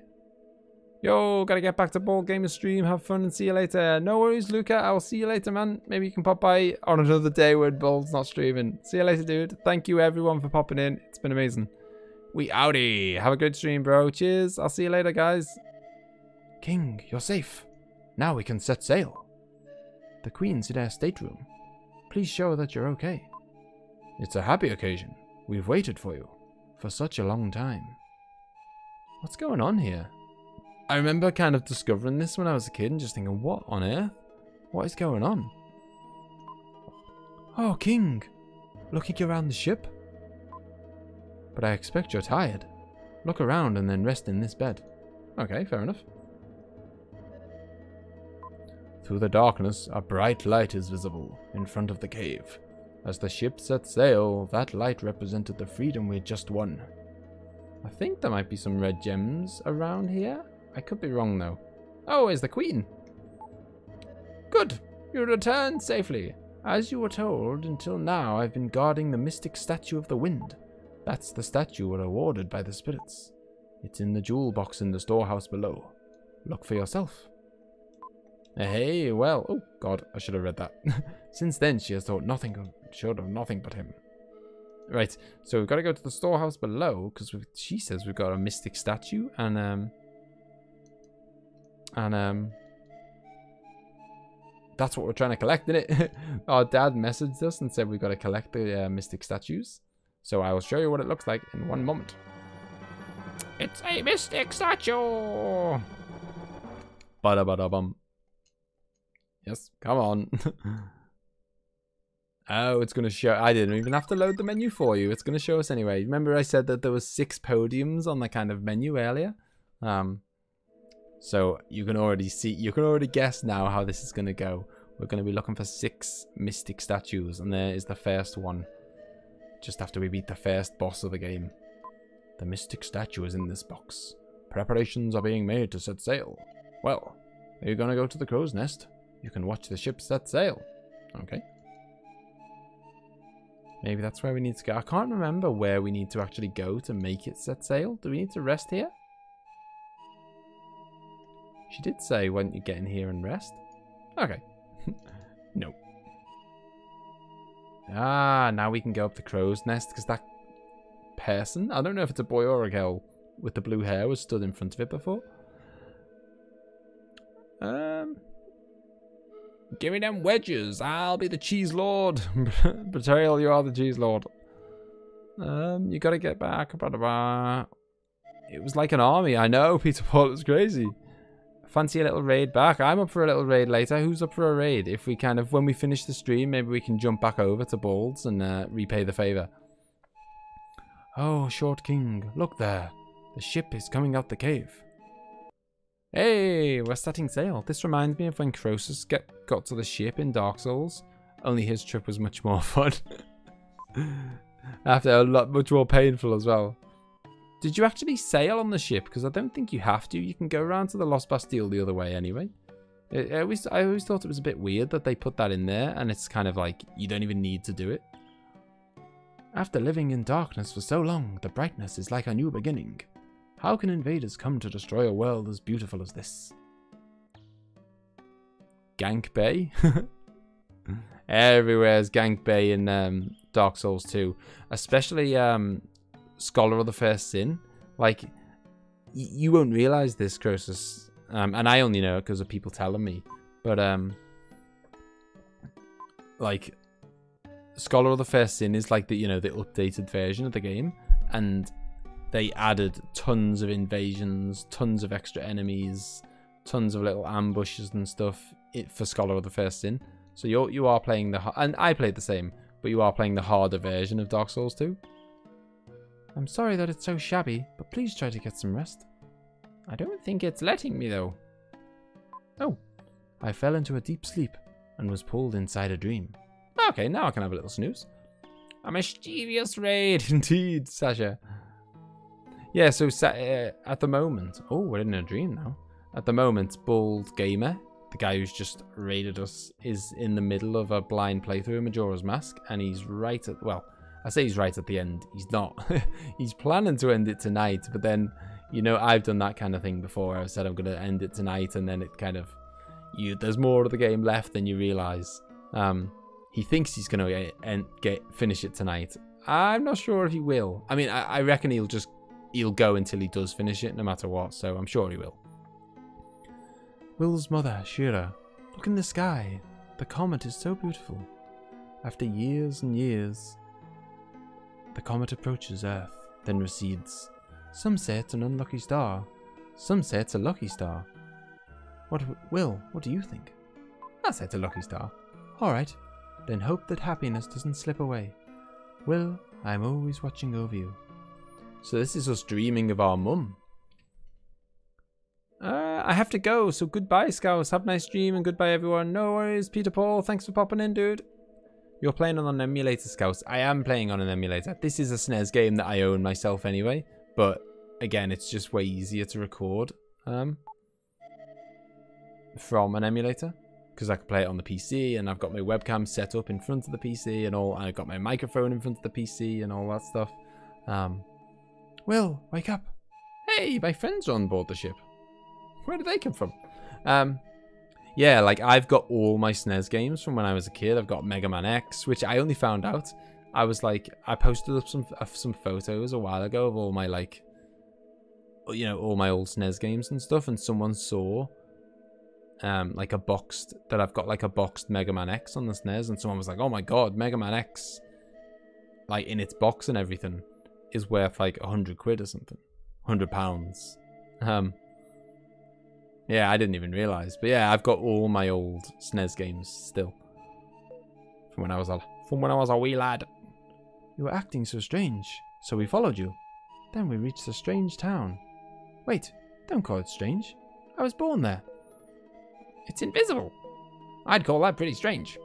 Yo, gotta get back to Bold Gamer stream. Have fun and see you later. No worries, Luca. I'll see you later, man. Maybe you can pop by on another day when Bold's not streaming. See you later, dude. Thank you, everyone, for popping in. It's been amazing. We outie. Have a good stream, bro. Cheers. I'll see you later, guys. King, you're safe. Now we can set sail. The Queen's in her stateroom. Please show her that you're okay. It's a happy occasion. We've waited for you for such a long time. What's going on here? I remember kind of discovering this when I was a kid and just thinking, what on earth? What is going on? Oh, King. Looking around the ship? But I expect you're tired. Look around and then rest in this bed. Okay, fair enough. Through the darkness, a bright light is visible in front of the cave. As the ship set sail, that light represented the freedom we just won. I think there might be some red gems around here. I could be wrong, though. Oh, it's the Queen. Good. You returned safely. As you were told, until now I've been guarding the mystic statue of the wind. That's the statue we're awarded by the spirits. It's in the jewel box in the storehouse below. Look for yourself. Hey, well, oh god, I should have read that. Since then, she has thought nothing of nothing but him. Right, so we've got to go to the storehouse below because she says we've got a mystic statue and that's what we're trying to collect, isn't it? Our dad messaged us and said we've got to collect the mystic statues. So I will show you what it looks like in one moment. It's a mystic statue. Ba-da-ba-da-bum. Yes, come on. Oh, it's going to show. I didn't even have to load the menu for you. It's going to show us anyway. Remember I said that there was 6 podiums on the kind of menu earlier? So you can already see, you can already guess now how this is going to go. We're going to be looking for 6 mystic statues, and there is the first one. Just after we beat the first boss of the game. The mystic statue is in this box. Preparations are being made to set sail. Well, are you going to go to the crow's nest? You can watch the ship set sail. Okay. Maybe that's where we need to go. I can't remember where we need to actually go to make it set sail. Do we need to rest here? She did say, why don't you get in here and rest? Okay. No. Ah, now we can go up the crow's nest because that person, I don't know if it's a boy or a girl with the blue hair, was stood in front of it before. Give me them wedges. I'll be the cheese lord. Betrayal, you are the cheese lord. You gotta get back. It was like an army. I know, Peter Paul, it was crazy. Fancy a little raid back. I'm up for a little raid later. Who's up for a raid? If we kind of, when we finish the stream, maybe we can jump back over to Bald's and repay the favor. Oh, Short King, look there. The ship is coming out the cave. Hey, we're setting sail. This reminds me of when Croesus got to the ship in Dark Souls. Only his trip was much more fun. After a lot, much more painful as well. Did you actually sail on the ship? Because I don't think you have to. You can go around to the Lost Bastille the other way anyway. I always thought it was a bit weird that they put that in there, and it's kind of like, you don't even need to do it. After living in darkness for so long, the brightness is like a new beginning. How can invaders come to destroy a world as beautiful as this? Gank Bay? Everywhere's Gank Bay in Dark Souls 2. Especially Scholar of the First Sin. Like, you won't realise this, Croesus. And I only know it because of people telling me. But, like, Scholar of the First Sin is like the, you know, the updated version of the game. And they added tons of invasions, tons of extra enemies, tons of little ambushes and stuff for Scholar of the First Sin. So you are playing the... And I played the same, but you are playing the harder version of Dark Souls 2. I'm sorry that it's so shabby, but please try to get some rest. I don't think it's letting me, though. Oh, I fell into a deep sleep and was pulled inside a dream. Okay, now I can have a little snooze. A mischievous raid, indeed, Sasha. Yeah, so at the moment... Oh, we're in a dream now. At the moment, Bald Gamer, the guy who's just raided us, is in the middle of a blind playthrough of Majora's Mask, and he's right at... Well, I say he's right at the end. He's not. He's planning to end it tonight, but then, you know, I've done that kind of thing before. I've said I'm going to end it tonight, and then it kind of... There's more of the game left than you realise. He thinks he's going to finish it tonight. I'm not sure if he will. I mean, I reckon he'll go until he does finish it, no matter what, so I'm sure he will. Will's mother, Shira, look in the sky. The comet is so beautiful. After years and years, the comet approaches Earth, then recedes. Some say it's an unlucky star. Some say it's a lucky star. Will, what do you think? I say it's a lucky star. Alright, then hope that happiness doesn't slip away. Will, I'm always watching over you. So this is us dreaming of our mum. I have to go, so goodbye, Scouse. Have a nice dream, and goodbye, everyone. No worries, Peter Paul. Thanks for popping in, dude. You're playing on an emulator, Scouse. I am playing on an emulator. This is a SNES game that I own myself anyway. But, again, it's just way easier to record from an emulator. Because I can play it on the PC, and I've got my webcam set up in front of the PC and all. I've got my microphone in front of the PC and all that stuff. Will, wake up. Hey, my friends are on board the ship. Where did they come from? Yeah, like, I've got all my SNES games from when I was a kid. I've got Mega Man X, which I only found out. I was like, I posted up some photos a while ago of all my, like, you know, all my old SNES games and stuff, and someone saw, like, I've got, like, a boxed Mega Man X on the SNES, and someone was like, oh my god, Mega Man X, like, in its box and everything, is worth, like, 100 quid or something. £100. Yeah, I didn't even realise. But yeah, I've got all my old SNES games still. From when I was a wee lad. You were acting so strange, so we followed you. Then we reached a strange town. Wait, don't call it strange. I was born there. It's invisible. I'd call that pretty strange.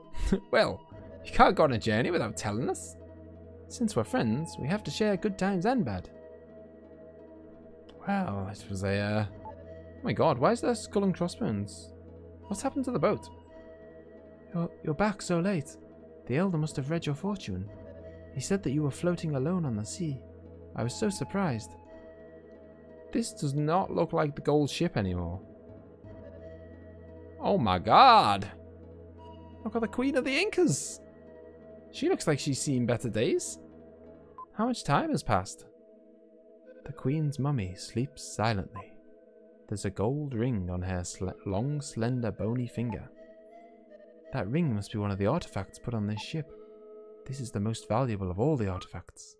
Well, you can't go on a journey without telling us. Since we're friends, we have to share good times and bad. Well, it was a... Oh my god, why is there skull and crossbones? What's happened to the boat? You're back so late. The elder must have read your fortune. He said that you were floating alone on the sea. I was so surprised. This does not look like the gold ship anymore. Oh my god! Look at the Queen of the Incas! She looks like she's seen better days. How much time has passed? The Queen's mummy sleeps silently. There's a gold ring on her long, slender, bony finger. That ring must be one of the artifacts put on this ship. This is the most valuable of all the artifacts.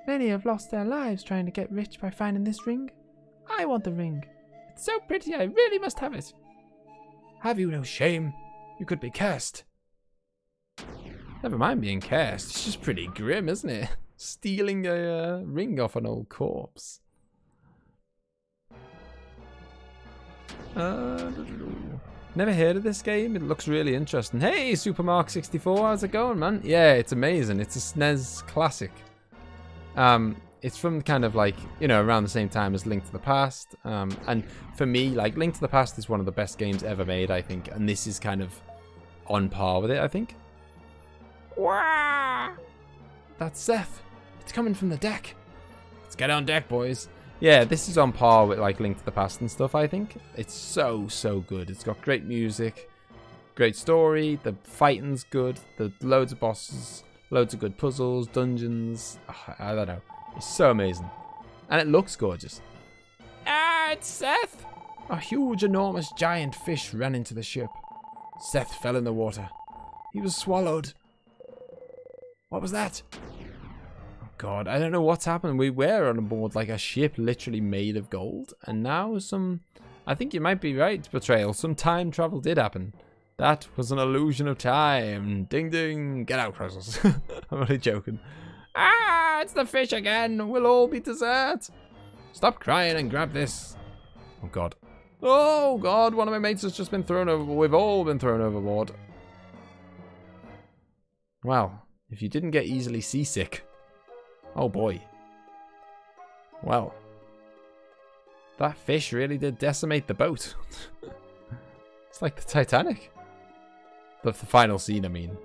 Many have lost their lives trying to get rich by finding this ring. I want the ring. It's so pretty, I really must have it. Have you no shame? You could be cursed. Never mind being cursed. It's just pretty grim, isn't it? Stealing a ring off an old corpse. Never heard of this game. It looks really interesting. Hey, Supermark64, how's it going, man? Yeah, it's amazing. It's a SNES classic. it's from kind of like, you know, around the same time as Link to the Past. And for me, like, Link to the Past is one of the best games ever made, I think. And this is kind of on par with it, I think. Wah! That's Seth. It's coming from the deck. Let's get on deck, boys. Yeah, this is on par with, like, Link to the Past and stuff, I think. It's so, so good. It's got great music, great story, the fighting's good, the loads of bosses, loads of good puzzles, dungeons. Oh, I don't know. It's so amazing. And it looks gorgeous. Ah, it's Seth! A huge, enormous, giant fish ran into the ship. Seth fell in the water. He was swallowed. What was that? Oh god, I don't know what's happened. We were on board like a ship literally made of gold. And now some... I think you might be right, Betrayal. Some time travel did happen. That was an illusion of time. Ding ding. Get out, Crosos. I'm only joking. Ah, it's the fish again. We'll all be dessert. Stop crying and grab this. Oh god. Oh god, one of my mates has just been thrown over. We've all been thrown overboard. Well, if you didn't get easily seasick. Oh boy. Well. That fish really did decimate the boat. It's like the Titanic. The final scene, I mean.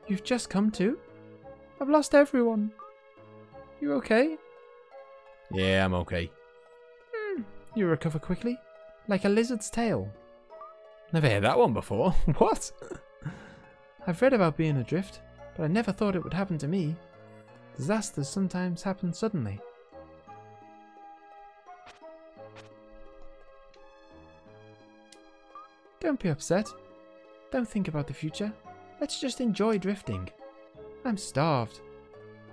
You've just come to? I've lost everyone. You okay? Yeah, I'm okay. You recover quickly, like a lizard's tail. Never heard that one before. What? I've read about being adrift, but I never thought it would happen to me. Disasters sometimes happen suddenly. Don't be upset. Don't think about the future. Let's just enjoy drifting. I'm starved.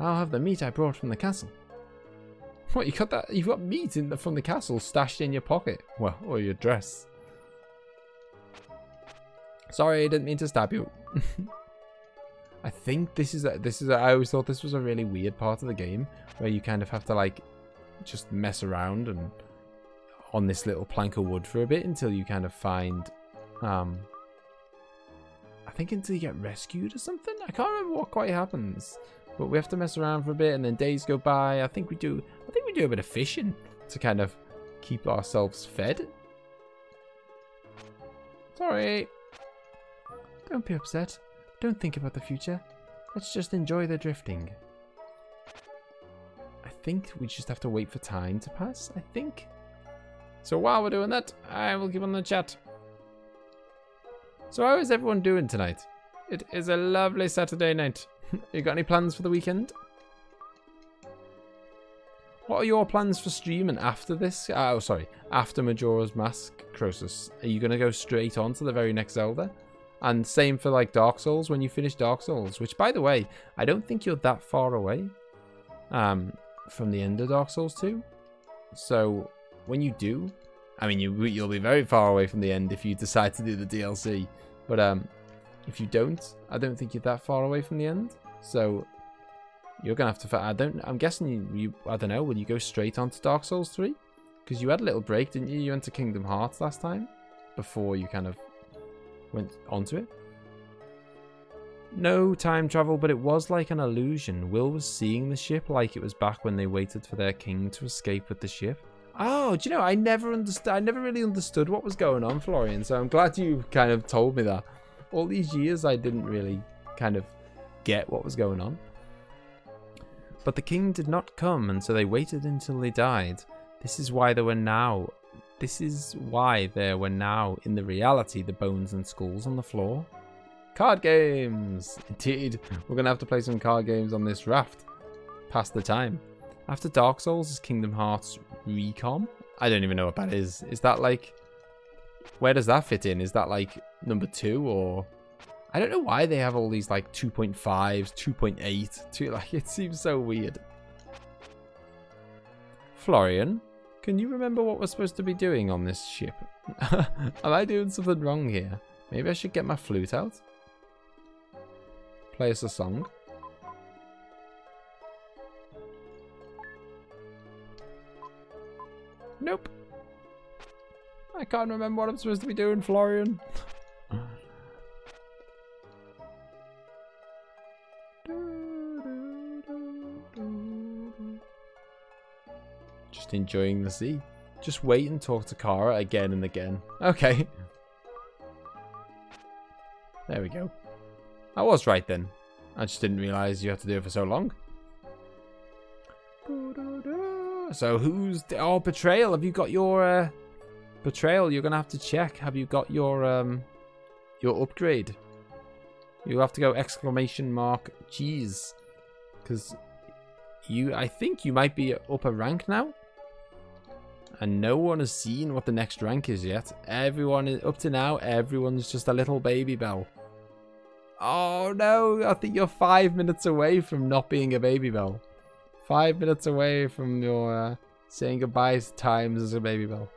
I'll have the meat I brought from the castle. What, you got that? You've got meat from the castle stashed in your pocket. Well, or your dress. Sorry, I didn't mean to stab you. I think this is I always thought this was a really weird part of the game where you kind of have to like just mess around and on this little plank of wood for a bit until you kind of find I think until you get rescued or something. I can't remember what quite happens. But we have to mess around for a bit and then days go by. I think we do a bit of fishing to kind of keep ourselves fed. Sorry. Don't be upset. Don't think about the future. Let's just enjoy the drifting. I think we just have to wait for time to pass, I think. So while we're doing that, I will give on the chat. So how is everyone doing tonight? It is a lovely Saturday night. You got any plans for the weekend? What are your plans for streaming after this? Oh, sorry. After Majora's Mask, Crosos. Are you going to go straight on to the very next Zelda? And same for like Dark Souls when you finish Dark Souls. Which, by the way, I don't think you're that far away from the end of Dark Souls 2. So when you do, I mean, you'll be very far away from the end if you decide to do the DLC. But if you don't, I don't think you're that far away from the end. So you're gonna have to. I'm guessing you. I don't know. Will you go straight on to Dark Souls 3? Because you had a little break, didn't you? You went to Kingdom Hearts last time before you kind of went onto it. No time travel, but it was like an illusion. Will was seeing the ship like it was back when they waited for their king to escape with the ship. Oh, do you know? I never really understood what was going on, Florian. So I'm glad you kind of told me that. All these years, I didn't really kind of get what was going on. But the king did not come, and so they waited until they died. This is why there were now in the reality the bones and skulls on the floor. Card games! Indeed, we're going to have to play some card games on this raft. Pass the time. After Dark Souls is Kingdom Hearts Recon. I don't even know what that is. Is that like... Where does that fit in? Is that like number 2 or... I don't know why they have all these like 2.5s, 2.8. Like, it seems so weird. Florian, can you remember what we're supposed to be doing on this ship? Am I doing something wrong here? Maybe I should get my flute out. Play us a song. Nope. I can't remember what I'm supposed to be doing, Florian. Just enjoying the sea. Just wait and talk to Kara again and again. Okay. There we go. I was right then. I just didn't realise you had to do it for so long. So who's... Oh, Betrayal. Have you got your... Betrayal, you're going to have to check. Have you got your upgrade? You have to go exclamation mark cheese. Because I think you might be up a rank now. And no one has seen what the next rank is yet. Everyone is, up to now, everyone's just a little baby bell. Oh no, I think you're 5 minutes away from not being a baby bell. 5 minutes away from your saying goodbye to times as a baby bell.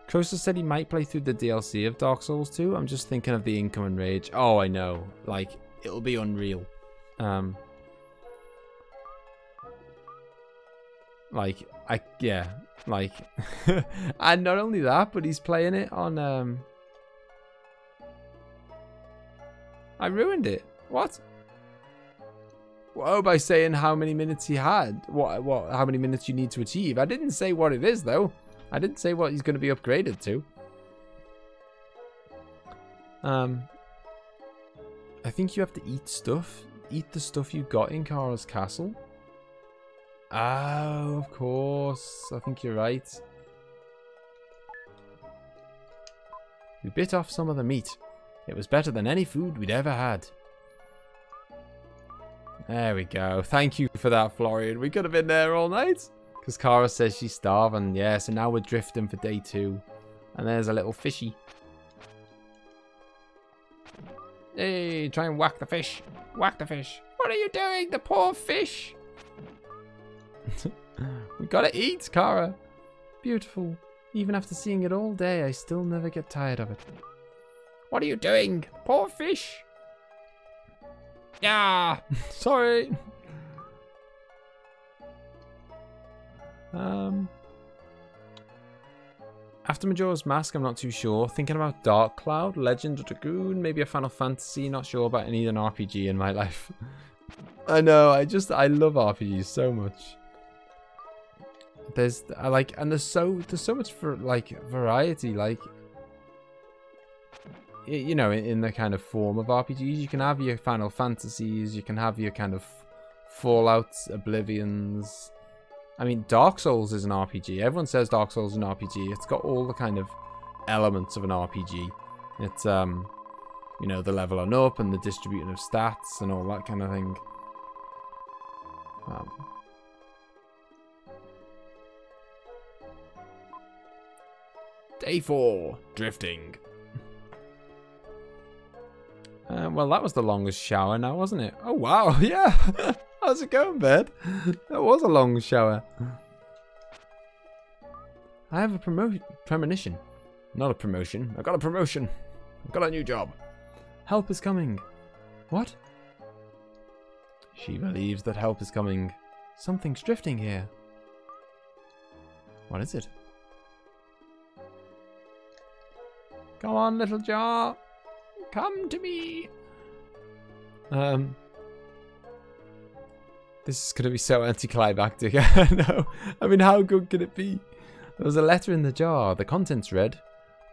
Crosa said he might play through the DLC of Dark Souls 2. I'm just thinking of the income and rage. Oh, I know. Like, it'll be unreal. And not only that, but he's playing it on, I ruined it. What? Oh, by saying how many minutes he had. How many minutes you need to achieve. I didn't say what it is, though. I didn't say what he's going to be upgraded to. I think you have to eat stuff. Eat the stuff you got in Kara's castle. Oh, of course. I think you're right. We bit off some of the meat. It was better than any food we'd ever had. There we go. Thank you for that, Florian. We could have been there all night. Because Kara says she's starving. Yeah, so now we're drifting for day 2. And there's a little fishy. Hey, try and whack the fish. Whack the fish. What are you doing? The poor fish. We gotta eat, Kara. Beautiful. Even after seeing it all day, I still never get tired of it. What are you doing? Poor fish. Yeah. Sorry. After Majora's Mask, I'm not too sure. Thinking about Dark Cloud, Legend of Dragoon, maybe a Final Fantasy. Not sure about any an RPG in my life. I know. I love RPGs so much. There's so much for like variety. Like, you know, in the kind of form of RPGs, you can have your Final Fantasies, you can have your kind of Fallouts, Oblivions. I mean, Dark Souls is an RPG. Everyone says Dark Souls is an RPG. It's got all the kind of elements of an RPG. It's, you know, the leveling up and the distributing of stats and all that kind of thing. Day 4, drifting. Well, that was the longest shower now, wasn't it? Oh, wow, yeah. How's it going, bed? That was a long shower. I have a premonition. Not a promotion. I got a promotion. I got a new job. Help is coming. What? She believes that help is coming. Something's drifting here. What is it? Come on, little jar. Come to me. This is going to be so anticlimactic. No. I mean, how good can it be? There was a letter in the jar. The contents read,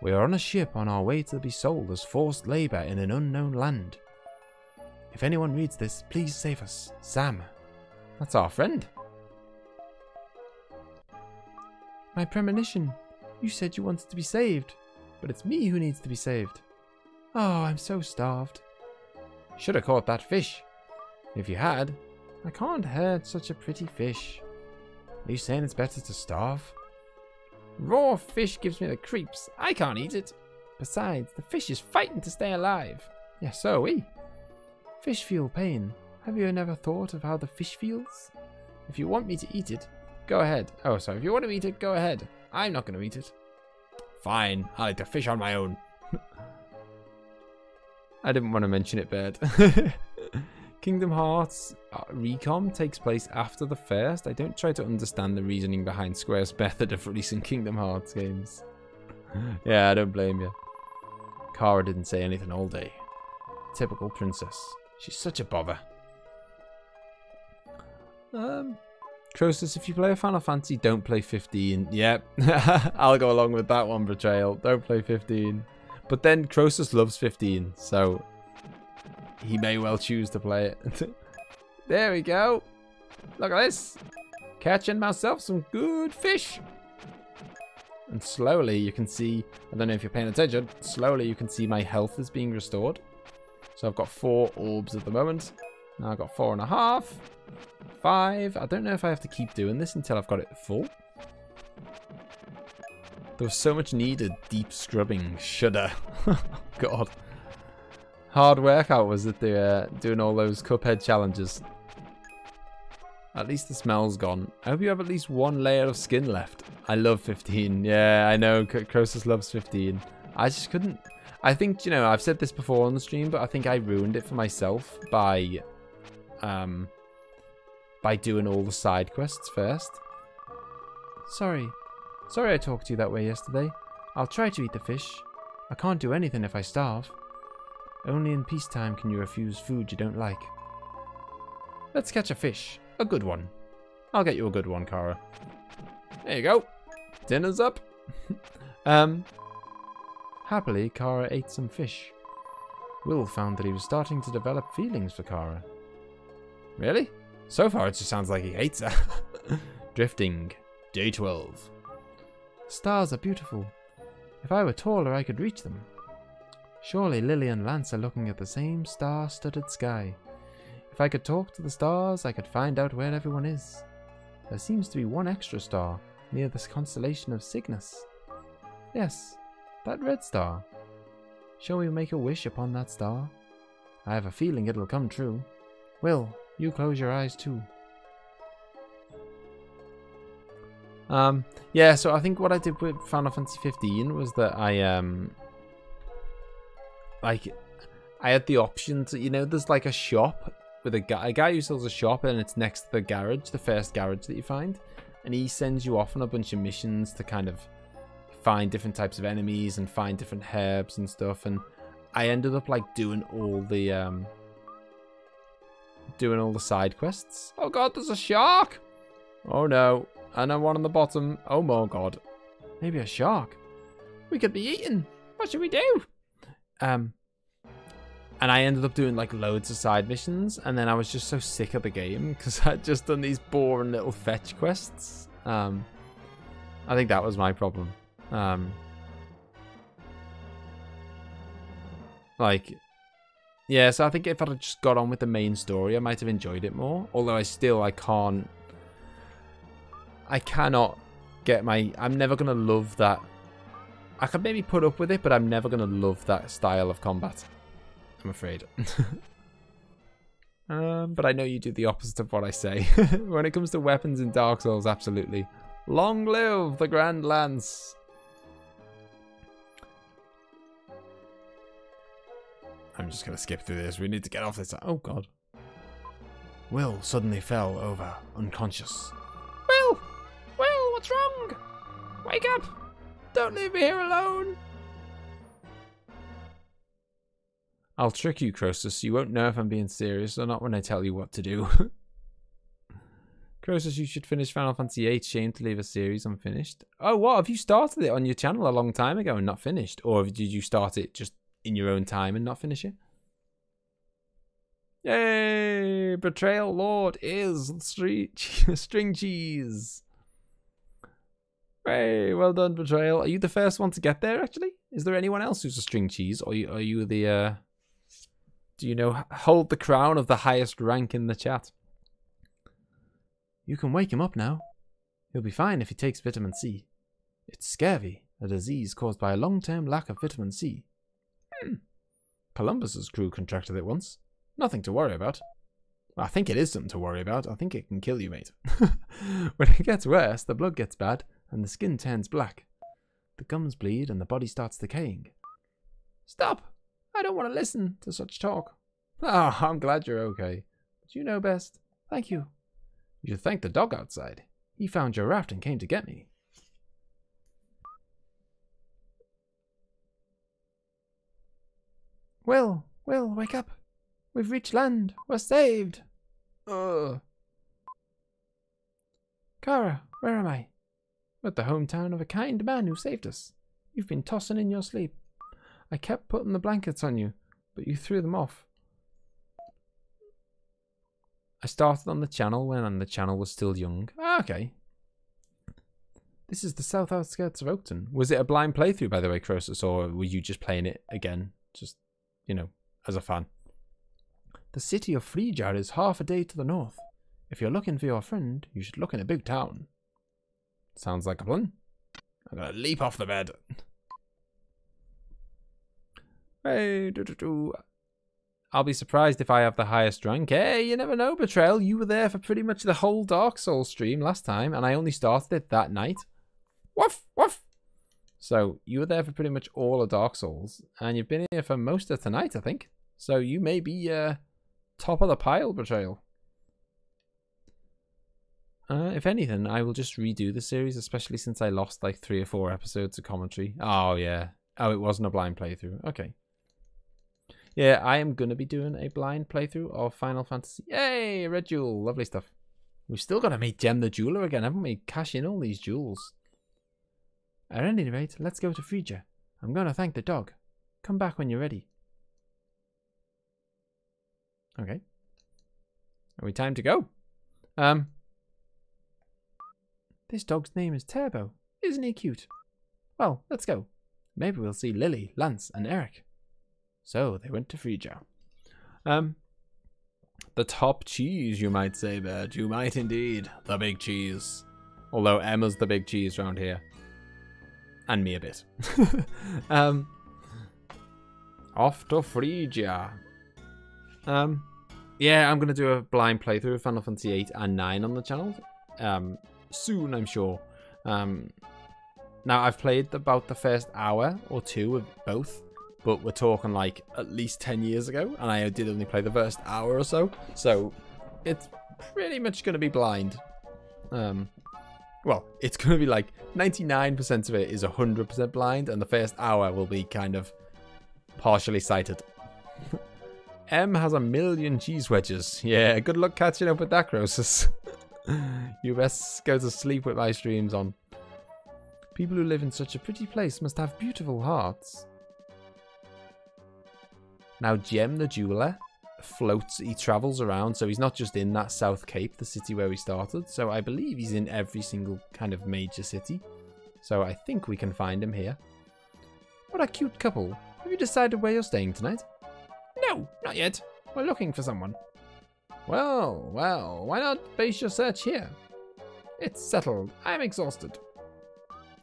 "We are on a ship on our way to be sold as forced labor in an unknown land. If anyone reads this, please save us. Sam." That's our friend. My premonition. You said you wanted to be saved, but it's me who needs to be saved. Oh, I'm so starved. Should have caught that fish. If you had, I can't hurt such a pretty fish. Are you saying it's better to starve? Raw fish gives me the creeps. I can't eat it. Besides, the fish is fighting to stay alive. Yeah, so are we. Fish feel pain. Have you never thought of how the fish feels? If you want me to eat it, go ahead. Oh, sorry. If you want to eat it, go ahead. I'm not going to eat it. Fine. I'll eat the fish on my own. I didn't want to mention it, Bird. Kingdom Hearts Recom takes place after the first. I don't try to understand the reasoning behind Square's method of releasing Kingdom Hearts games. Yeah, I don't blame you. Kara didn't say anything all day. Typical princess. She's such a bother. Croesus, if you play a Final Fantasy, don't play 15. Yep. I'll go along with that one, Betrayal. Don't play 15. But then Croesus loves 15, so he may well choose to play it. There we go. Look at this. Catching myself some good fish. And slowly you can see, I don't know if you're paying attention, slowly you can see my health is being restored. So I've got 4 orbs at the moment. Now I've got 4.5. 5. I don't know if I have to keep doing this until I've got it full. There was so much needed deep scrubbing. Shudder. God. Hard workout was it doing all those Cuphead challenges. At least the smell's gone. I hope you have at least 1 layer of skin left. I love 15. Yeah, I know. Croesus loves 15. I just couldn't. I think, you know, I've said this before on the stream, but I think I ruined it for myself by doing all the side quests first. Sorry I talked to you that way yesterday. I'll try to eat the fish. I can't do anything if I starve. Only in peacetime can you refuse food you don't like. Let's catch a fish. A good one. I'll get you a good one, Kara. There you go. Dinner's up. Happily, Kara ate some fish. Will found that he was starting to develop feelings for Kara. Really? So far, it just sounds like he hates her. Drifting. Day 12. Stars are beautiful. If I were taller, I could reach them. Surely Lily and Lance are looking at the same star-studded sky. If I could talk to the stars, I could find out where everyone is. There seems to be 1 extra star near this constellation of Cygnus. Yes, that red star. Shall we make a wish upon that star? I have a feeling it'll come true. Will, you close your eyes too. Yeah, so I think what I did with Final Fantasy 15 was that I had the option to, you know, there's like a shop with a guy who sells a shop, and it's next to the garage, the first garage that you find, and he sends you off on a bunch of missions to kind of find different types of enemies and find different herbs and stuff. And I ended up like doing all the side quests. Oh god, there's a shark! Oh no, and then one on the bottom. Oh my god, maybe a shark. We could be eaten. What should we do? And I ended up doing like loads of side missions, and then I was just so sick of the game because I'd just done these boring little fetch quests. I think that was my problem. Yeah, so I think if I'd just got on with the main story, I might have enjoyed it more. Although I cannot get I'm never going to love that. I could maybe put up with it, but I'm never going to love that style of combat, I'm afraid. But I know you do the opposite of what I say. When it comes to weapons in Dark Souls, absolutely. Long live the Grand Lance. I'm just going to skip through this. We need to get off this. Oh, God. Will suddenly fell over, unconscious. Will, what's wrong? Wake up. Don't leave me here alone. I'll trick you, Croesus. You won't know if I'm being serious or not when I tell you what to do. Croesus, you should finish Final Fantasy VIII. Shame to leave a series unfinished. Oh, what? Have you started it on your channel a long time ago and not finished? Or did you start it just in your own time and not finish it? Yay! Betrayal Lord is string cheese. Hey, well done, Betrayal. Are you the first one to get there, actually? Is there anyone else who's a string cheese? Or are you the, do you know, hold the crown of the highest rank in the chat? You can wake him up now. He'll be fine if he takes vitamin C. It's scurvy, a disease caused by a long-term lack of vitamin C. Columbus's crew contracted it once. Nothing to worry about. I think it is something to worry about. I think it can kill you, mate. When it gets worse, the blood gets bad, and the skin turns black. The gums bleed, and the body starts decaying. Stop! I don't want to listen to such talk. Ah, I'm glad you're okay. But you know best. Thank you. You should thank the dog outside. He found your raft and came to get me. Will, wake up. We've reached land. We're saved. Ugh. Kara, where am I? I'm at the hometown of a kind man who saved us. You've been tossing in your sleep. I kept putting the blankets on you, but you threw them off. I started on the channel when the channel was still young. Ah, okay. This is the south outskirts of Oakton. Was it a blind playthrough, by the way, Croesus, or were you just playing it again? Just, you know, as a fan. The city of Frijar is half a day to the north. If you're looking for your friend, you should look in a big town. Sounds like a plan. I'm gonna leap off the bed. Hey, I'll be surprised if I have the highest rank. Hey, you never know, Betrayal. You were there for pretty much the whole Dark Souls stream last time, and I only started it that night. Woof, woof. So, you were there for pretty much all of Dark Souls, and you've been here for most of tonight, I think. So, you may be top of the pile, Betrayal. If anything, I will just redo the series, especially since I lost like 3 or 4 episodes of commentary. Oh, yeah. Oh, it wasn't a blind playthrough. Okay. Yeah, I am going to be doing a blind playthrough of Final Fantasy. Yay, Red Jewel. Lovely stuff. We've still got to meet Gem the Jeweler again, haven't we? Cash in all these jewels. At any rate, let's go to Frisia. I'm going to thank the dog. Come back when you're ready. Okay. Are we time to go? This dog's name is Turbo. Isn't he cute? Well, let's go. Maybe we'll see Lily, Lance, and Eric. So, they went to Frisia. The top cheese, you might say, Bert. You might indeed. The big cheese. Although Emma's the big cheese around here. And me a bit. Off to Frisia. Yeah, I'm going to do a blind playthrough of Final Fantasy 8 and 9 on the channel. Soon, I'm sure. Now, I've played about the first hour or 2 of both, but we're talking like at least 10 years ago, and I did only play the first hour or so, so it's pretty much going to be blind. Well, it's going to be like 99% of it is 100% blind, and the first hour will be kind of partially sighted. M has 1,000,000 cheese wedges. Yeah, good luck catching up with that, Croesus. You best go to sleep with my streams on. People who live in such a pretty place must have beautiful hearts. Now, Gem the Jeweler floats, he travels around, so he's not just in that South Cape, the city where we started. So I believe he's in every single kind of major city. So I think we can find him here. What a cute couple. Have you decided where you're staying tonight? No, not yet. We're looking for someone. Well, why not base your search here? It's settled. I'm exhausted.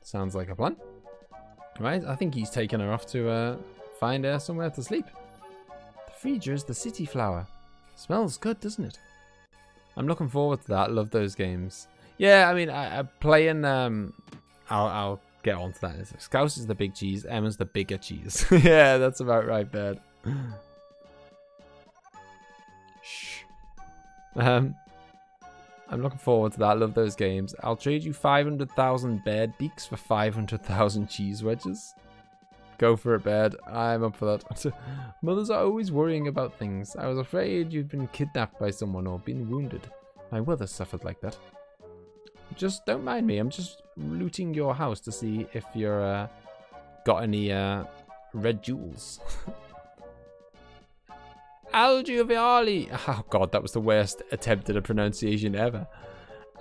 Sounds like a plan. Right, I think he's taken her off to find her somewhere to sleep. The Frisia is the city flower. Smells good, doesn't it? I'm looking forward to that. Love those games. Yeah, I mean, I'm playing... I'll get on to that. Scouse is the big cheese. Emma's the bigger cheese. Yeah, that's about right, Bird. Shh. I'm looking forward to that. I love those games. I'll trade you 500,000 bird beaks for 500,000 cheese wedges. Go for it, Bird. I'm up for that. Mothers are always worrying about things. I was afraid you'd been kidnapped by someone or been wounded. My mother suffered like that. Just don't mind me. I'm just looting your house to see if you're got any red jewels. Aljuviale. Oh god, that was the worst attempt at a pronunciation ever.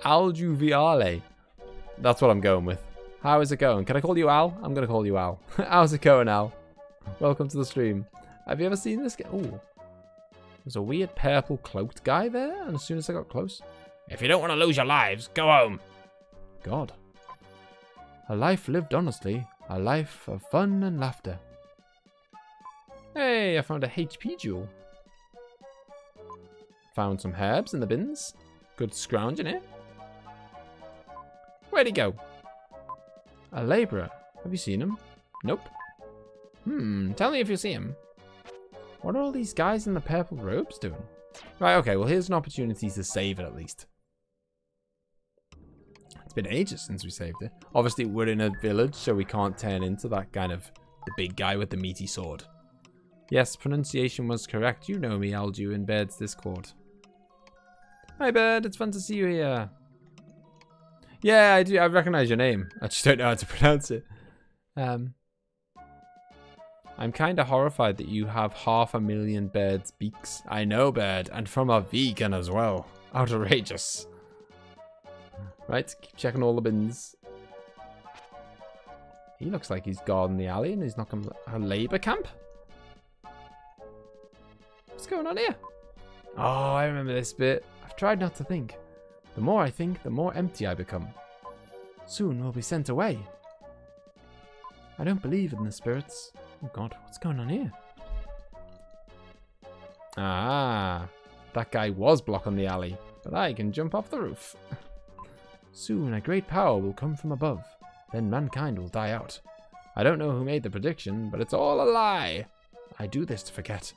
Aljuviale. That's what I'm going with. How is it going? Can I call you Al? I'm going to call you Al. How's it going, Al? Welcome to the stream. Have you ever seen this guy? Oh, there's a weird purple cloaked guy there, and as soon as I got close... If you don't want to lose your lives, go home. God. A life lived honestly. A life of fun and laughter. Hey, I found a HP jewel. Found some herbs in the bins. Good scrounge in here. Where'd he go? A labourer. Have you seen him? Nope. Tell me if you see him. What are all these guys in the purple robes doing? Right, okay, well here's an opportunity to save it at least. It's been ages since we saved it. Obviously we're in a village, so we can't turn into that kind of the big guy with the meaty sword. Yes, pronunciation was correct. You know me, Alju, in Bird's Discord. Hi Bird, it's fun to see you here. Yeah, I do. I recognize your name. I just don't know how to pronounce it. I'm kind of horrified that you have 500,000 birds' beaks. I know, bird, and from a vegan as well. Outrageous. Right, keep checking all the bins. He looks like he's guarding the alley and he's not coming. A labour camp? What's going on here? Oh, I remember this bit. I've tried not to think. The more I think, the more empty I become. Soon we'll be sent away. I don't believe in the spirits. Oh god, what's going on here? Ah, that guy was blocking the alley, but I can jump off the roof. Soon a great power will come from above. Then mankind will die out. I don't know who made the prediction, but it's all a lie. I do this to forget.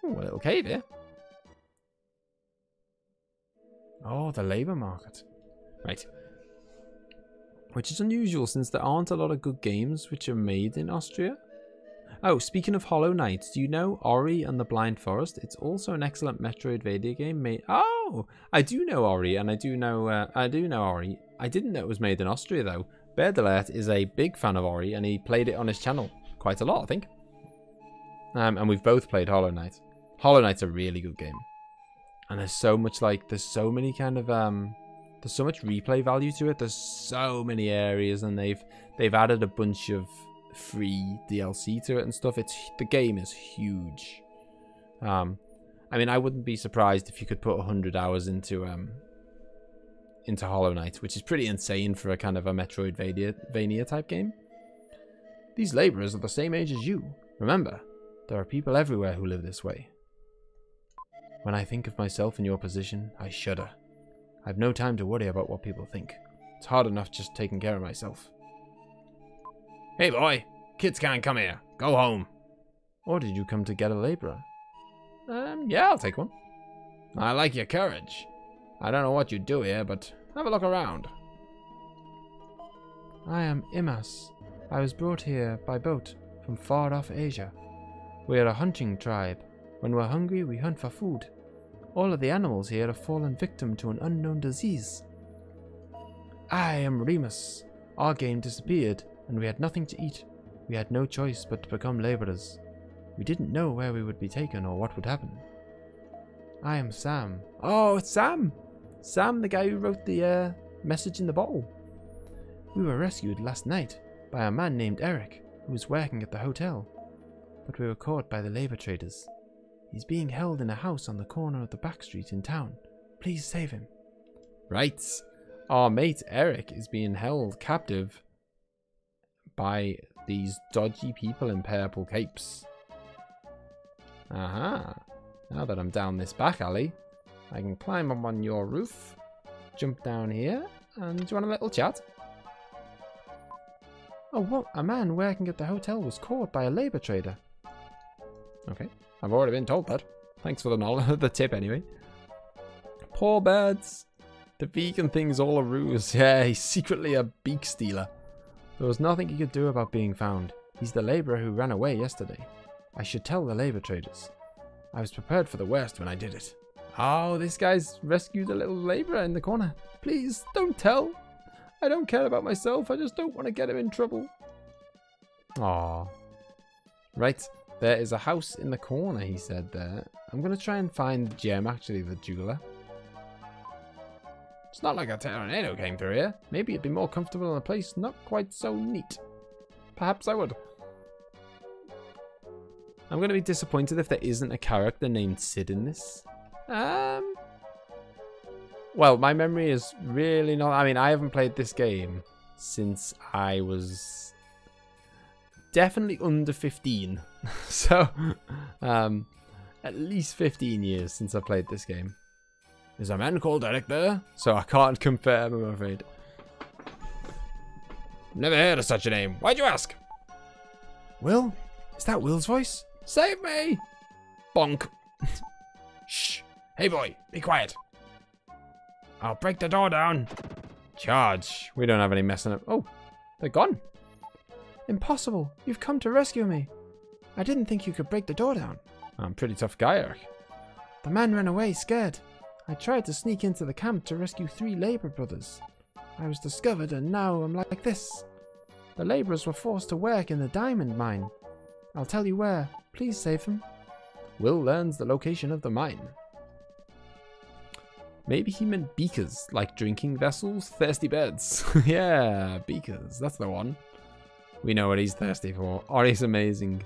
Ooh, a little cave here. Oh, the labour market. Right. Which is unusual since there aren't a lot of good games which are made in Austria. Oh, speaking of Hollow Knight, do you know Ori and the Blind Forest? It's also an excellent Metroidvania game made... Oh! I do know Ori, and I do know Ori. I didn't know it was made in Austria, though. Berdalert is a big fan of Ori, and he played it on his channel quite a lot, I think. And we've both played Hollow Knight. Hollow Knight's a really good game. And there's so much, like, there's so many kind of, there's so much replay value to it. There's so many areas, and they've added a bunch of free DLC to it and stuff. The game is huge. I mean, I wouldn't be surprised if you could put 100 hours into Hollow Knight, which is pretty insane for a kind of a Metroidvania type game. These laborers are the same age as you. Remember, there are people everywhere who live this way. When I think of myself in your position, I shudder. I have no time to worry about what people think. It's hard enough just taking care of myself. Hey boy, kids can't come here. Go home. Or did you come to get a laborer? Yeah, I'll take one. I like your courage. I don't know what you do here, but have a look around. I am Imas. I was brought here by boat from far off Asia. We are a hunting tribe. When we're hungry, we hunt for food. All of the animals here have fallen victim to an unknown disease. I am Remus. Our game disappeared, and we had nothing to eat. We had no choice but to become laborers. We didn't know where we would be taken or what would happen. I am Sam. Oh, it's Sam! Sam, the guy who wrote the message in the bottle. We were rescued last night by a man named Eric, who was working at the hotel. But we were caught by the labor traders. He's being held in a house on the corner of the back street in town. Please save him. Right. Our mate Eric is being held captive by these dodgy people in purple capes. Aha. Now that I'm down this back alley, I can climb up on your roof, jump down here, and do you want a little chat? Oh, what? A man working at the hotel was caught by a labor trader. Okay. I've already been told that. Thanks for the knowledge, the tip anyway. Poor birds. The vegan thing's all a ruse. Yeah, he's secretly a beak stealer. There was nothing he could do about being found. He's the laborer who ran away yesterday. I should tell the labor traders. I was prepared for the worst when I did it. Oh, this guy's rescued a little laborer in the corner. Please, don't tell. I don't care about myself. I just don't want to get him in trouble. Aww. Right. There is a house in the corner, he said there. I'm going to try and find the gem, actually, the jeweler. It's not like a tornado came through here. Maybe it'd be more comfortable in a place not quite so neat. Perhaps I would. I'm going to be disappointed if there isn't a character named Sid in this. Well, my memory is really not... I mean, I haven't played this game since I was... definitely under 15. So, at least 15 years since I played this game. There's a man called Eric there, so I can't confirm, I'm afraid. Never heard of such a name. Why'd you ask? Will? Is that Will's voice? Save me! Bonk. Shh. Hey boy, be quiet. I'll break the door down. Charge. We don't have any messing up. Oh, they're gone. Impossible. You've come to rescue me. I didn't think you could break the door down. I'm a pretty tough guy, Eric. The man ran away scared. I tried to sneak into the camp to rescue 3 labor brothers. I was discovered and now I'm like this. The laborers were forced to work in the diamond mine. I'll tell you where. Please save them. Will learns the location of the mine. Maybe he meant beakers, like drinking vessels, thirsty birds. Yeah, beakers, that's the one. We know what he's thirsty for. Oh, he's amazing.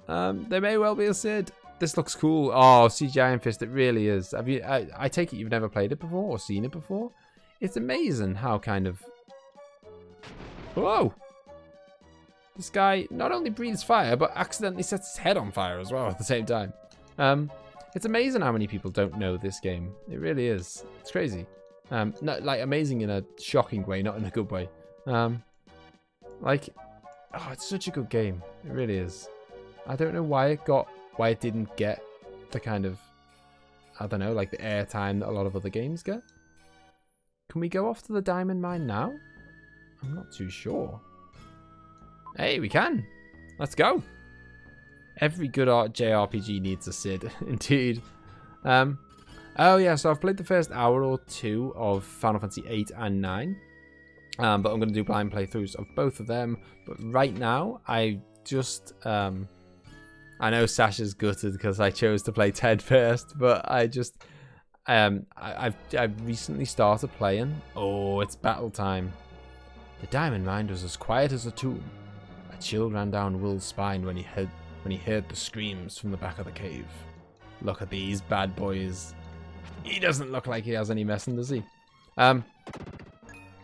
There may well be a Sid. This looks cool. Oh, CGI Iron Fist, it really is. Have you? I take it you've never played it before or seen it before? It's amazing how kind of... Whoa! This guy not only breathes fire, but accidentally sets his head on fire as well at the same time. It's amazing how many people don't know this game. It really is. It's crazy. Not, like, amazing in a shocking way, not in a good way. Like, oh, it's such a good game. It really is. I don't know why it didn't get the kind of, I don't know, like the airtime that a lot of other games get. Can we go off to the diamond mine now? I'm not too sure. Hey, we can. Let's go. Every good JRPG needs a Sid, indeed. Oh yeah, so I've played the first hour or two of Final Fantasy 8 and 9. But I'm going to do blind playthroughs of both of them. But right now, I just... I know Sasha's gutted because I chose to play 10 first, but I just... I've recently started playing. Oh, it's battle time. The diamond mine was as quiet as a tomb. A chill ran down Will's spine when he heard the screams from the back of the cave. Look at these bad boys. He doesn't look like he has any messing, does he?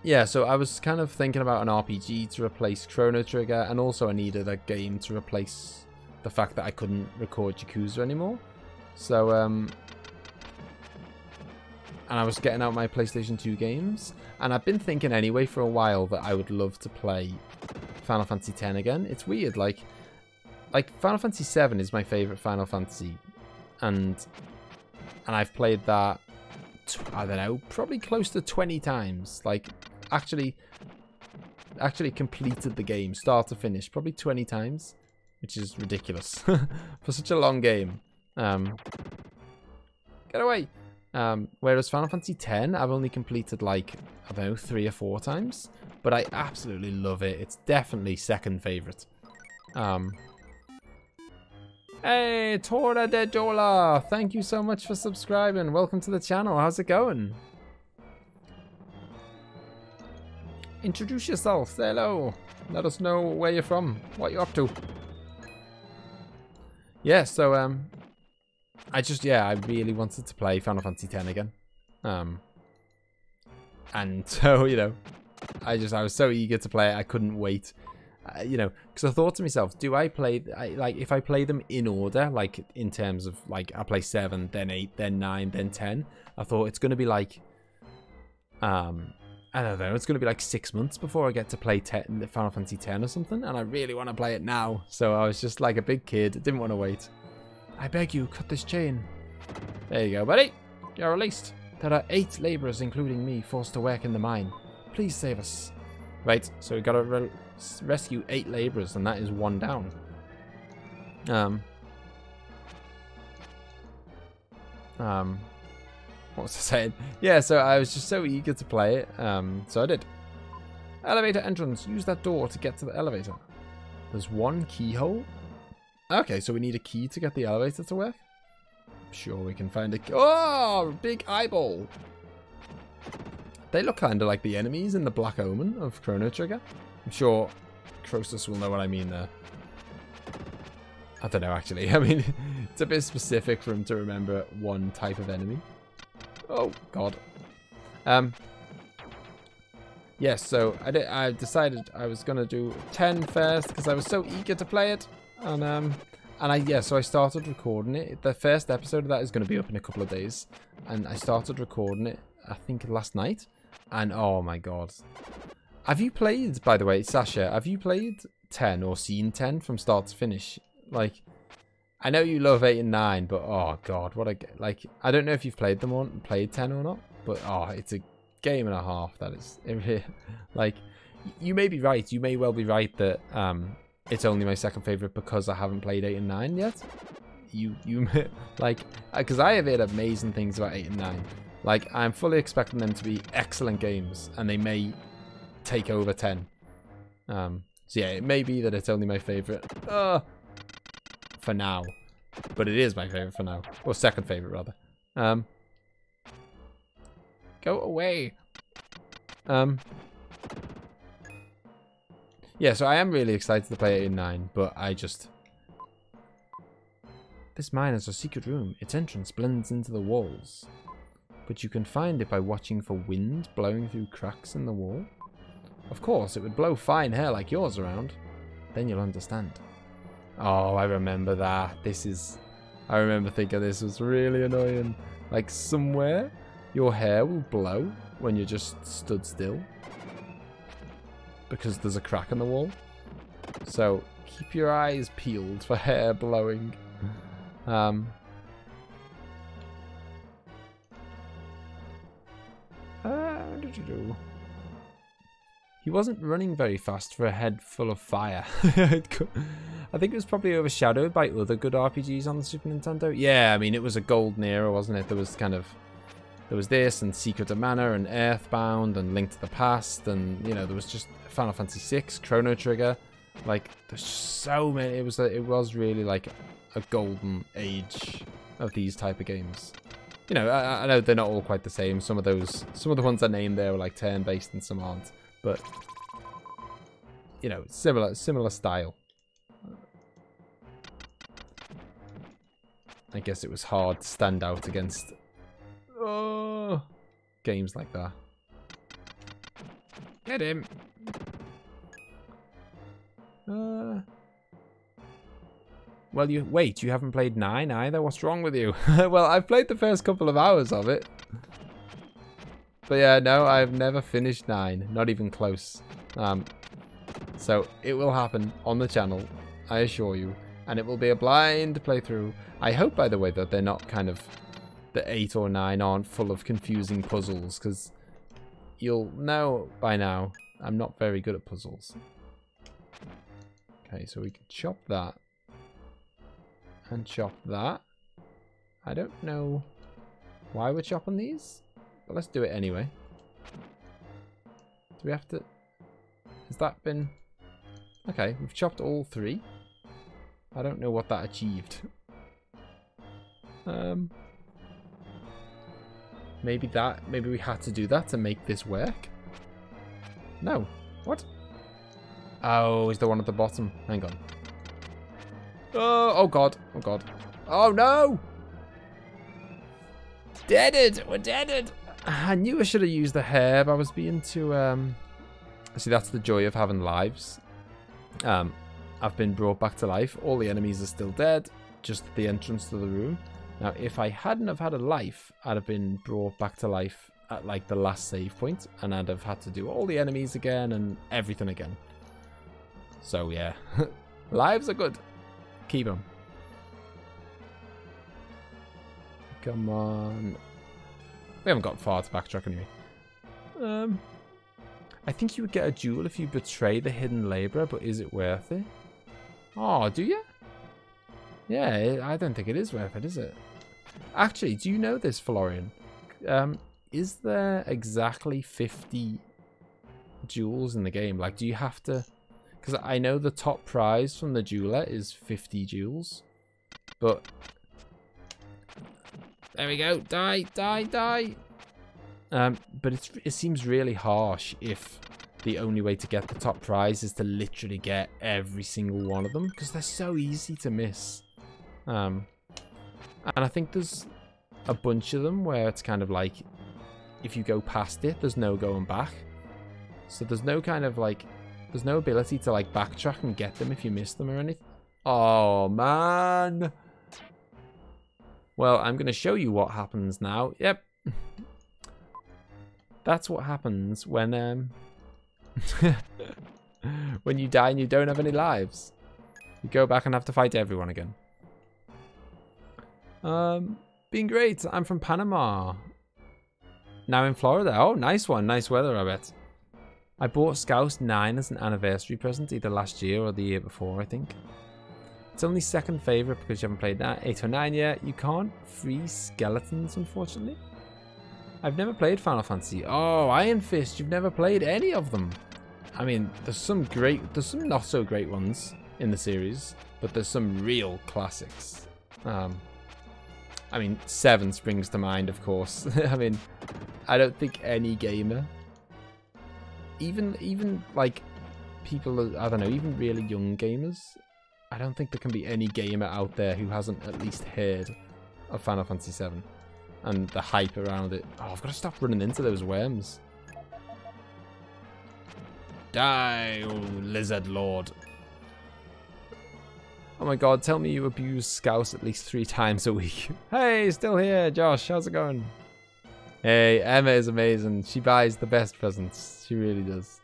Yeah, so I was kind of thinking about an RPG to replace Chrono Trigger, and also I needed a game to replace the fact that I couldn't record Yakuza anymore. So, and I was getting out my PlayStation 2 games, and I've been thinking anyway for a while that I would love to play Final Fantasy X again. It's weird, like Final Fantasy 7 is my favorite Final Fantasy, and I've played that, I don't know, probably close to 20 times. Like, actually completed the game, start to finish, probably 20 times, which is ridiculous for such a long game. Get away! Whereas Final Fantasy X, I've only completed, like, I don't know, 3 or 4 times, but I absolutely love it. It's definitely second favorite. Hey, Tora de Jola! Thank you so much for subscribing. Welcome to the channel. How's it going? Introduce yourself. Say hello. Let us know where you're from. What you're up to. Yeah, so, I really wanted to play Final Fantasy X again. And so, you know, I was so eager to play it, I couldn't wait. You know, because I thought to myself, do I play, like, if I play them in order, like, in terms of, like, I play 7, then 8, then 9, then 10, I thought it's going to be, like, I don't know, it's going to be, like, 6 months before I get to play Final Fantasy X or something, and I really want to play it now, so I was just, like, a big kid, didn't want to wait. I beg you, cut this chain. There you go, buddy. You're released. There are 8 laborers, including me, forced to work in the mine. Please save us. Right, so we got to rescue 8 laborers, and that is 1 down. What was I saying? Yeah, so I was just so eager to play it, so I did. Elevator entrance. Use that door to get to the elevator. There's 1 keyhole. Okay, so we need a key to get the elevator to work. I'm sure we can find a... Oh, big eyeball. They look kind of like the enemies in the Black Omen of Chrono Trigger. I'm sure Croesus will know what I mean there. I don't know, actually. I mean, it's a bit specific for him to remember one type of enemy. Oh, God. Yes, so I decided I was going to do 10 first because I was so eager to play it. So I started recording it. The first episode of that is going to be up in a couple of days. And I started recording it, I think, last night. And oh my God. Have you played, by the way, Sasha, have you played 10 or seen 10 from start to finish? Like, I know you love 8 and 9, but oh God, what a, like, I don't know if you've played 10 or not, but oh, it's a game and a half, that is. Like, you may be right, you may well be right that, it's only my second favorite because I haven't played 8 and 9 yet. you like, because I have heard amazing things about 8 and 9. Like, I'm fully expecting them to be excellent games, and they may take over 10. So yeah, it may be that it's only my favorite for now, but it is my favorite for now, or second favorite rather. Go away. Yeah, so I am really excited to play 8 and 9, but I just... This mine has a secret room. Its entrance blends into the walls. But you can find it by watching for wind blowing through cracks in the wall. Of course, it would blow fine hair like yours around. Then you'll understand. Oh, I remember that. I remember thinking this was really annoying. Like, somewhere, your hair will blow when you're just stood still. Because there's a crack in the wall. So, keep your eyes peeled for hair blowing. He wasn't running very fast for a head full of fire. I think it was probably overshadowed by other good RPGs on the Super Nintendo. Yeah, I mean, it was a golden era, wasn't it? There was this, and Secret of Mana, and Earthbound, and Link to the Past, and, you know, there was just Final Fantasy VI, Chrono Trigger. Like, there's just so many. It was really like a golden age of these type of games. You know, I know they're not all quite the same. Some of the ones I named there were like turn-based and some aren't. But, you know, similar style. I guess it was hard to stand out against games like that. Get him. Well, you haven't played 9 either? What's wrong with you? Well, I've played the first couple of hours of it. But yeah, no, I've never finished 9. Not even close. So, it will happen on the channel, I assure you. And it will be a blind playthrough. I hope, by the way, that they're not kind of... The 8 or 9 aren't full of confusing puzzles. Because you'll know by now, I'm not very good at puzzles. Okay, so we can chop that. And chop that. I don't know why we're chopping these. But let's do it anyway. Do we have to... Has that been... Okay, we've chopped all 3. I don't know what that achieved. Maybe we had to do that to make this work? No. What? Oh, is there one at the bottom? Hang on. Oh god. Oh god. Oh no! Deaded! We're deaded! I knew I should have used the herb. I was being too, See, that's the joy of having lives. I've been brought back to life. All the enemies are still dead. Just at the entrance to the room. Now, if I hadn't have had a life, I'd have been brought back to life at, like, the last save point. And I'd have had to do all the enemies again and everything again. So, yeah. Lives are good. Keep them. Come on. We haven't got far to backtrack anyway. I think you would get a jewel if you betray the hidden labourer, but is it worth it? Oh, do you? Yeah, I don't think it is worth it, is it? Actually, do you know this, Florian? Is there exactly 50 jewels in the game? Like, do you have to... Because I know the top prize from the jeweler is 50 jewels. But... There we go. Die, die, die. But it seems really harsh if the only way to get the top prize is to literally get every single one of them. Because they're so easy to miss. And I think there's a bunch of them where it's kind of like, if you go past it, there's no going back. So there's no kind of like, there's no ability to like backtrack and get them if you miss them or anything. Oh, man. Well, I'm going to show you what happens now. Yep. That's what happens when when you die and you don't have any lives. You go back and have to fight everyone again. Been great. I'm from Panama. Now in Florida. Oh, nice one. Nice weather, I bet. I bought Scouse 9 as an anniversary present either last year or the year before, I think. It's only second favourite because you haven't played that. 8 or 9 yet. You can't freeze skeletons, unfortunately. I've never played Final Fantasy. Oh, Iron Fist. You've never played any of them. I mean, there's some not so great ones in the series, but there's some real classics. I mean, 7 springs to mind, of course. I mean, I don't think any gamer, even like people, I don't know, even really young gamers, I don't think there can be any gamer out there who hasn't at least heard of Final Fantasy 7 and the hype around it. Oh, I've got to stop running into those worms. Die, oh lizard lord. Oh my god, tell me you abuse Scouse at least 3 times a week. Hey, still here, Josh. How's it going? Hey, Emma is amazing. She buys the best presents. She really does.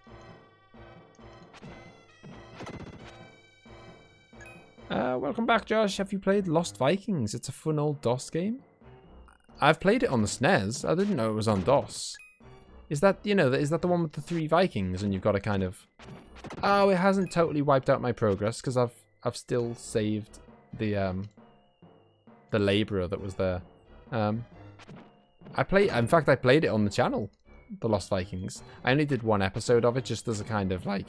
Welcome back, Josh. Have you played Lost Vikings? It's a fun old DOS game. I've played it on the SNES. I didn't know it was on DOS. Is that, you know, is that the one with the 3 Vikings and you've got to kind of... Oh, it hasn't totally wiped out my progress because I've still saved the labourer that was there. In fact, I played it on the channel, the Lost Vikings. I only did 1 episode of it just as a kind of like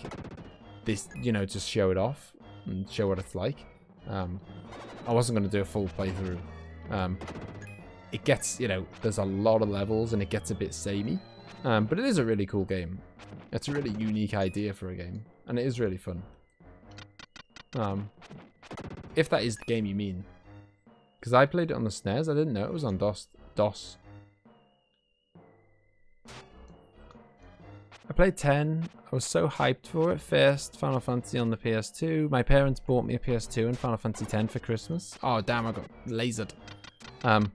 this, you know, just show it off and show what it's like. I wasn't going to do a full playthrough. It gets, you know, there's a lot of levels and it gets a bit samey. But it is a really cool game. It's a really unique idea for a game, and it is really fun. If that is the game you mean. Because I played it on the SNES, I didn't know it was on DOS. I played 10. I was so hyped for it. First Final Fantasy on the PS2. My parents bought me a PS2 and Final Fantasy 10 for Christmas. Oh damn, I got lasered. And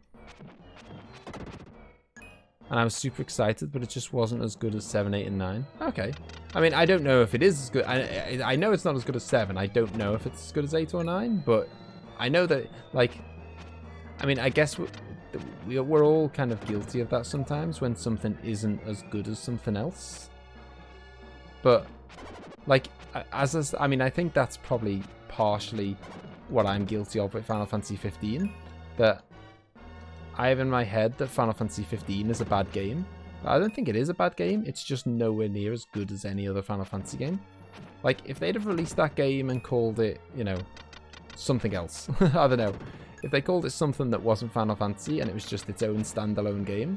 I was super excited, but it just wasn't as good as 7, 8, and 9. Okay. I mean, I don't know if it is as good. I know it's not as good as 7. I don't know if it's as good as 8 or 9, but I know that, like... I mean, I guess we're all kind of guilty of that sometimes when something isn't as good as something else. But, like, I mean, I think that's probably partially what I'm guilty of with Final Fantasy 15. That... I have in my head that Final Fantasy 15 is a bad game. But I don't think it is a bad game. It's just nowhere near as good as any other Final Fantasy game. Like, if they'd have released that game and called it, you know, something else. I don't know. If they called it something that wasn't Final Fantasy and it was just its own standalone game,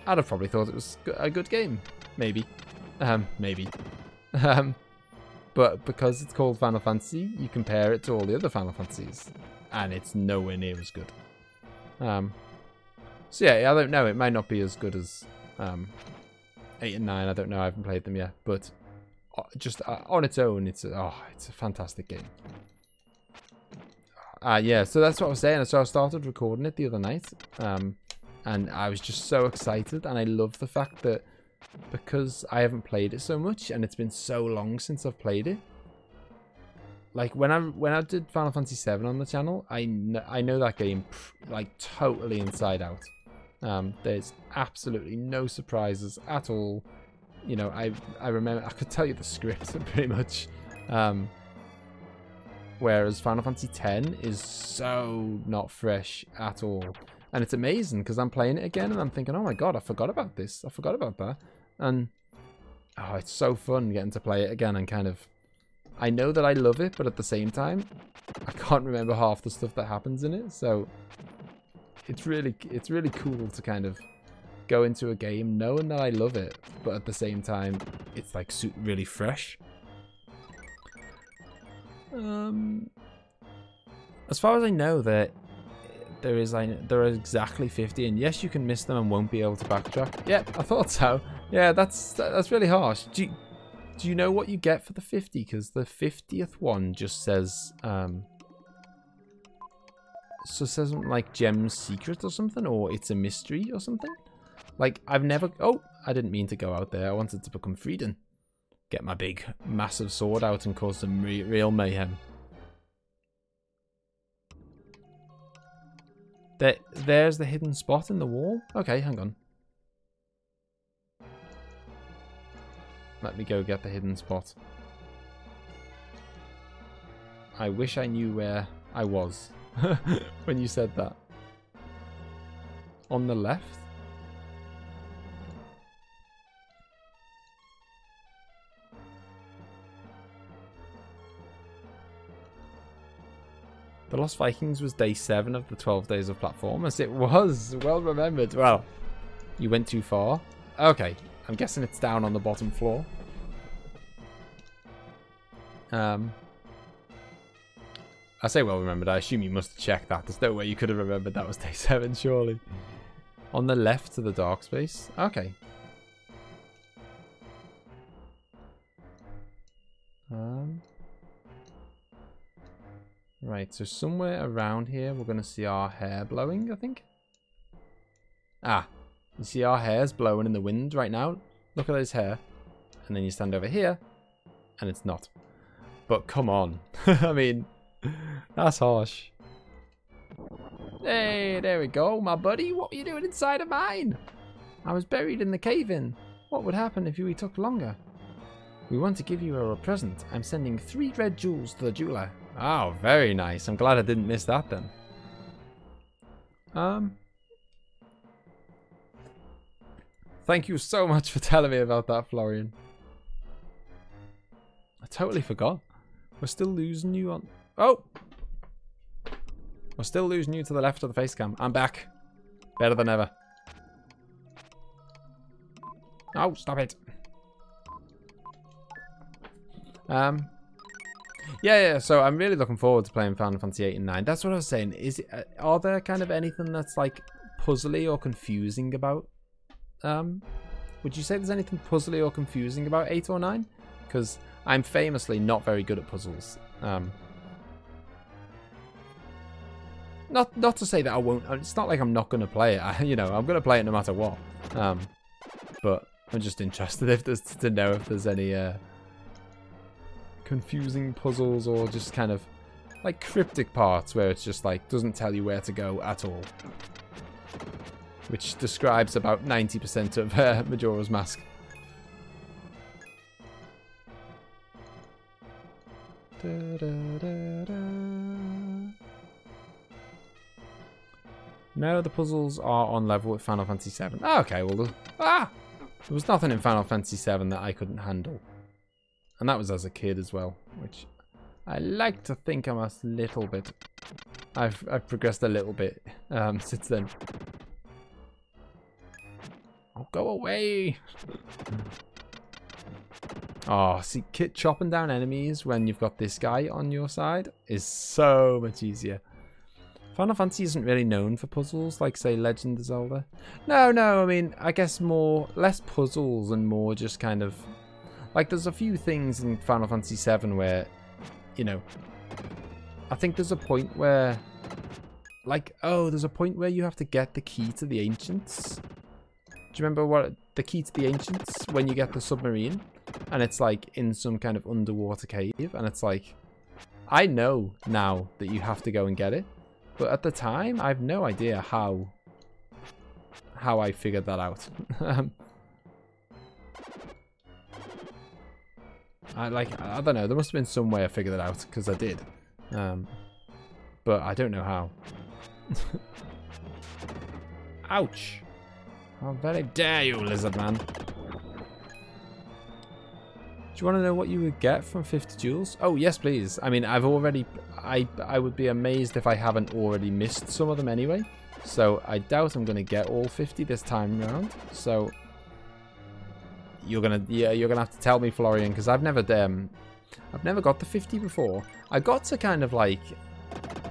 I'd have probably thought it was a good game. Maybe. Maybe. But because it's called Final Fantasy, you compare it to all the other Final Fantasies. And it's nowhere near as good. So yeah, I don't know. It might not be as good as 8 and 9. I don't know. I haven't played them yet, but just on its own, it's a fantastic game. Yeah, so that's what I was saying. So I started recording it the other night, and I was just so excited, and I love the fact that because I haven't played it so much, and it's been so long since I've played it. Like, when I did Final Fantasy 7 on the channel, I know that game, like, totally inside out. There's absolutely no surprises at all. You know, I remember, I could tell you the script, pretty much. Whereas Final Fantasy 10 is so not fresh at all. And it's amazing, because I'm playing it again, and I'm thinking, oh my god, I forgot about this. I forgot about that. And, oh, it's so fun getting to play it again and kind of... I know that I love it, but at the same time, I can't remember half the stuff that happens in it. So it's really cool to kind of go into a game knowing that I love it, but at the same time, it's like really fresh. As far as I know, there are exactly 50, and yes, you can miss them and won't be able to backtrack. Yeah, I thought so. Yeah, that's really harsh. Do you know what you get for the 50? Because the 50th one just says, so it says something like Gem's Secret or something, or It's a Mystery or something. Like, I've never... Oh, I didn't mean to go out there. I wanted to become Frieden. Get my big, massive sword out and cause some real mayhem. There's the hidden spot in the wall. Okay, hang on. Let me go get the hidden spot. I wish I knew where I was when you said that. On the left? The Lost Vikings was day 7 of the 12 days of platformers. It was. Well remembered. Well, you went too far. Okay. I'm guessing it's down on the bottom floor. I say well remembered. I assume you must have checked that. There's no way you could have remembered that was day 7, surely. On the left to the dark space. Okay. Right, so somewhere around here we're going to see our hair blowing, I think. Ah, you see our hair's blowing in the wind right now. Look at his hair. And then you stand over here, and it's not. But come on. I mean, that's harsh. Hey, there we go, my buddy. What were you doing inside of mine? I was buried in the cave-in. What would happen if we took longer? We want to give you a present. I'm sending 3 red jewels to the jeweler. Oh, very nice. I'm glad I didn't miss that then. Thank you so much for telling me about that, Florian. I totally forgot. We're still losing you on... Oh! We're still losing you to the left of the face cam. I'm back. Better than ever. Oh, stop it. Yeah, so I'm really looking forward to playing Final Fantasy 8 and 9. That's what I was saying. Are there kind of anything that's like puzzly or confusing about? Would you say there's anything puzzly or confusing about 8 or 9? Because I'm famously not very good at puzzles. Not to say that I won't. It's not like I'm not going to play it. I'm going to play it no matter what. But I'm just interested to know if there's any confusing puzzles or just kind of like cryptic parts where it's just like doesn't tell you where to go at all, which describes about 90% of Majora's Mask. No, the puzzles are on level with Final Fantasy 7. Oh, okay, well, there was nothing in Final Fantasy 7 that I couldn't handle. And that was as a kid as well, which I like to think I'm a little bit... I've progressed a little bit since then. Oh, go away! Oh, see, chopping down enemies when you've got this guy on your side is so much easier. Final Fantasy isn't really known for puzzles like, say, Legend of Zelda. No, I mean, I guess less puzzles and more just kind of... Like, there's a few things in Final Fantasy 7 where, I think there's a point where, like, there's a point where you have to get the key to the Ancients. Do you remember the key to the Ancients when you get the submarine? And it's, like, in some kind of underwater cave. And it's like, I know now that you have to go and get it. But at the time, I have no idea how I figured that out. I don't know, there must have been some way I figured it out, because I did. But I don't know how. Ouch! How very dare you, lizard man. Do you want to know what you would get from 50 jewels? Oh, yes, please. I mean, I would be amazed if I haven't already missed some of them anyway. So I doubt I'm going to get all 50 this time around. So... You're gonna have to tell me, Florian, because I've never got the 50 before. I got to kind of like,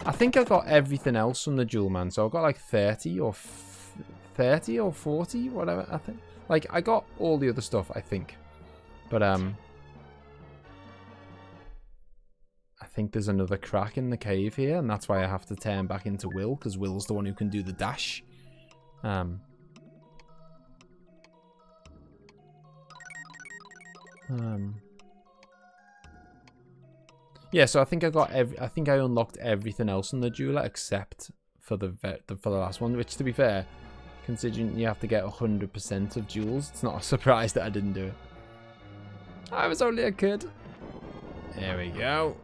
I think I got everything else from the Jewel Man, so I got like 30 or 40, whatever. I think, like, I got all the other stuff, I think, but I think there's another crack in the cave here, and that's why I have to turn back into Will, because Will's the one who can do the dash. Yeah, so I think I think I unlocked everything else in the jeweler except for the last one, which, to be fair, considering you have to get 100% of jewels, it's not a surprise that I didn't do it. I was only a kid. There we go.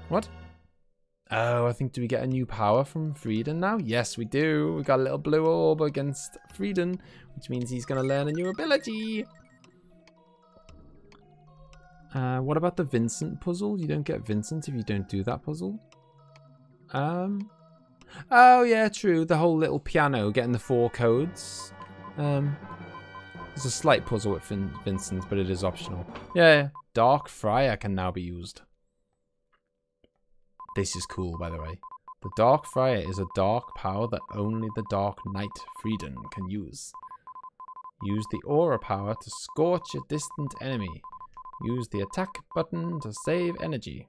What? Oh, I think, do we get a new power from Frieden now? Yes, we do. We got a little blue orb against Frieden, which means he's going to learn a new ability. What about the Vincent puzzle? You don't get Vincent if you don't do that puzzle. Oh, yeah, true. The whole little piano, getting the 4 codes. There's a slight puzzle with Vincent, but it is optional. Yeah, Dark Friar can now be used. This is cool, by the way. The Dark Friar is a dark power that only the Dark Knight Frieden can use. Use the aura power to scorch a distant enemy. Use the attack button to save energy.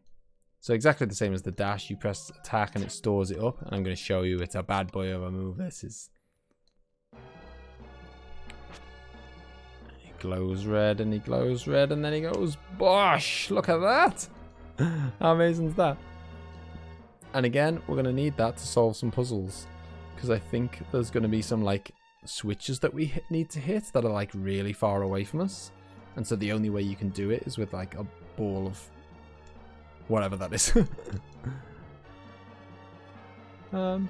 So exactly the same as the dash. You press attack and it stores it up. And I'm going to show you it's a bad boy of a move. This is. He glows red and he glows red and then he goes bosh. Look at that. How amazing is that? And again, we're going to need that to solve some puzzles. Because I think there's going to be some like switches that we need to hit that are like really far away from us. And so the only way you can do it is with like a ball of whatever that is. I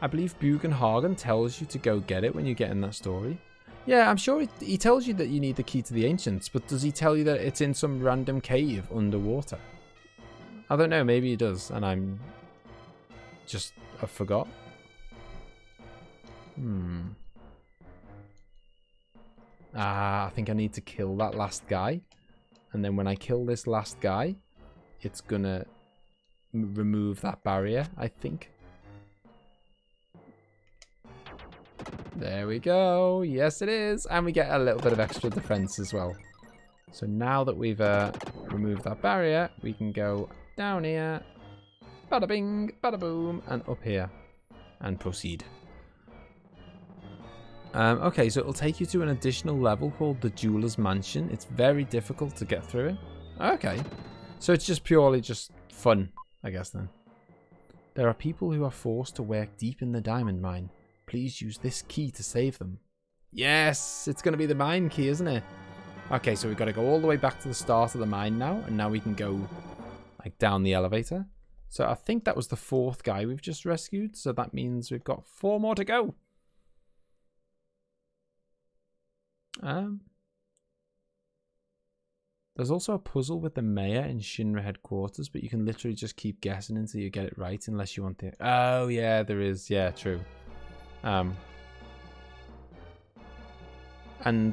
believe Bugenhagen tells you to go get it when you get in that story. Yeah, I'm sure he tells you that you need the key to the ancients, but does he tell you that it's in some random cave underwater? I don't know, maybe he does, and I forgot. I think I need to kill that last guy. And then when I kill this last guy, it's gonna remove that barrier, I think. There we go. Yes, it is. And we get a little bit of extra defense as well. So now that we've removed that barrier, we can go down here. Bada bing, bada boom, and up here. And proceed. Okay, so it'll take you to an additional level called the Jeweler's Mansion. It's very difficult to get through it. Okay. So it's just purely just fun, I guess then. There are people who are forced to work deep in the diamond mine. Please use this key to save them. Yes! It's going to be the mine key, isn't it? Okay, so we've got to go all the way back to the start of the mine now. And now we can go like down the elevator. So I think that was the 4th guy we've just rescued. So that means we've got 4 more to go. There's also a puzzle with the mayor in Shinra headquarters, but you can literally just keep guessing until you get it right, unless you want to. Oh yeah, there is. Yeah, true. And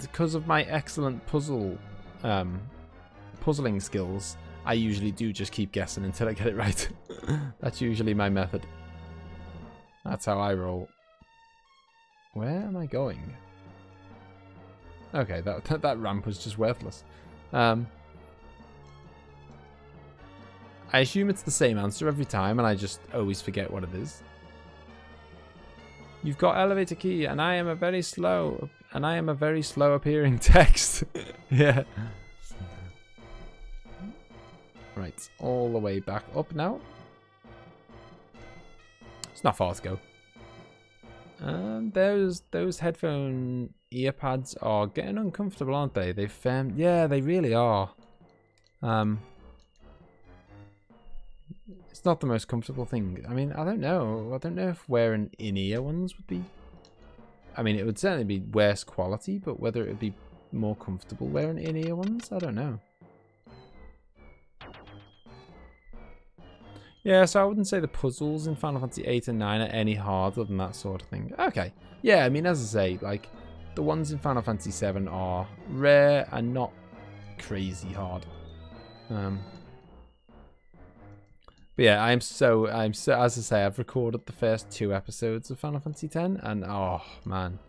because of my excellent puzzling skills, I usually do just keep guessing until I get it right. That's usually my method. That's how I roll. Where am I going? Okay, that ramp was just worthless. I assume it's the same answer every time, and I just always forget what it is. You've got elevator key, and I am a very slow appearing text. Yeah. Right, all the way back up now. It's not far to go. Those headphone earpads are getting uncomfortable, aren't they? Yeah, they really are. It's not the most comfortable thing. I mean, I don't know. I don't know if wearing in-ear ones would be. I mean, it would certainly be worse quality, but whether it would be more comfortable wearing in-ear ones, I don't know. Yeah, so I wouldn't say the puzzles in Final Fantasy 8 and 9 are any harder than that sort of thing. Okay. Yeah, I mean, as I say, like, the ones in Final Fantasy 7 are rare and not crazy hard. But yeah, I'm so, as I say, I've recorded the first 2 episodes of Final Fantasy 10, and oh, man.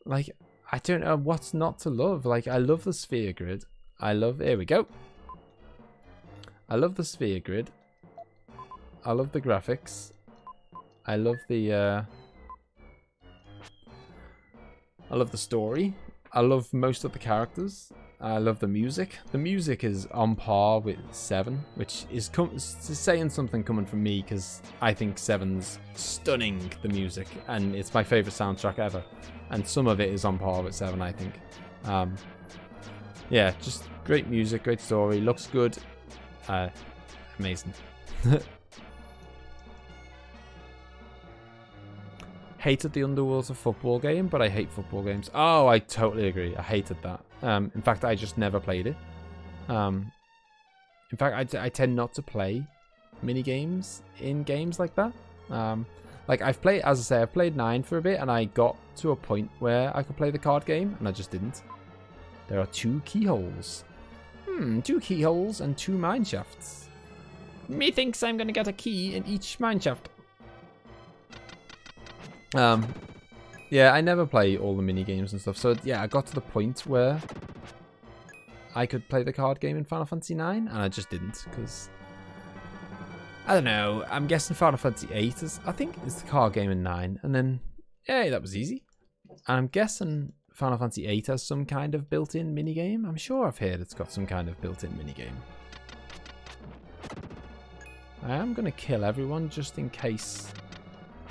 Like, I don't know what's not to love. Like, I love the sphere grid. Here we go. I love the sphere grid. I love the graphics. I love the story. I love most of the characters. I love the music. The music is on par with 7, which is saying something coming from me, because I think 7's stunning, the music, and it's my favourite soundtrack ever. And some of it is on par with 7, I think. Yeah, just great music, great story, looks good. Amazing. Hated the Underworld's a football game, but I hate football games. Oh, I totally agree. I hated that. In fact, I just never played it. In fact, I tend not to play mini games in games like that. Like I've played, as I say, I've played 9 for a bit, and I got to a point where I could play the card game, and I just didn't. There are 2 keyholes. 2 keyholes and 2 mine shafts. Methinks I'm gonna get a key in each mine shaft. Yeah, I never play all the mini games and stuff. So yeah, I got to the point where I could play the card game in Final Fantasy 9, and I just didn't because I don't know. I'm guessing Final Fantasy 8 is, I think, it's the card game in 9, and then yeah, that was easy. And I'm guessing Final Fantasy 8 has some kind of built-in mini game. I'm sure I've heard it's got some kind of built-in mini game. I am gonna kill everyone just in case.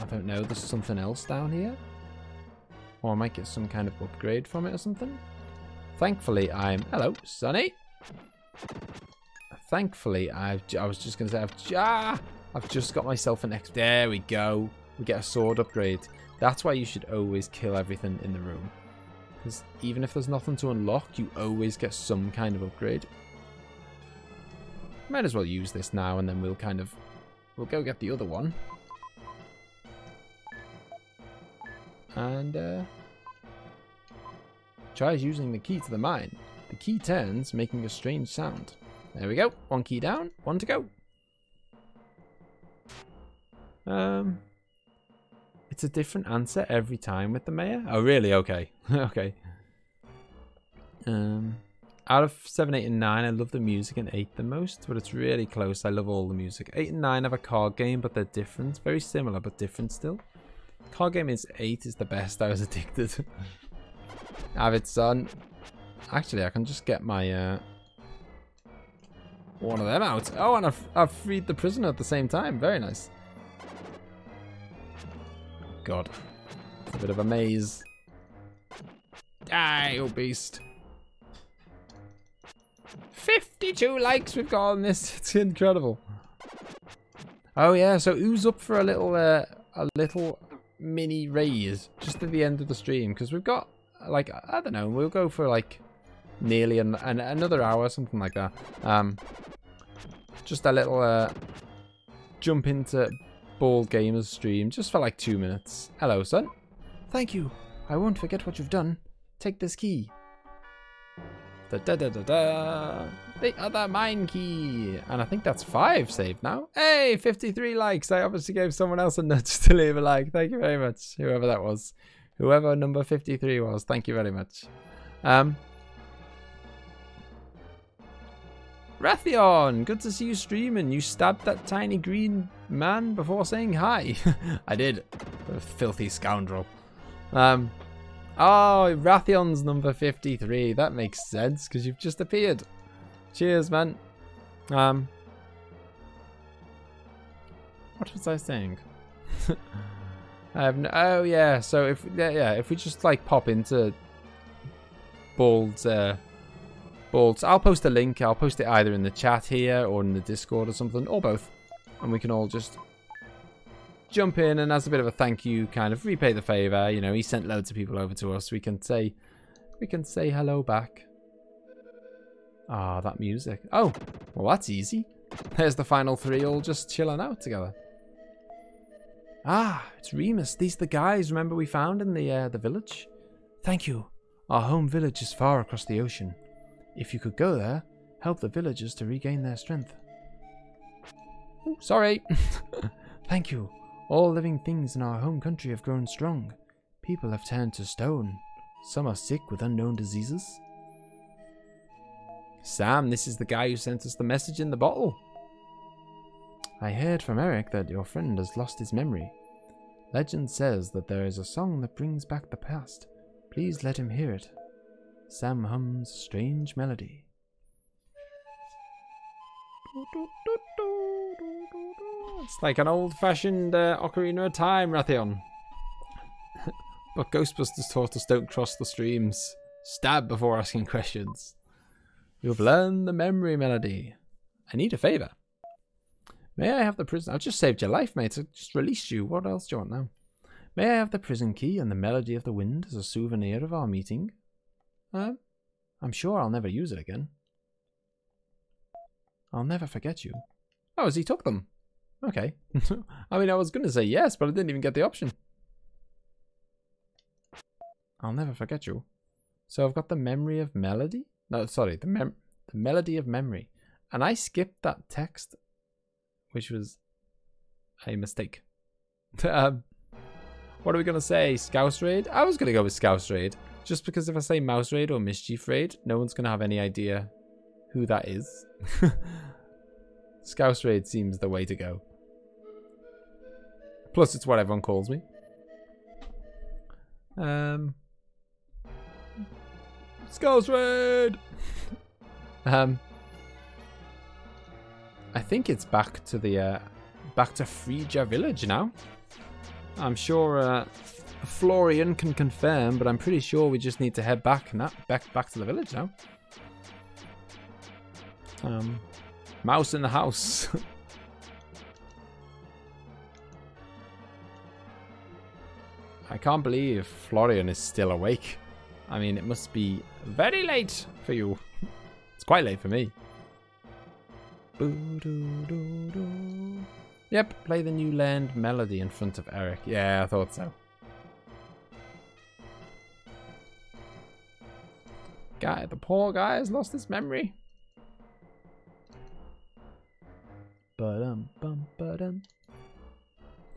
I don't know, there's something else down here. Or I might get some kind of upgrade from it or something. Thankfully, hello, Sonny. Thankfully, I was just going to say, I've just got myself an X. There we go. We get a sword upgrade. That's why you should always kill everything in the room. Because even if there's nothing to unlock, you always get some kind of upgrade. Might as well use this now, and then we'll go get the other one. And tries using the key to the mine. The key turns, making a strange sound. There we go. 1 key down, 1 to go. It's a different answer every time with the mayor. Oh, really? Okay. Okay. Out of 7, 8, and 9, I love the music in 8 the most, but it's really close. I love all the music. 8 and 9 have a card game, but they're different. Very similar, but different still. Card game is 8 is the best. I was addicted. Avid son. Actually, I can just get my one of them out. Oh, and I've freed the prisoner at the same time. Very nice. God, it's a bit of a maze. Die, oh beast. 52 likes we've got on this. It's incredible. Oh yeah, so who's up for a little mini raise just at the end of the stream, because we've got like, I don't know, we'll go for like nearly another hour, something like that. Just a little jump into Bald Gamer's stream just for like 2 minutes. Hello, son. Thank you. I won't forget what you've done. Take this key. Da da da da da. The other mine key. And I think that's 5 saved now. Hey, 53 likes. I obviously gave someone else a nudge to leave a like. Thank you very much, whoever that was. Whoever number 53 was. Thank you very much. Rathion, good to see you streaming. You stabbed that tiny green man before saying hi. I did. The filthy scoundrel. Oh, Rathion's number 53. That makes sense because you've just appeared. Cheers, man. What was I saying? Oh yeah. So if we just like pop into Bald's, I'll post a link. I'll post it either in the chat here or in the Discord or something, or both, and we can all just jump in and as a bit of a thank you, kind of repay the favor. You know, he sent loads of people over to us. We can say hello back. Ah, that music. Oh, well, that's easy. There's the final 3 all just chilling out together. Ah, it's Remus. These are the guys, remember, we found in the village? Thank you. Our home village is far across the ocean. If you could go there, help the villagers to regain their strength. Ooh, sorry. Thank you. All living things in our home country have grown strong. People have turned to stone. Some are sick with unknown diseases. Sam, this is the guy who sent us the message in the bottle. I heard from Eric that your friend has lost his memory. Legend says that there is a song that brings back the past. Please let him hear it. Sam hums a strange melody. It's like an old-fashioned Ocarina of Time, Rathion. But Ghostbusters taught us don't cross the streams. Stab before asking questions. You've learned the memory melody. I need a favor. May I have the prison? I've just saved your life, mate. I just released you. What else do you want now? May I have the prison key and the melody of the wind as a souvenir of our meeting? I'm sure I'll never use it again. I'll never forget you. Oh, has he took them? Okay. I mean, I was going to say yes, but I didn't even get the option. I'll never forget you. So I've got the memory of melody? No, sorry, the melody of memory. And I skipped that text, which was a mistake. What are we going to say? Scouse Raid? I was going to go with Scouse Raid. Just because if I say Mouse Raid or Mischief Raid, no one's going to have any idea who that is. Scouse Raid seems the way to go. Plus, it's what everyone calls me. Scouse Raid! I think it's back to the back to Frisia village now. I'm sure Florian can confirm, but I'm pretty sure we just need to head back back to the village now. Mouse in the house. I can't believe Florian is still awake. I mean, it must be very late for you. It's quite late for me. Yep, play the new land melody in front of Eric. Yeah, I thought so. The poor guy has lost his memory.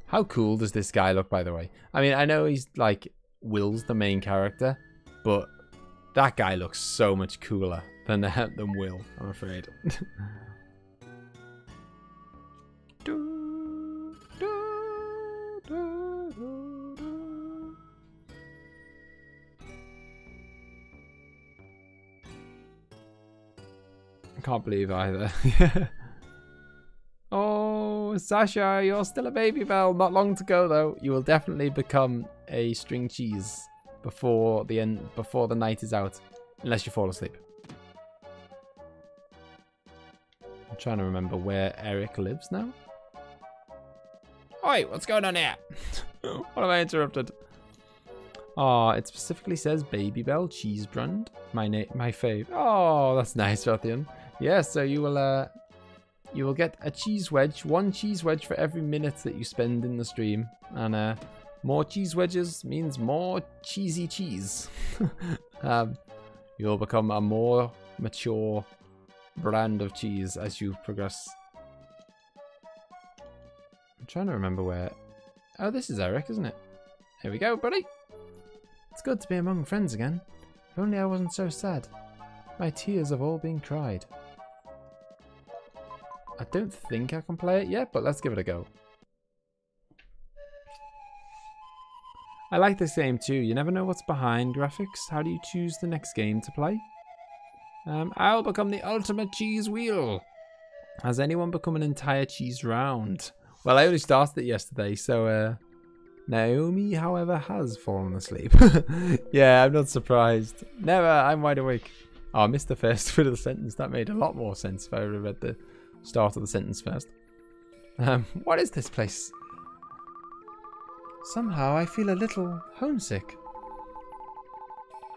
How cool does this guy look, by the way? I mean, I know he's like Will's the main character, but that guy looks so much cooler than Will, I'm afraid. I can't believe either. Oh, Sasha, you're still a baby bell. Not long to go though. You will definitely become a string cheese before the night is out, unless you fall asleep. I'm trying to remember where Eric lives now. Oi, what's going on here? What have I interrupted? Oh, it specifically says Baby Bell Cheese Brand. My fave. Oh, that's nice, Rothian. Yeah, so you will get a cheese wedge, one cheese wedge for every minute that you spend in the stream, and more cheese wedges means more cheesy cheese. You'll become a more mature brand of cheese as you progress. I'm trying to remember where. Oh, this is Eric, isn't it? Here we go, buddy. It's good to be among friends again. If only I wasn't so sad. My tears have all been cried. I don't think I can play it yet, but let's give it a go. I like this game too. You never know what's behind graphics. How do you choose the next game to play? I'll become the ultimate cheese wheel. Has anyone become an entire cheese round? Well, I only started it yesterday, so Naomi, however, has fallen asleep. Yeah, I'm not surprised. Never, I'm wide awake. Oh, I missed the first bit of the sentence. That made a lot more sense if I read the start of the sentence first. What is this place? Somehow I feel a little homesick.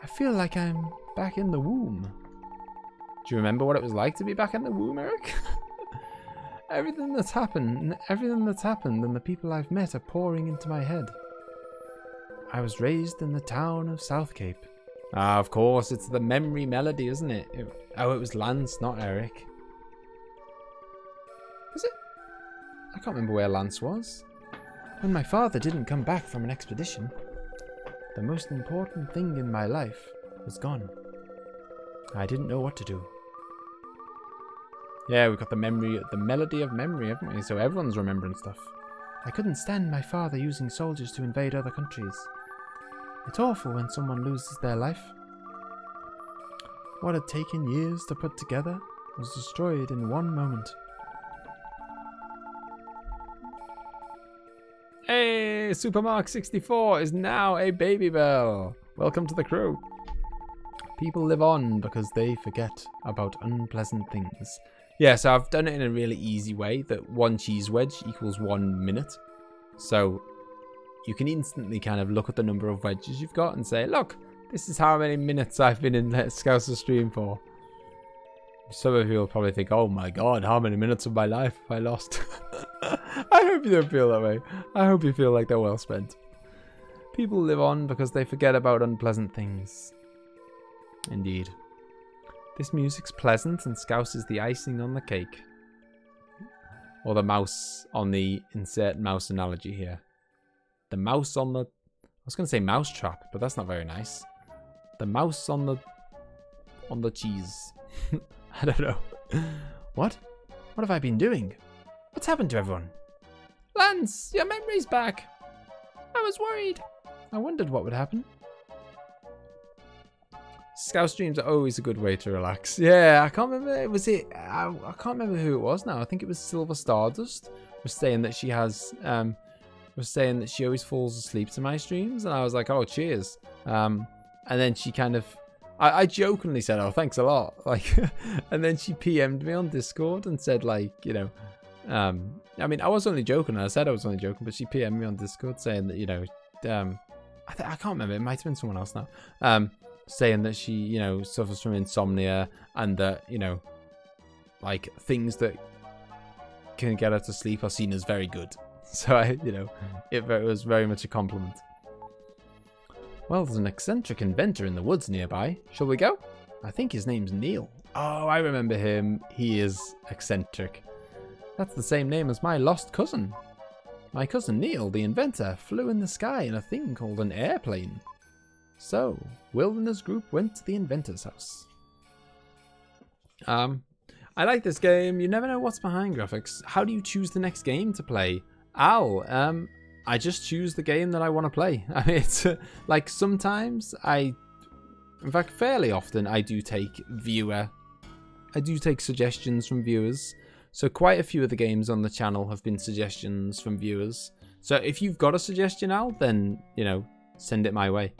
I feel like I'm back in the womb. Do you remember what it was like to be back in the womb, Eric? Everything that's happened and the people I've met are pouring into my head. I was raised in the town of South Cape. Ah, of course, it's the memory melody, isn't it? Oh, it was Lance, not Eric. Was it? I can't remember where Lance was. When my father didn't come back from an expedition, the most important thing in my life was gone. I didn't know what to do. Yeah, we've got the melody of memory, haven't we? So everyone's remembering stuff. I couldn't stand my father using soldiers to invade other countries. It's awful when someone loses their life. What had taken years to put together was destroyed in one moment. Hey, Supermark64 is now a baby bell. Welcome to the crew. People live on because they forget about unpleasant things. Yeah, so I've done it in a really easy way that 1 cheese wedge equals 1 minute. So you can instantly kind of look at the number of wedges you've got and say, look, this is how many minutes I've been in Scouse's stream for. Some of you will probably think, oh my god, how many minutes of my life have I lost? I hope you don't feel that way. I hope you feel like they're well spent. People live on because they forget about unpleasant things. Indeed. This music's pleasant and Scouse is the icing on the cake. Or the mouse on the insert mouse analogy here. The mouse on the... I was going to say mouse trap, but that's not very nice. The mouse on the cheese. I don't know. What? What have I been doing? What's happened to everyone? Lance, your memory's back. I was worried. I wondered what would happen. Scouse streams are always a good way to relax. Yeah, I can't remember. I can't remember who it was now. I think it was Silver Stardust. Was saying that she has. Was saying that she always falls asleep to my streams, and I was like, oh, cheers. And then she kind of. I jokingly said, oh, thanks a lot. Like, and then she PM'd me on Discord and said, like, you know, I mean, I was only joking. I said I was only joking, but she PM'd me on Discord saying that, you know, I can't remember. It might have been someone else now. Saying that she, you know, suffers from insomnia and that, you know, like things that can get her to sleep are seen as very good. So you know, it was very much a compliment. Well, there's an eccentric inventor in the woods nearby. Shall we go? I think his name's Neil. Oh, I remember him. He is eccentric. That's the same name as my lost cousin. My cousin Neil, the inventor, flew in the sky in a thing called an airplane. So, Will and his group went to the inventor's house. I like this game. You never know what's behind graphics. How do you choose the next game to play? Al, I just choose the game that I want to play. I mean, it's like sometimes in fact, fairly often, I do take suggestions from viewers. So quite a few of the games on the channel have been suggestions from viewers. So if you've got a suggestion, Al, then, you know, send it my way.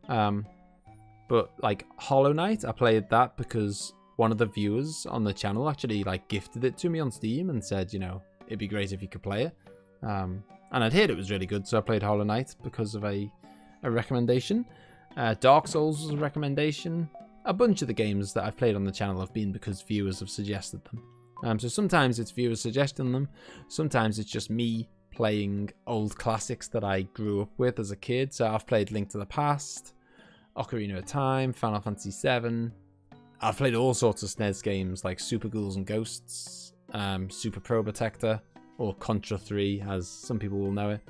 But like Hollow Knight, I played that because one of the viewers on the channel actually like gifted it to me on Steam and said, you know, it'd be great if you could play it. And I'd heard it was really good, so I played Hollow Knight because of a recommendation. Dark Souls was a recommendation. A bunch of the games that I've played on the channel have been because viewers have suggested them. So sometimes it's viewers suggesting them. Sometimes it's just me playing old classics that I grew up with as a kid. So I've played Link to the Past, Ocarina of Time, Final Fantasy VII. I've played all sorts of SNES games like Super Ghouls and Ghosts, Super Probotector, or Contra 3, as some people will know it.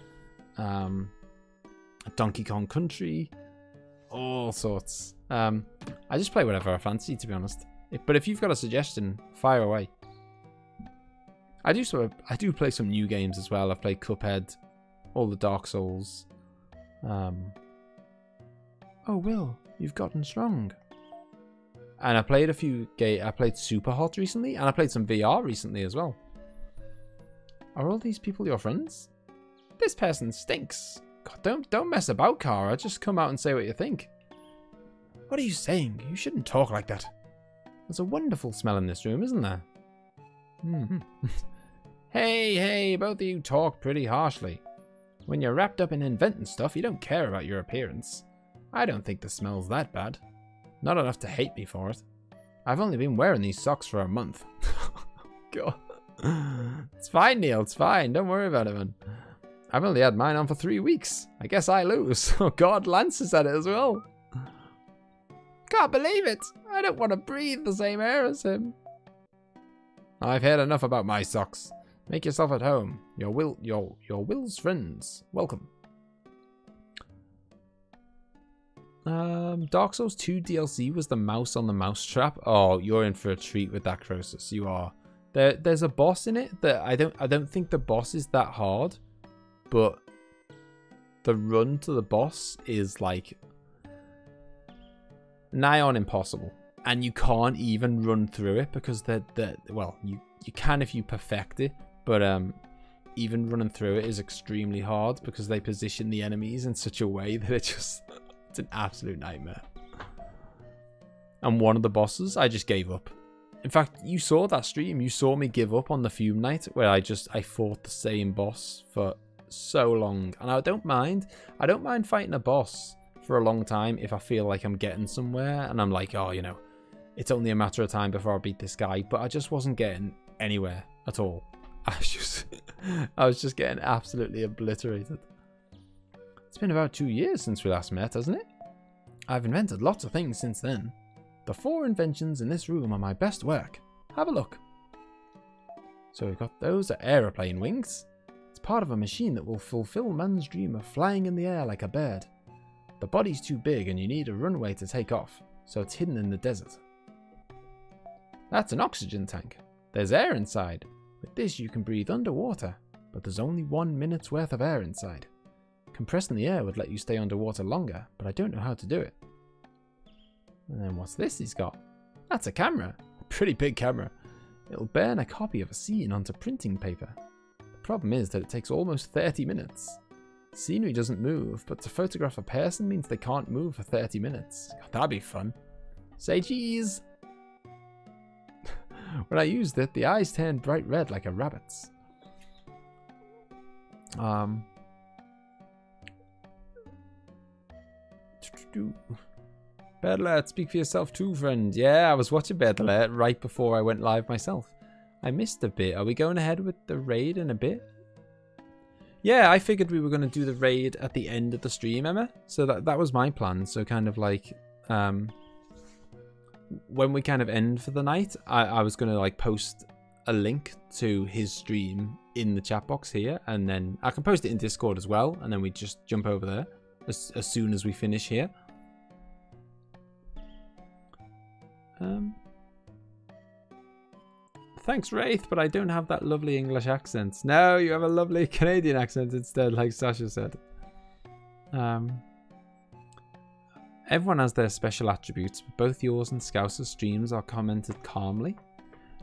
Donkey Kong Country, all sorts. I just play whatever I fancy, to be honest. But if you've got a suggestion, fire away. I do play some new games as well. I've played Cuphead, all the Dark Souls. Oh, Will, you've gotten strong. And I played a few games. I played Super Hot recently, and I played some VR recently as well. Are all these people your friends? This person stinks. God, don't mess about, Kara. Just come out and say what you think. What are you saying? You shouldn't talk like that. There's a wonderful smell in this room, isn't there? Hey, both of you talk pretty harshly. When you're wrapped up in inventing stuff, you don't care about your appearance. I don't think the smell's that bad. Not enough to hate me for it. I've only been wearing these socks for a month. God. It's fine, Neil. It's fine. Don't worry about it, man. I've only had mine on for 3 weeks. I guess I lose. Oh, God. Lance has had it as well. Can't believe it. I don't want to breathe the same air as him. I've heard enough about my socks. Make yourself at home. Your Will's friends. Welcome. Dark Souls 2 DLC was the mouse on the mouse trap. Oh, you're in for a treat with that, Croesus. You are. There's a boss in it that I don't think the boss is that hard, but the run to the boss is like nigh on impossible, and you can't even run through it because well, you can if you perfect it, but even running through it is extremely hard because they position the enemies in such a way that it's an absolute nightmare. and one of the bosses, I just gave up. In fact, you saw that stream. You saw me give up on the Fume Night, where I fought the same boss for so long. And I don't mind fighting a boss for a long time if I feel like I'm getting somewhere and I'm like, oh, you know, it's only a matter of time before I beat this guy. But I just wasn't getting anywhere at all. I was just getting absolutely obliterated. It's been about 2 years since we last met, hasn't it? I've invented lots of things since then. The 4 inventions in this room are my best work. Have a look. So we've got those are aeroplane wings. It's part of a machine that will fulfill man's dream of flying in the air like a bird. The body's too big and you need a runway to take off, so it's hidden in the desert. That's an oxygen tank. There's air inside. With this you can breathe underwater, but there's only 1 minute's worth of air inside. Compressing the air would let you stay underwater longer, but I don't know how to do it. And then what's this he's got? That's a camera. A pretty big camera. It'll burn a copy of a scene onto printing paper. The problem is that it takes almost 30 minutes. Scenery doesn't move, but to photograph a person means they can't move for 30 minutes. God, that'd be fun. Say cheese! When I used it, the eyes turned bright red like a rabbit's. Bad Alert, speak for yourself too, friend. Yeah, I was watching Bad Alert right before I went live myself. I missed a bit. Are we going ahead with the raid in a bit? Yeah, I figured we were going to do the raid at the end of the stream, Emma. So that was my plan. So kind of like, when we kind of end for the night, I was going to like post a link to his stream in the chat box here. And then I can post it in Discord as well. And then we just jump over there as soon as we finish here. Thanks, Wraith, but I don't have that lovely English accent. No, you have a lovely Canadian accent instead, like Sasha said. Everyone has their special attributes, but both yours and Scouse's streams are commented calmly.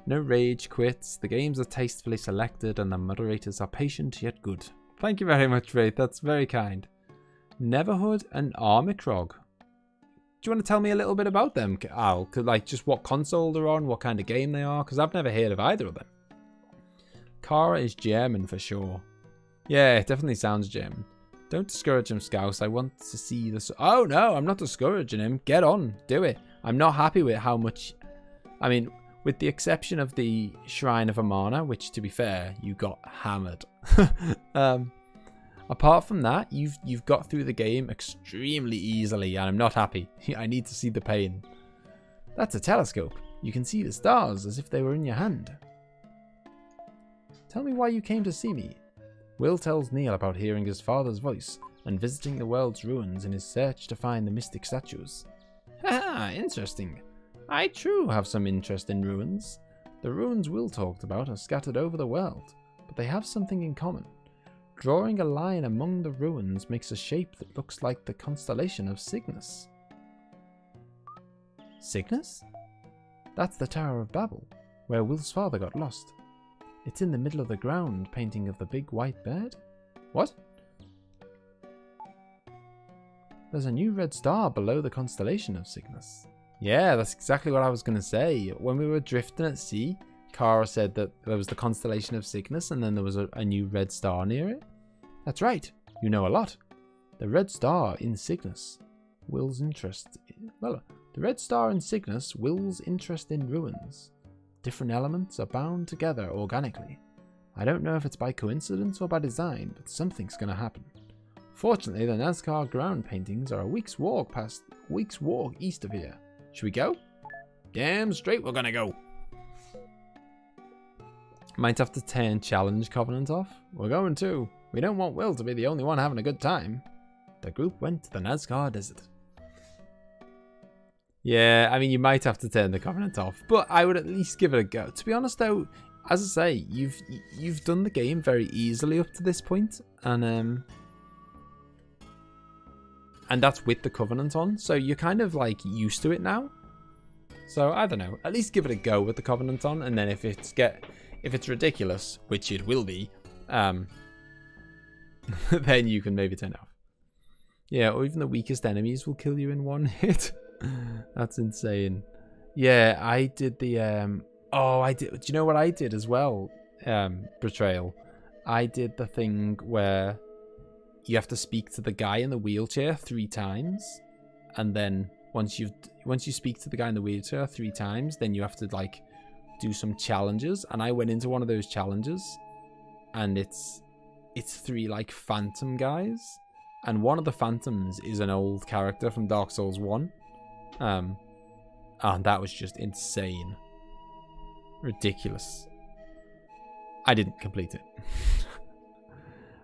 No rage quits, the games are tastefully selected, and the moderators are patient yet good. Thank you very much, Wraith, that's very kind. Neverhood and Armicrog. Do you want to tell me a little bit about them, Al? Like, just what console they're on, what kind of game they are? Because I've never heard of either of them. Kara is German for sure. Yeah, it definitely sounds German. Don't discourage him, Scouse. I want to see this. Oh, no, I'm not discouraging him. Get on. Do it. I'm not happy with how much... I mean, with the exception of the Shrine of Amana, which, to be fair, you got hammered. Apart from that, you've got through the game extremely easily, and I'm not happy. I need to see the pain. That's a telescope. You can see the stars as if they were in your hand. Tell me why you came to see me. Will tells Neil about hearing his father's voice and visiting the world's ruins in his search to find the mystic statues. Haha, interesting. I too have some interest in ruins. The ruins Will talked about are scattered over the world, but they have something in common. Drawing a line among the ruins makes a shape that looks like the constellation of Cygnus. Cygnus? That's the Tower of Babel, where Will's father got lost. It's in the middle of the ground, painting of the big white bird. What? There's a new red star below the constellation of Cygnus. Yeah, that's exactly what I was going to say. When we were drifting at sea, Kara said that there was the constellation of Cygnus and then there was a new red star near it. That's right. You know a lot. The red star in Cygnus. Will's interest... Well, the red star in Cygnus, Will's interest in ruins. Different elements are bound together organically. I don't know if it's by coincidence or by design, but something's going to happen. Fortunately, the Nazca ground paintings are a week's walk east of here. Should we go? Damn straight we're going to go. Might have to turn Challenge Covenant off. We're going to. We don't want Will to be the only one having a good time. The group went to the Nazca Desert. Yeah, I mean, you might have to turn the Covenant off, but I would at least give it a go. To be honest, though, as I say, you've done the game very easily up to this point, and that's with the Covenant on, so you're kind of like used to it now. So I don't know. At least give it a go with the Covenant on, and then if it's ridiculous, which it will be, then you can maybe turn it off. Yeah, or even the weakest enemies will kill you in one hit. That's insane. Yeah, I did the oh, I did. Do you know what I did as well? Betrayal. I did the thing where you have to speak to the guy in the wheelchair 3 times, and then once you speak to the guy in the wheelchair 3 times, then you have to like do some challenges. And I went into one of those challenges, and it's 3 like phantom guys, and one of the phantoms is an old character from Dark Souls 1. And that was just insane. Ridiculous. I didn't complete it.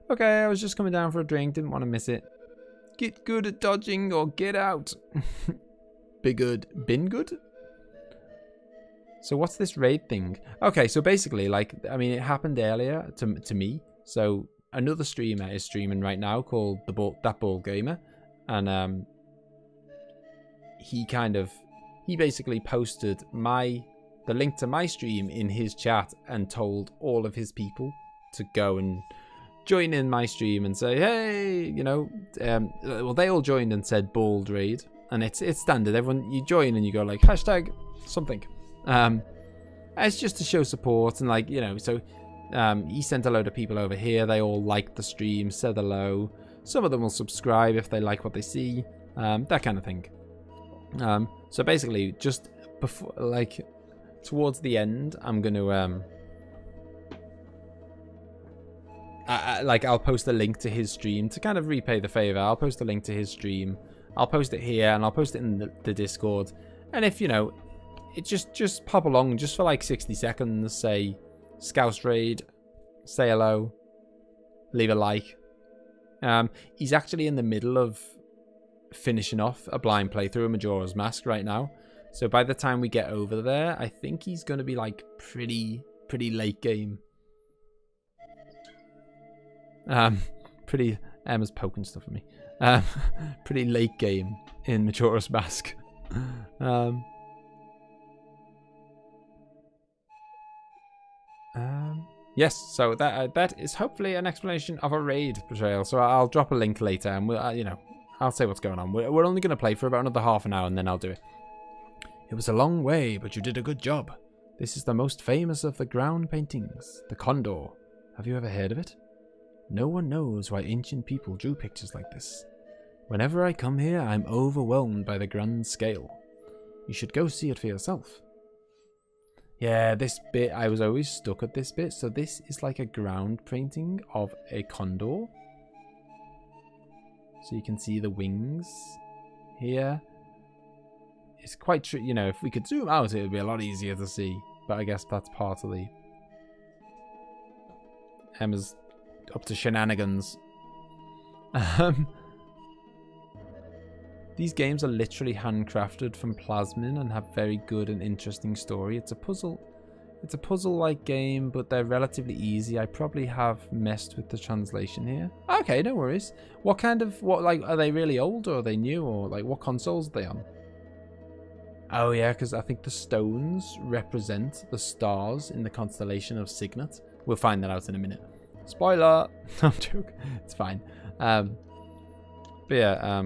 Okay, I was just coming down for a drink, didn't want to miss it. Get good at dodging or get out. Be good. Been good? So what's this raid thing? Okay, so basically, like, I mean, it happened earlier to me. So another streamer is streaming right now called That Bald Gamer. And he basically posted the link to my stream in his chat and told all of his people to go and join in my stream and say, hey, you know, well, they all joined and said bald raid, and it's standard. Everyone, you join and you go like hashtag something. It's just to show support, and like, you know, so he sent a load of people over here. They all liked the stream, said hello. Some of them will subscribe if they like what they see, that kind of thing. So basically, just before, like, towards the end, I'm gonna I'll post a link to his stream to kind of repay the favor. I'll post a link to his stream. I'll post it here, and I'll post it in the Discord. And if, you know, it just pop along just for like 60 seconds, say Scouse Raid, say hello, leave a like. He's actually in the middle of finishing off a blind playthrough of Majora's Mask right now. So by the time we get over there, I think he's going to be like pretty late game. Emma's poking stuff at me. Pretty late game in Majora's Mask. Yes, so that is hopefully an explanation of a raid betrayal. So I'll drop a link later, and we'll, you know, I'll say what's going on. We're only going to play for about another half an hour, and then I'll do it. It was a long way, but you did a good job. This is the most famous of the ground paintings, the Condor. Have you ever heard of it? No one knows why ancient people drew pictures like this. Whenever I come here, I'm overwhelmed by the grand scale. You should go see it for yourself. Yeah, this bit, I was always stuck at this bit. So this is like a ground painting of a condor. So you can see the wings here. It's quite true, you know, if we could zoom out, it would be a lot easier to see. But I guess that's part of the... Emma's up to shenanigans. These games are literally handcrafted from Plasmin and have very good and interesting story. It's a puzzle-like game, but they're relatively easy. I probably have messed with the translation here. Okay, no worries. What like, are they really old, or are they new, or like what consoles are they on? Oh yeah, because I think the stones represent the stars in the constellation of Cygnet. We'll find that out in a minute. Spoiler! I'm joking. It's fine. But yeah,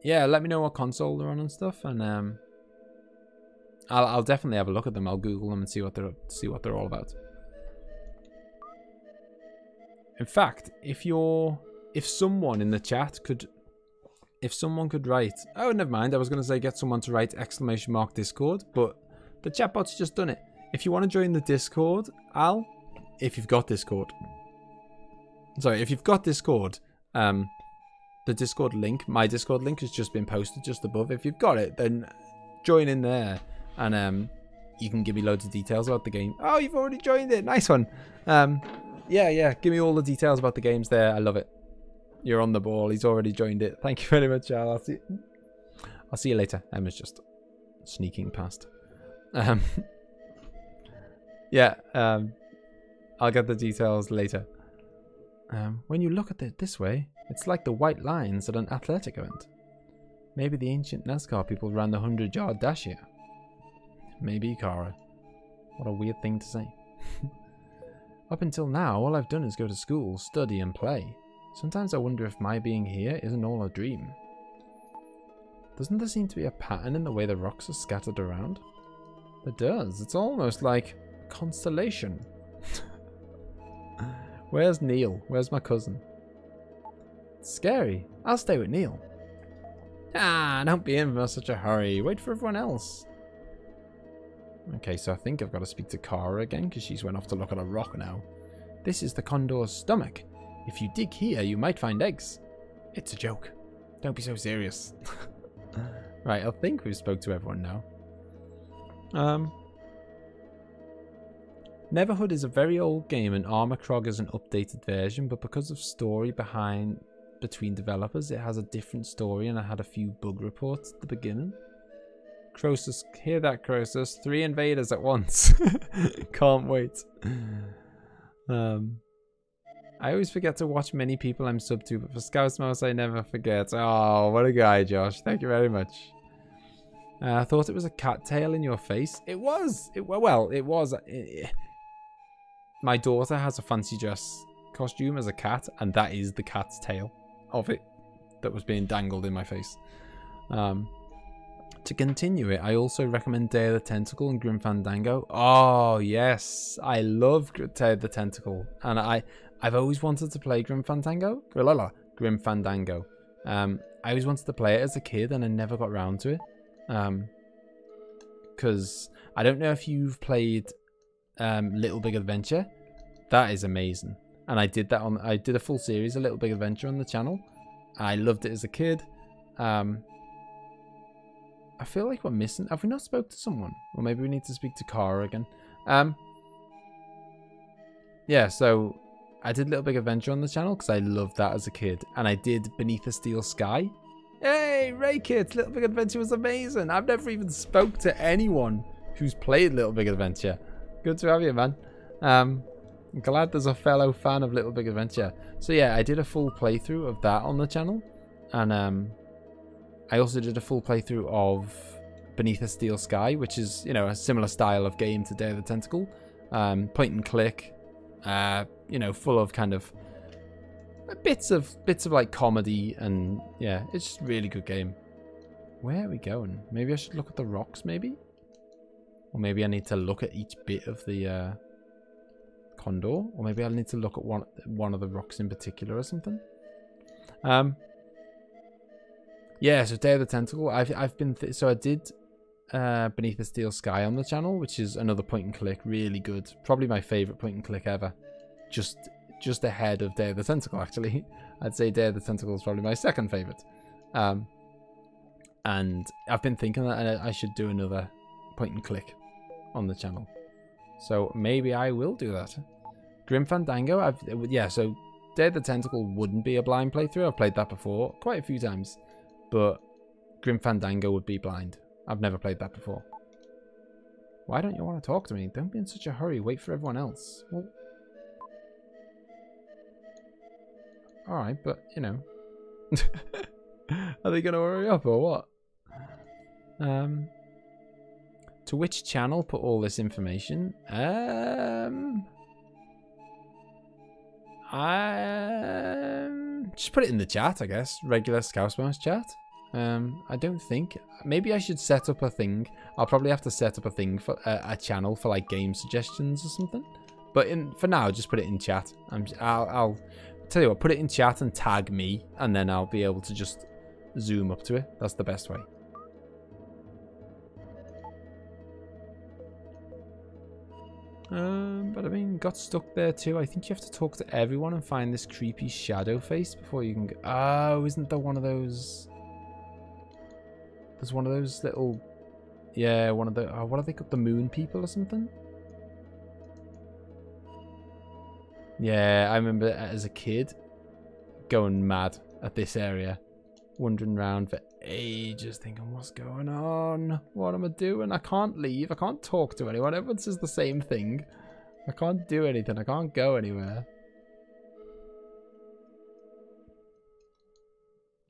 yeah, let me know what console they're on and stuff, and I'll definitely have a look at them. I'll Google them and see what they're all about. In fact, if someone in the chat could, if someone could write, oh, never mind. I was going to say get someone to write !Discord, but the chatbot's just done it. If you want to join the Discord, if you've got Discord, the Discord link, my Discord link has just been posted just above. If you've got it, then join in there, and you can give me loads of details about the game. Oh, you've already joined it. Nice one. Yeah, give me all the details about the games there. I love it. You're on the ball. He's already joined it. Thank you very much, Al. I'll see you later. Emma's just sneaking past. Yeah, I'll get the details later. When you look at it this way, it's like the white lines at an athletic event. Maybe the ancient NASCAR people ran the 100-yard dash here. Maybe, Kara. What a weird thing to say. Up until now, all I've done is go to school, study, and play. Sometimes I wonder if my being here isn't all a dream. Doesn't there seem to be a pattern in the way the rocks are scattered around? There does. It's almost like a constellation. Where's Neil? Where's my cousin? It's scary. I'll stay with Neil. Ah, don't be in such a hurry. Wait for everyone else. Okay, so I think I've got to speak to Kara again because she's went off to look at a rock now. This is the condor's stomach. If you dig here, you might find eggs. It's a joke. Don't be so serious. Right, I think we've spoke to everyone now. Neverhood is a very old game and Armor Krog is an updated version, but because of story between developers, it has a different story and I had a few bug reports at the beginning. Croesus, hear that, Croesus? 3 invaders at once. Can't wait. I always forget to watch many people I'm sub to, but for ScouseMouse I never forget. Oh, what a guy, Josh. Thank you very much. I thought it was a cat tail in your face. It was. It was. My daughter has a fancy dress costume as a cat, and that is the cat's tail of it that was being dangled in my face. To continue it, I also recommend Day of the Tentacle and Grim Fandango. Oh, yes. I love Day of the Tentacle. And I've always wanted to play Grim Fandango. Grim Fandango. I always wanted to play it as a kid and I never got around to it. Because I don't know if you've played Little Big Adventure. That is amazing. And I did that I did a full series of Little Big Adventure on the channel. I loved it as a kid. I feel like we're missing. Have we not spoke to someone? Or maybe we need to speak to Kara again. Yeah, so I did Little Big Adventure on the channel because I loved that as a kid. And I did Beneath a Steel Sky. Hey, Ray Kids, Little Big Adventure was amazing. I've never even spoke to anyone who's played Little Big Adventure. Good to have you, man. I'm glad there's a fellow fan of Little Big Adventure. So yeah, I did a full playthrough of that on the channel. And I also did a full playthrough of Beneath a Steel Sky, which is, you know, a similar style of game to Day of the Tentacle. Point and click, you know, full of kind of bits of like comedy, and yeah, it's just a really good game. Where are we going? Maybe I should look at the rocks, maybe? Or maybe I need to look at each bit of the condor, or maybe I need to look at one of the rocks in particular or something. Yeah, so Day of the Tentacle. I've been so I did Beneath the Steel Sky on the channel, which is another point and click, really good. Probably my favorite point and click ever. Just ahead of Day of the Tentacle, actually. I'd say Day of the Tentacle is probably my second favorite. And I've been thinking that I should do another point and click on the channel. So maybe I will do that. Grim Fandango, yeah, so Day of the Tentacle wouldn't be a blind playthrough. I've played that before quite a few times. But Grim Fandango would be blind. I've never played that before. Why don't you want to talk to me? Don't be in such a hurry. Wait for everyone else. Well, alright, but, you know. Are they going to hurry up or what? To which channel put all this information? Just put it in the chat, I guess. Regular ScouseMouse chat. I don't think. Maybe I should set up a thing. I'll probably have to set up a thing for a channel for like game suggestions or something. But for now, just put it in chat. I'll tell you what. Put it in chat and tag me, and then I'll be able to just zoom up to it. That's the best way. But I mean, got stuck there too. I think you have to talk to everyone and find this creepy shadow face before you can go. Oh, isn't there one of those? There's one of those little, yeah, one of the, what are they called? The moon people or something? Yeah, I remember as a kid going mad at this area, wandering around for ages thinking, what's going on? What am I doing? I can't leave. I can't talk to anyone. Everyone says the same thing. I can't do anything. I can't go anywhere.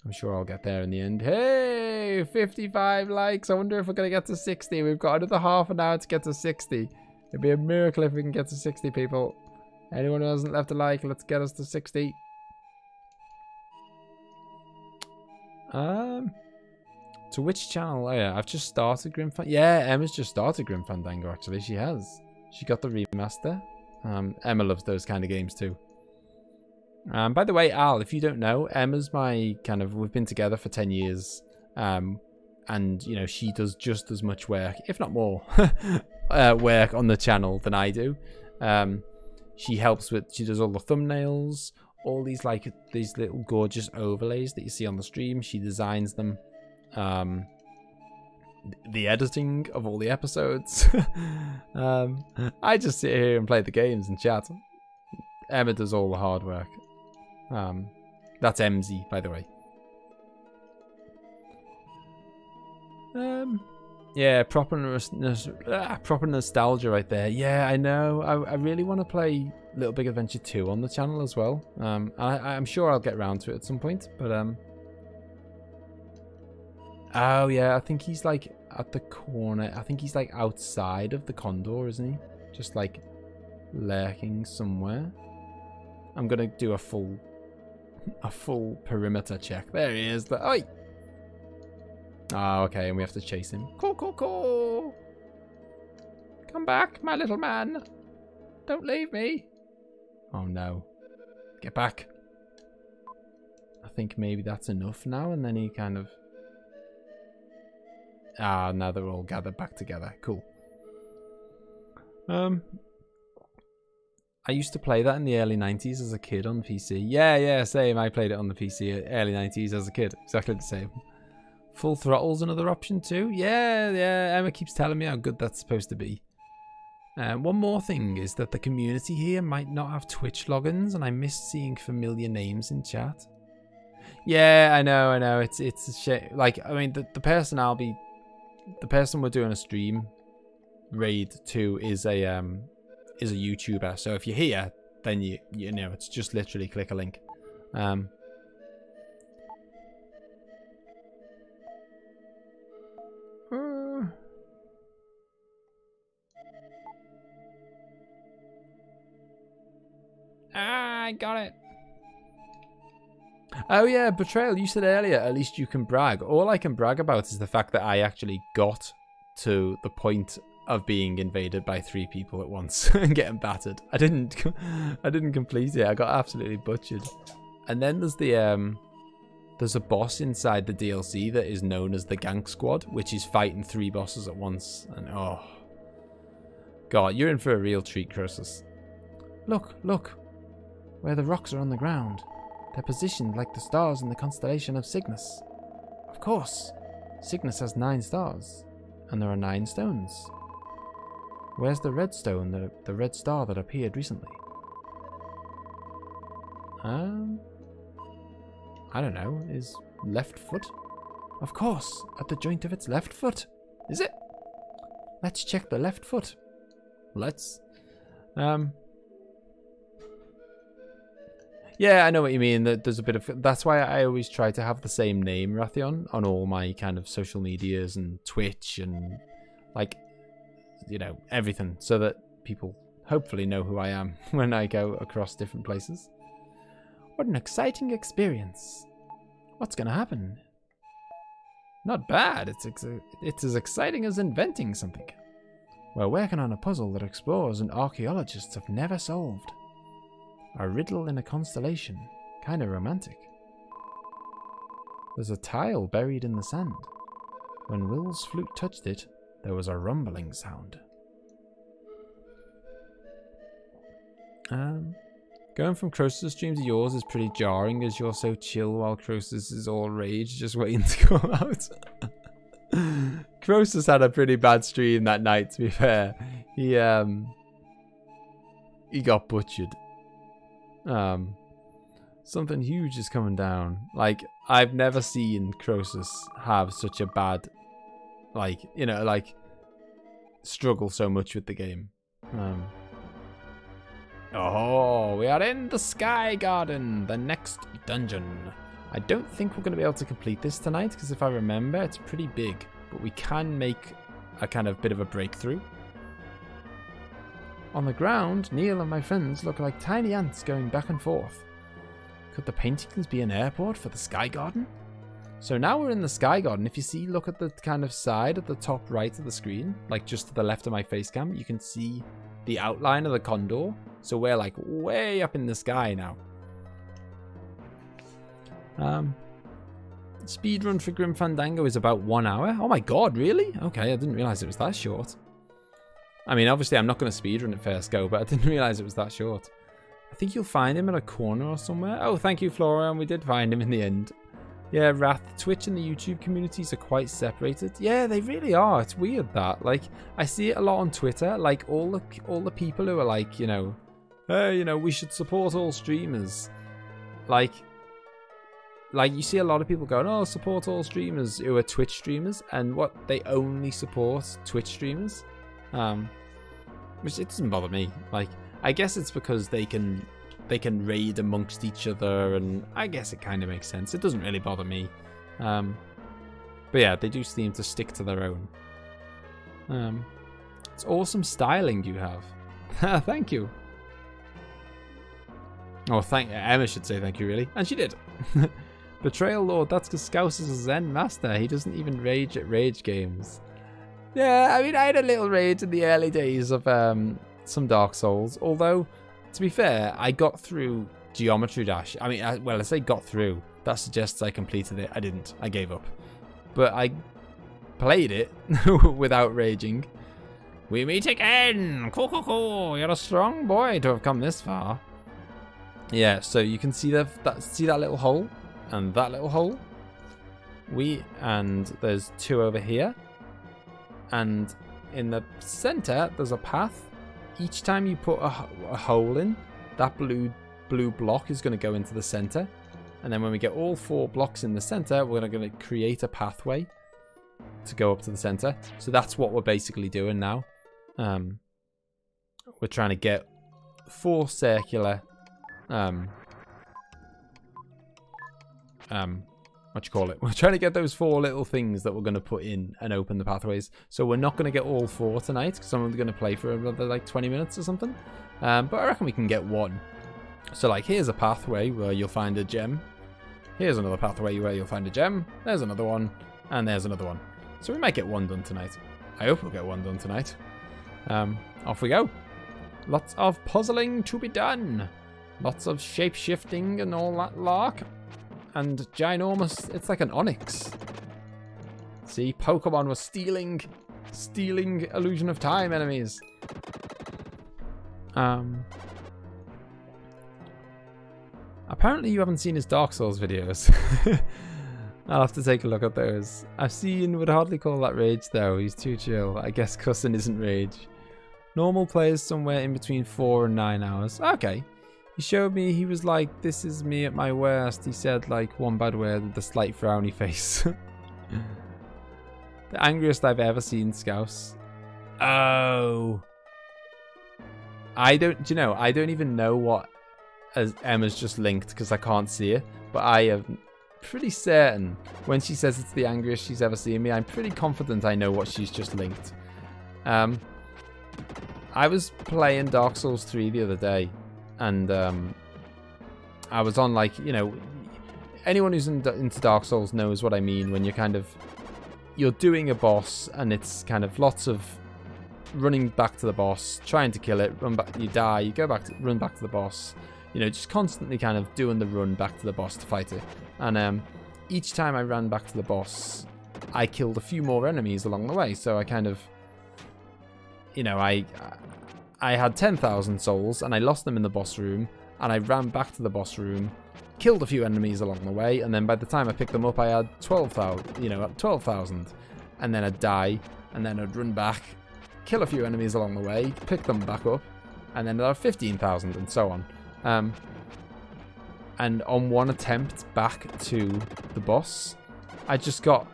I'm sure I'll get there in the end. Hey, 55 likes. I wonder if we're going to get to 60. We've got another half an hour to get to 60. It'd be a miracle if we can get to 60 people. Anyone who hasn't left a like, let's get us to 60. To which channel? Oh yeah, I've just started Grim Fandango. Yeah, Emma's just started Grim Fandango, actually. She has. She got the remaster. Emma loves those kind of games too. By the way, Al, if you don't know, Emma's my kind of... We've been together for 10 years. And, you know, she does just as much work, if not more, work on the channel than I do. She helps with... She does all the thumbnails, all these, like, these little gorgeous overlays that you see on the stream. She designs them. The editing of all the episodes. I just sit here and play the games and chat. Emma does all the hard work. That's MZ, by the way. Yeah, proper nostalgia right there. Yeah, I know. I really want to play Little Big Adventure 2 on the channel as well. I'm sure I'll get around to it at some point, but oh yeah, I think he's like at the corner. I think he's like outside of the condor, isn't he? Just like lurking somewhere. I'm gonna do a full perimeter check. There he is. Oi! Oh, okay, and we have to chase him. Cool. Come back, my little man. Don't leave me. Oh no. Get back. I think maybe that's enough now, and then he kind of... Ah, now they're all gathered back together. Cool. I used to play that in the early 90s as a kid on PC. Yeah, same. I played it on the PC early 90s as a kid. Exactly the same. Full Throttle's another option too. Yeah. Emma keeps telling me how good that's supposed to be. One more thing is that the community here might not have Twitch logins, and I miss seeing familiar names in chat. Yeah, I know. It's a shit. Like, I mean, the person we're doing a stream raid to is a YouTuber. So if you're here, then you know it's just literally click a link. I got it. Oh yeah, Betrayal, you said earlier, at least you can brag. All I can brag about is the fact that I actually got to the point of being invaded by 3 people at once and getting battered. I didn't complete it. I got absolutely butchered. And then there's a boss inside the DLC that is known as the Gank Squad, which is fighting 3 bosses at once. And oh God, you're in for a real treat, Croesus. Look. Where the rocks are on the ground. They're positioned like the stars in the constellation of Cygnus. Of course, Cygnus has 9 stars, and there are 9 stones. Where's the red stone, the red star that appeared recently? I don't know. Is left foot? Of course, at the joint of its left foot. Is it? Let's check the left foot. Let's. Yeah, I know what you mean. There's a bit of... That's why I always try to have the same name, Rathion, on all my kind of social medias and Twitch and, like, you know, everything. So that people hopefully know who I am when I go across different places. What an exciting experience. What's going to happen? Not bad. It's as exciting as inventing something. We're working on a puzzle that explorers and archaeologists have never solved. A riddle in a constellation. Kinda romantic. There's a tile buried in the sand. When Will's flute touched it, there was a rumbling sound. Going from Croesus' stream to yours is pretty jarring, as you're so chill while Croesus is all rage, just waiting to go out. Croesus had a pretty bad stream that night, to be fair. He got butchered. Something huge is coming down. Like, I've never seen Croesus have such a bad, like, you know, like, struggle so much with the game. Oh, we are in the Sky Garden, the next dungeon. I don't think we're going to be able to complete this tonight, because if I remember, it's pretty big, but we can make a kind of bit of a breakthrough. On the ground, Neil and my friends look like tiny ants going back and forth. Could the paintings be an airport for the Sky Garden? So now we're in the Sky Garden. If you see, look at the kind of side at the top right of the screen, like just to the left of my face cam, you can see the outline of the condor. So we're like way up in the sky now. Speedrun for Grim Fandango is about 1 hour. Oh my god, really? Okay, I didn't realize it was that short. I mean, obviously I'm not going to speedrun at first go, but I didn't realize it was that short. I think you'll find him at a corner or somewhere. Oh, thank you, Florian. We did find him in the end. Yeah, Wrath, Twitch and the YouTube communities are quite separated. Yeah, they really are. It's weird that. Like, I see it a lot on Twitter. Like, all the people who are like, you know, hey, you know, we should support all streamers. Like you see a lot of people going, oh, support all streamers who are Twitch streamers, and what, they only support Twitch streamers, which it doesn't bother me. Like, I guess it's because they can raid amongst each other, and I guess it kind of makes sense. It doesn't really bother me, but yeah, they do seem to stick to their own. It's awesome styling you have. Thank you. Oh, Emma should say thank you, really, and she did. Betrayal Lord, that's because Scouse is a Zen master. He doesn't even rage at rage games. Yeah, I mean, I had a little rage in the early days of some Dark Souls. Although, to be fair, I got through Geometry Dash. I mean, I say got through. That suggests I completed it. I didn't. I gave up. But I played it without raging. We meet again! Cool, cool, cool. You're a strong boy to have come this far. Yeah, so you can see that little hole and that little hole. And there's two over here. And in the center, there's a path. Each time you put a hole in, that blue block is going to go into the center. And then when we get all 4 blocks in the center, we're going to create a pathway to go up to the center. So that's what we're basically doing now. We're trying to get 4 circular what do you call it? We're trying to get those 4 little things that we're going to put in and open the pathways. So we're not going to get all 4 tonight, because someone's going to play for another like 20 minutes or something. But I reckon we can get 1. So like, here's a pathway where you'll find a gem. Here's another pathway where you'll find a gem. There's another one, and there's another one. So we might get 1 done tonight. I hope we'll get 1 done tonight. Off we go. Lots of puzzling to be done. Lots of shape-shifting and all that lark. And ginormous, it's like an onyx. See, Pokemon was stealing Illusion of Time enemies. Apparently you haven't seen his Dark Souls videos. I'll have to take a look at those. I've seen, would hardly call that rage though. He's too chill. I guess cussing isn't rage. Normal plays somewhere in between 4 and 9 hours. Okay. He showed me, he was like, this is me at my worst. He said like one bad word with a slight frowny face. The angriest I've ever seen, Scouse. Oh. I don't even know what Emma's just linked because I can't see it. But I am pretty certain when she says it's the angriest she's ever seen me, I'm pretty confident I know what she's just linked. I was playing Dark Souls 3 the other day. And I was on, like, you know, anyone who's into Dark Souls knows what I mean when you're doing a boss and it's kind of lots of running back to the boss, trying to kill it, run back, you die, you go back to run back to the boss, you know, just constantly kind of doing the run back to the boss to fight it. And each time I ran back to the boss, I killed a few more enemies along the way. So I kind of, you know, I had 10,000 souls and I lost them in the boss room, and I ran back to the boss room, killed a few enemies along the way, and then by the time I picked them up I had 12,000, you know, 12,000, and then I'd die, and then I'd run back, kill a few enemies along the way, pick them back up, and then I'd have 15,000 and so on. And on one attempt back to the boss, I just got,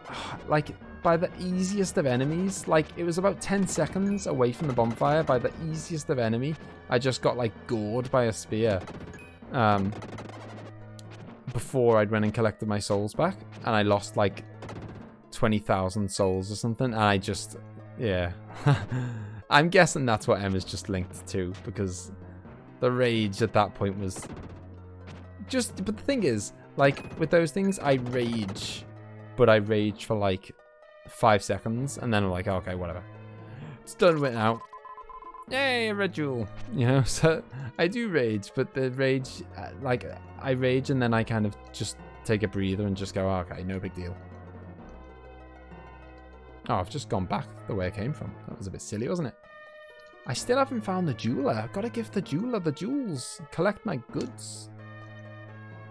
like, by the easiest of enemies, like, it was about 10 seconds away from the bonfire, by the easiest of enemy, I just got, like, gored by a spear, before I'd run and collected my souls back, and I lost, like, 20,000 souls or something, and I just, yeah. I'm guessing that's what Emma's just linked to, because the rage at that point was just, but the thing is, like, with those things, I rage but I rage for like 5 seconds, and then I'm like, okay, whatever. It's done with now. Yay, a red jewel. You know, so I do rage, but the rage, like, I rage and then I kind of just take a breather and just go, oh, okay, no big deal. Oh, I've just gone back the way I came from. That was a bit silly, wasn't it? I still haven't found the jeweler. I've got to give the jeweler the jewels. Collect my goods.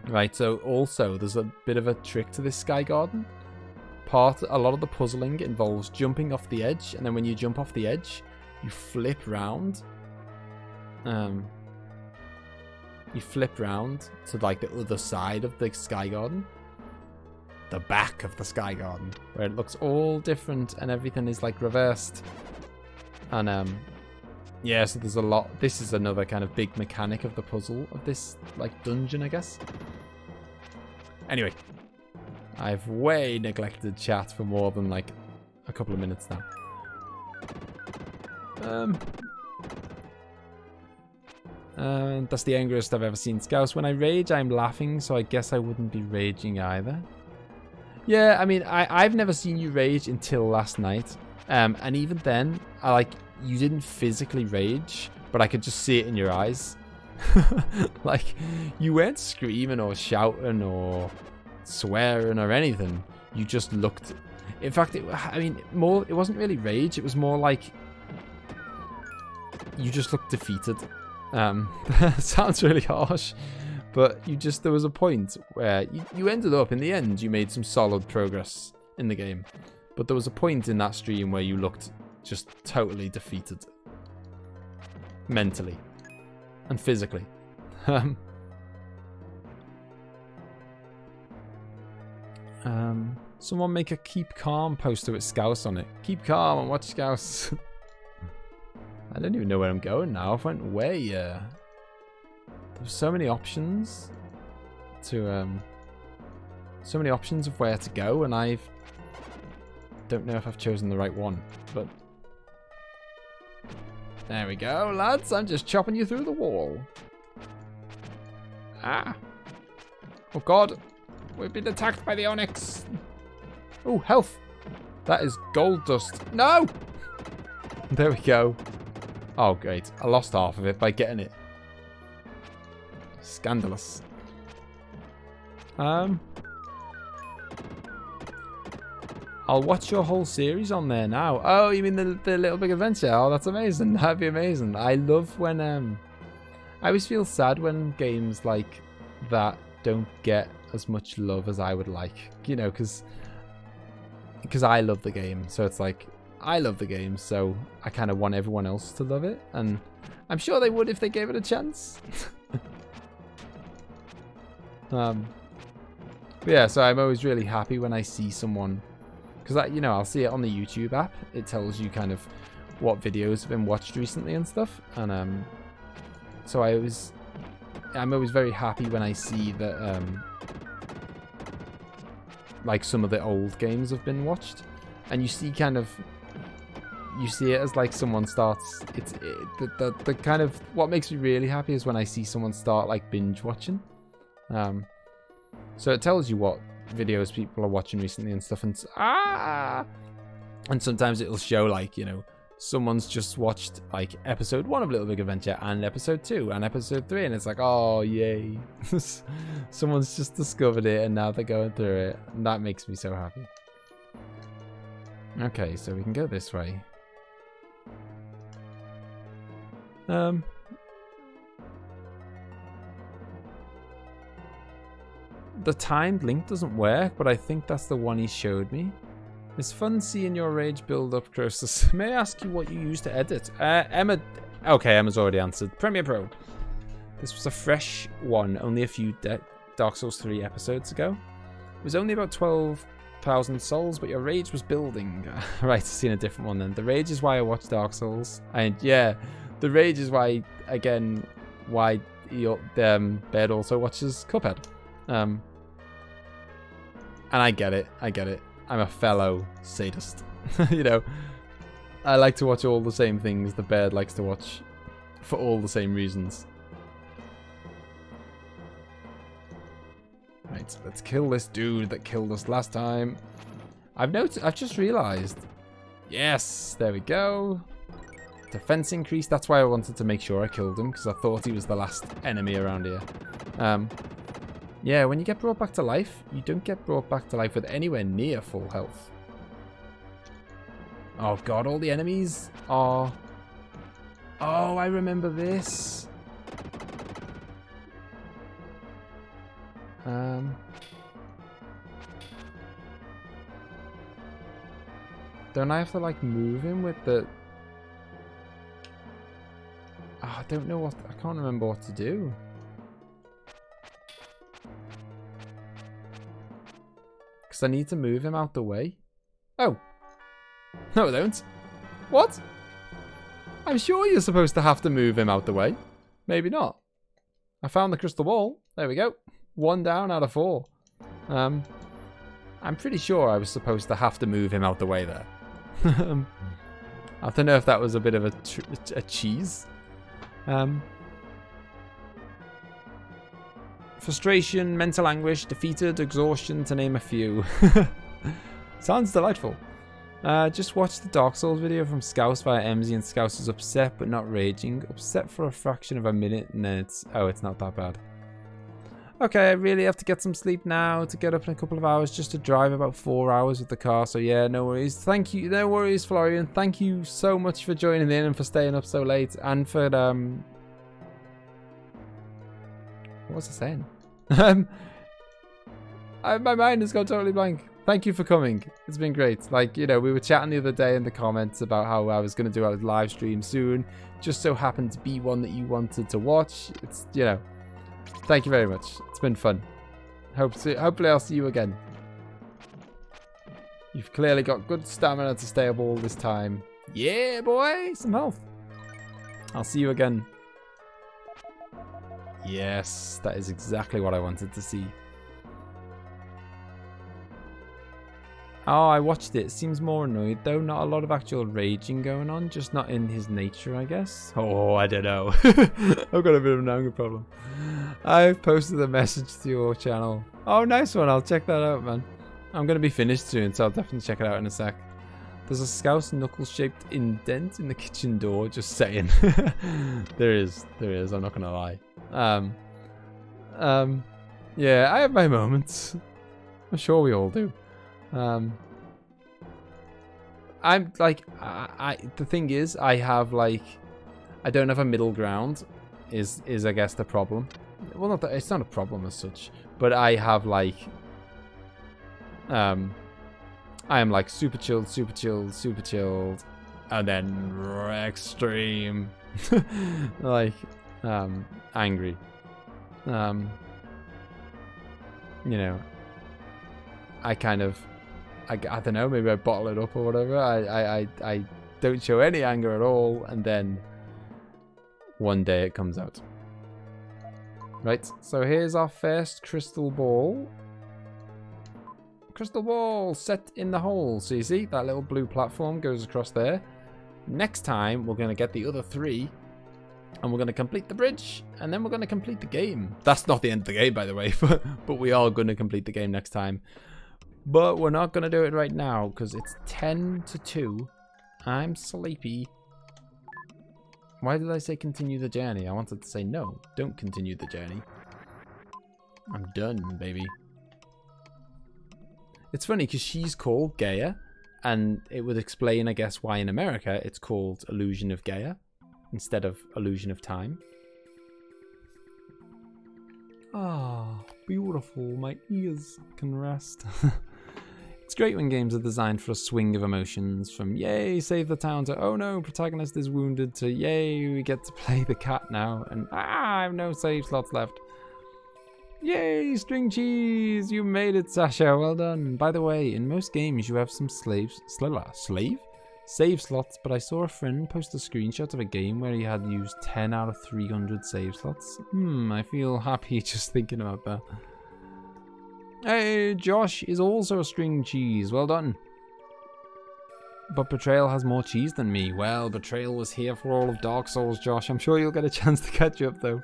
Right, so also there's a bit of a trick to this sky garden. A lot of the puzzling involves jumping off the edge, and then when you jump off the edge, you flip round. You flip round to like the other side of the sky garden. The back of the sky garden, where it looks all different and everything is like reversed. And yeah, so there's a lot. This is another kind of big mechanic of the puzzle of this like dungeon, I guess. Anyway, I've way neglected chat for more than like a couple of minutes now. That's the angriest I've ever seen Scouse. When I rage, I'm laughing, so I guess I wouldn't be raging either. Yeah, I mean, I've never seen you rage until last night. And even then, you didn't physically rage, but I could just see it in your eyes. Like, you weren't screaming or shouting or swearing or anything. You just looked... In fact, it wasn't really rage. It was more like... You just looked defeated. Sounds really harsh. But there was a point where you ended up, in the end, you made some solid progress in the game. But there was a point in that stream where you looked just totally defeated. Mentally. And physically. Someone make a keep calm poster with Scouse on it. Keep calm and watch Scouse. I don't even know where I'm going now. I went way, There's so many options to, so many options of where to go, and I don't know if I've chosen the right one, but there we go, lads. I'm just chopping you through the wall. Ah. Oh, God. We've been attacked by the Onyx. Oh, health. That is gold dust. No! There we go. Oh, great. I lost half of it by getting it. Scandalous. I'll watch your whole series on there now. Oh, you mean the Little Big Adventure? Oh, that's amazing. That'd be amazing. I love when I always feel sad when games like that don't get as much love as I would like. You know, because I love the game. So it's like, I love the game, so I kind of want everyone else to love it, and I'm sure they would if they gave it a chance. But yeah, so I'm always really happy when I see someone, because I'll see it on the YouTube app. It tells you kind of what videos have been watched recently and stuff, and so I'm always very happy when I see that like some of the old games have been watched, and you see it as like someone starts. The kind of what makes me really happy is when I see someone start like binge watching. So it tells you what videos people are watching recently and stuff, and sometimes it'll show like, someone's just watched like episode 1 of Little Big Adventure and episode 2 and episode 3, and it's like, oh yay. Someone's just discovered it and now they're going through it, and that makes me so happy. Okay, so we can go this way. The timed link doesn't work, but I think that's the one he showed me. It's fun seeing your rage build up, Croesus. May I ask you what you use to edit? Emma. Okay, Emma's already answered. Premiere Pro. This was a fresh one, only a few Dark Souls 3 episodes ago. It was only about 12,000 souls, but your rage was building. Right, I've seen a different one then. The rage is why I watch Dark Souls. And yeah, the rage is why, again, why Baird also watches Cuphead. And I get it. I'm a fellow sadist. I like to watch all the same things the Baird likes to watch for all the same reasons. Right, Right, let's kill this dude that killed us last time. I've just realized. Yes, there we go. Defense increase. That's why I wanted to make sure I killed him, because I thought he was the last enemy around here. Yeah, when you get brought back to life, you don't get brought back to life with anywhere near full health. Oh god, all the enemies are... Oh, I remember this. Don't I have to like move him with the... Oh, I don't know what... I can't remember what to do. Because I need to move him out the way. Oh. No, I don't. What? I'm sure you're supposed to have to move him out the way. Maybe not. I found the crystal ball. There we go. 1 down out of 4. I'm pretty sure I was supposed to have to move him out the way there. I don't know if that was a bit of a cheese. Frustration, mental anguish, defeated, exhaustion, to name a few. Sounds delightful. Just watched the Dark Souls video from Scouse via MZ, and Scouse is upset but not raging. Upset for a fraction of a minute, and then it's... Oh, it's not that bad. Okay, I really have to get some sleep now to get up in a couple of hours just to drive about 4 hours with the car. So yeah, no worries. Thank you. No worries, Florian. Thank you so much for joining in and for staying up so late. And for... What was I saying? My mind has gone totally blank. Thank you for coming. It's been great. Like, you know, we were chatting the other day in the comments about how I was going to do a live stream soon. Just so happened to be one that you wanted to watch. It's, you know... Thank you very much. It's been fun. Hopefully I'll see you again. You've clearly got good stamina to stay up all this time. Yeah, boy! Some health. I'll see you again. Yes, that is exactly what I wanted to see. Oh, I watched it. Seems more annoyed though. Not a lot of actual raging going on. Just not in his nature, I guess. Oh, I don't know. I've got a bit of an anger problem. I've posted a message to your channel. Oh, nice one. I'll check that out, man. I'm going to be finished soon, so I'll definitely check it out in a sec. There's a Scouse knuckle-shaped indent in the kitchen door. Just saying. There is. I'm not going to lie. Yeah, I have my moments. I'm sure we all do. I'm like, the thing is, I have like, I don't have a middle ground, is I guess the problem. Well, not that, it's not a problem as such, but I have like, I am like super chilled, and then extreme, like, angry, you know, I kind of, I don't know, maybe I bottle it up or whatever. I don't show any anger at all, and then one day it comes out. Right, so here's our first crystal ball. Crystal ball set in the hole. So you see, that little blue platform goes across there. Next time, we're going to get the other 3, and we're going to complete the bridge, and then we're going to complete the game. That's not the end of the game, by the way, but we are going to complete the game next time. But we're not going to do it right now because it's 10 to 2. I'm sleepy. Why did I say continue the journey? I wanted to say no, don't continue the journey. I'm done, baby. It's funny because she's called Gaia, and it would explain, I guess, why in America it's called Illusion of Gaia instead of Illusion of Time. Ah, beautiful. My ears can rest. It's great when games are designed for a swing of emotions, from yay, save the town, to oh no, protagonist is wounded, to yay, we get to play the cat now, and I have no save slots left. Yay, string cheese, you made it, Sasha, well done. By the way, in most games you have some save slots, but I saw a friend post a screenshot of a game where he had used 10 out of 300 save slots. I feel happy just thinking about that. Hey, Josh is also a string cheese. Well done. But Betrayal has more cheese than me. Well, Betrayal was here for all of Dark Souls, Josh. I'm sure you'll get a chance to catch up, though.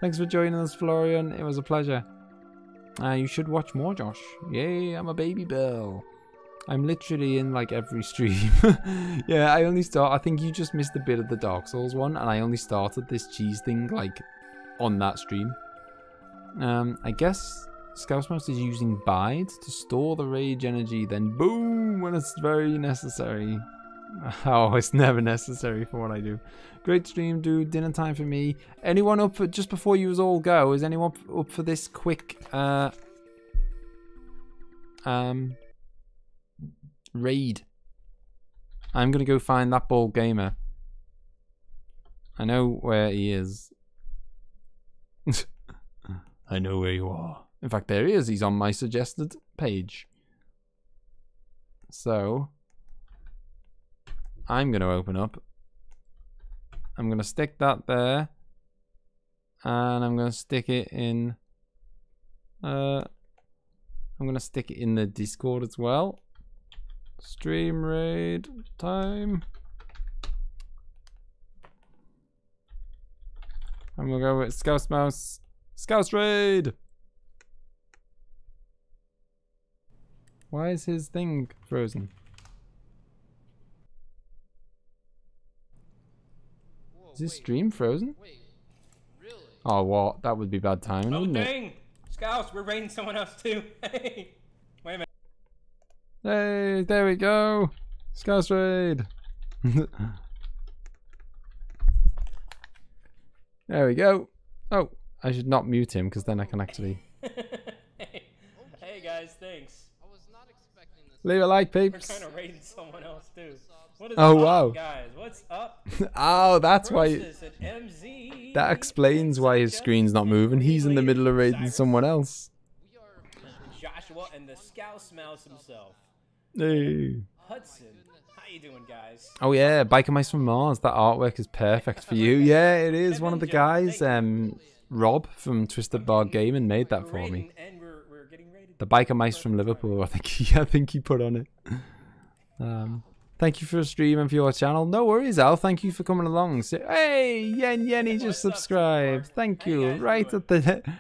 Thanks for joining us, Florian. It was a pleasure. You should watch more, Josh. Yay, I'm a baby Bill. I'm literally in like every stream. Yeah, I think you just missed a bit of the Dark Souls one, and I only started this cheese thing like on that stream. I guess ScouseMouse is using Bide to store the rage energy, then boom when it's very necessary. Oh, it's never necessary for what I do. Great stream, dude. Dinner time for me. Anyone up for, just before you all go, is anyone up for this quick raid? I'm gonna go find that bald gamer. I know where he is. I know where you are. In fact, there he is. He's on my suggested page. So I'm going to open up. I'm going to stick that there. And I'm going to stick it in... I'm going to stick it in the Discord as well. Stream raid time. I'm going to go with ScouseMouse. Scouse raid! Why is his thing frozen? Whoa, Is his stream frozen? Wait, really? Oh, what? That would be bad timing, Oh wouldn't it? dang! Scouts, we're raiding someone else too. Hey! Wait a minute. Hey, there we go! Scouse raid! There we go. Oh, I should not mute him because then I can actually... Hey guys, thanks. I was not expecting this. Leave a like, We're peeps. trying to raid someone else too. What is Oh, up, wow. guys? What's up? Oh, that's why... Versus an MZ. That explains why his screen's not moving. He's in the middle of raiding someone else. We are Joshua and the ScouseMouse himself. Hey. Hudson. How you doing, guys? Oh yeah, Biker Mice from Mars. That artwork is perfect for you. Yeah, it is. One of the guys, Rob from Twisted Bar Gaming made that for me. And we're getting raided. The Biker Mice from Liverpool. I think he put on it. Thank you for the stream and for your channel. No worries, Al. Thank you for coming along. So, hey, Yenny just subscribed. Thank you. Right at the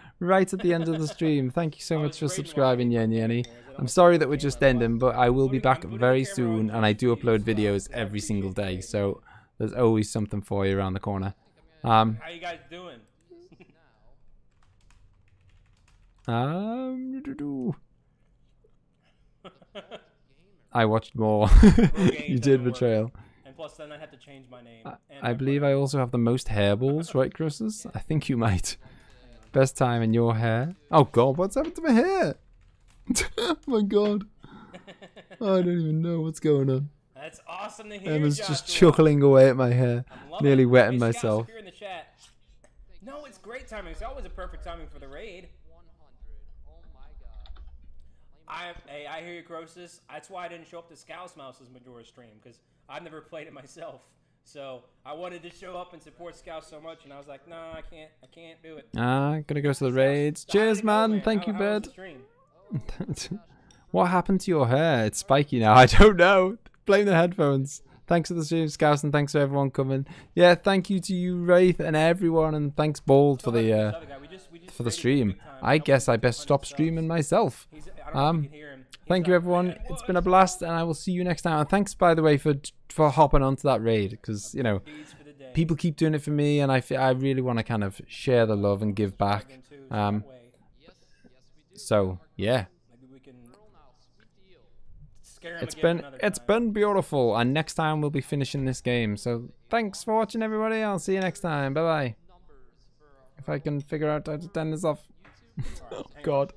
end of the stream. Thank you so much for subscribing, Yenny. I'm sorry that we're just ending, but I will be back very soon, and I do upload videos every single day, so there's always something for you around the corner. How you guys doing? I watched more. You did, Betrayal. And plus, then I have to change my name. I believe I also have the most hairballs, right, Crosses? I think you might. Best time in your hair. Oh god, what's happened to my hair? Oh my god. Oh, I don't even know what's going on. That's awesome to hear. Emma's Joshua. just chuckling away at my hair, nearly it. wetting Hey, myself. Scouts, if you're in the chat. No, it's great timing. It's always a perfect timing for the raid. 100. Oh my god. I hear you, Croesus. That's why I didn't show up to ScouseMouse's Majora stream, because I've never played it myself. So I wanted to show up and support Scouse so much, and I was like, no, I can't do it. Gonna go to the raids. Cheers, man. Thank you, How was bud. the stream? What happened to your hair? It's spiky now. I don't know. Blame the headphones. Thanks for the stream, Scouse, and thanks for everyone coming. Yeah, thank you to you, Wraith, and everyone, and thanks, Bald, for the stream. I guess I best stop streaming myself. Thank you, everyone. It's been a blast, and I will see you next time. And thanks, by the way, for hopping onto that raid, because you know people keep doing it for me, and I really want to kind of share the love and give back. So yeah. It's been beautiful, and next time we'll be finishing this game. So thanks for watching, everybody. I'll see you next time. Bye bye. If I can figure out how to turn this off. Oh god.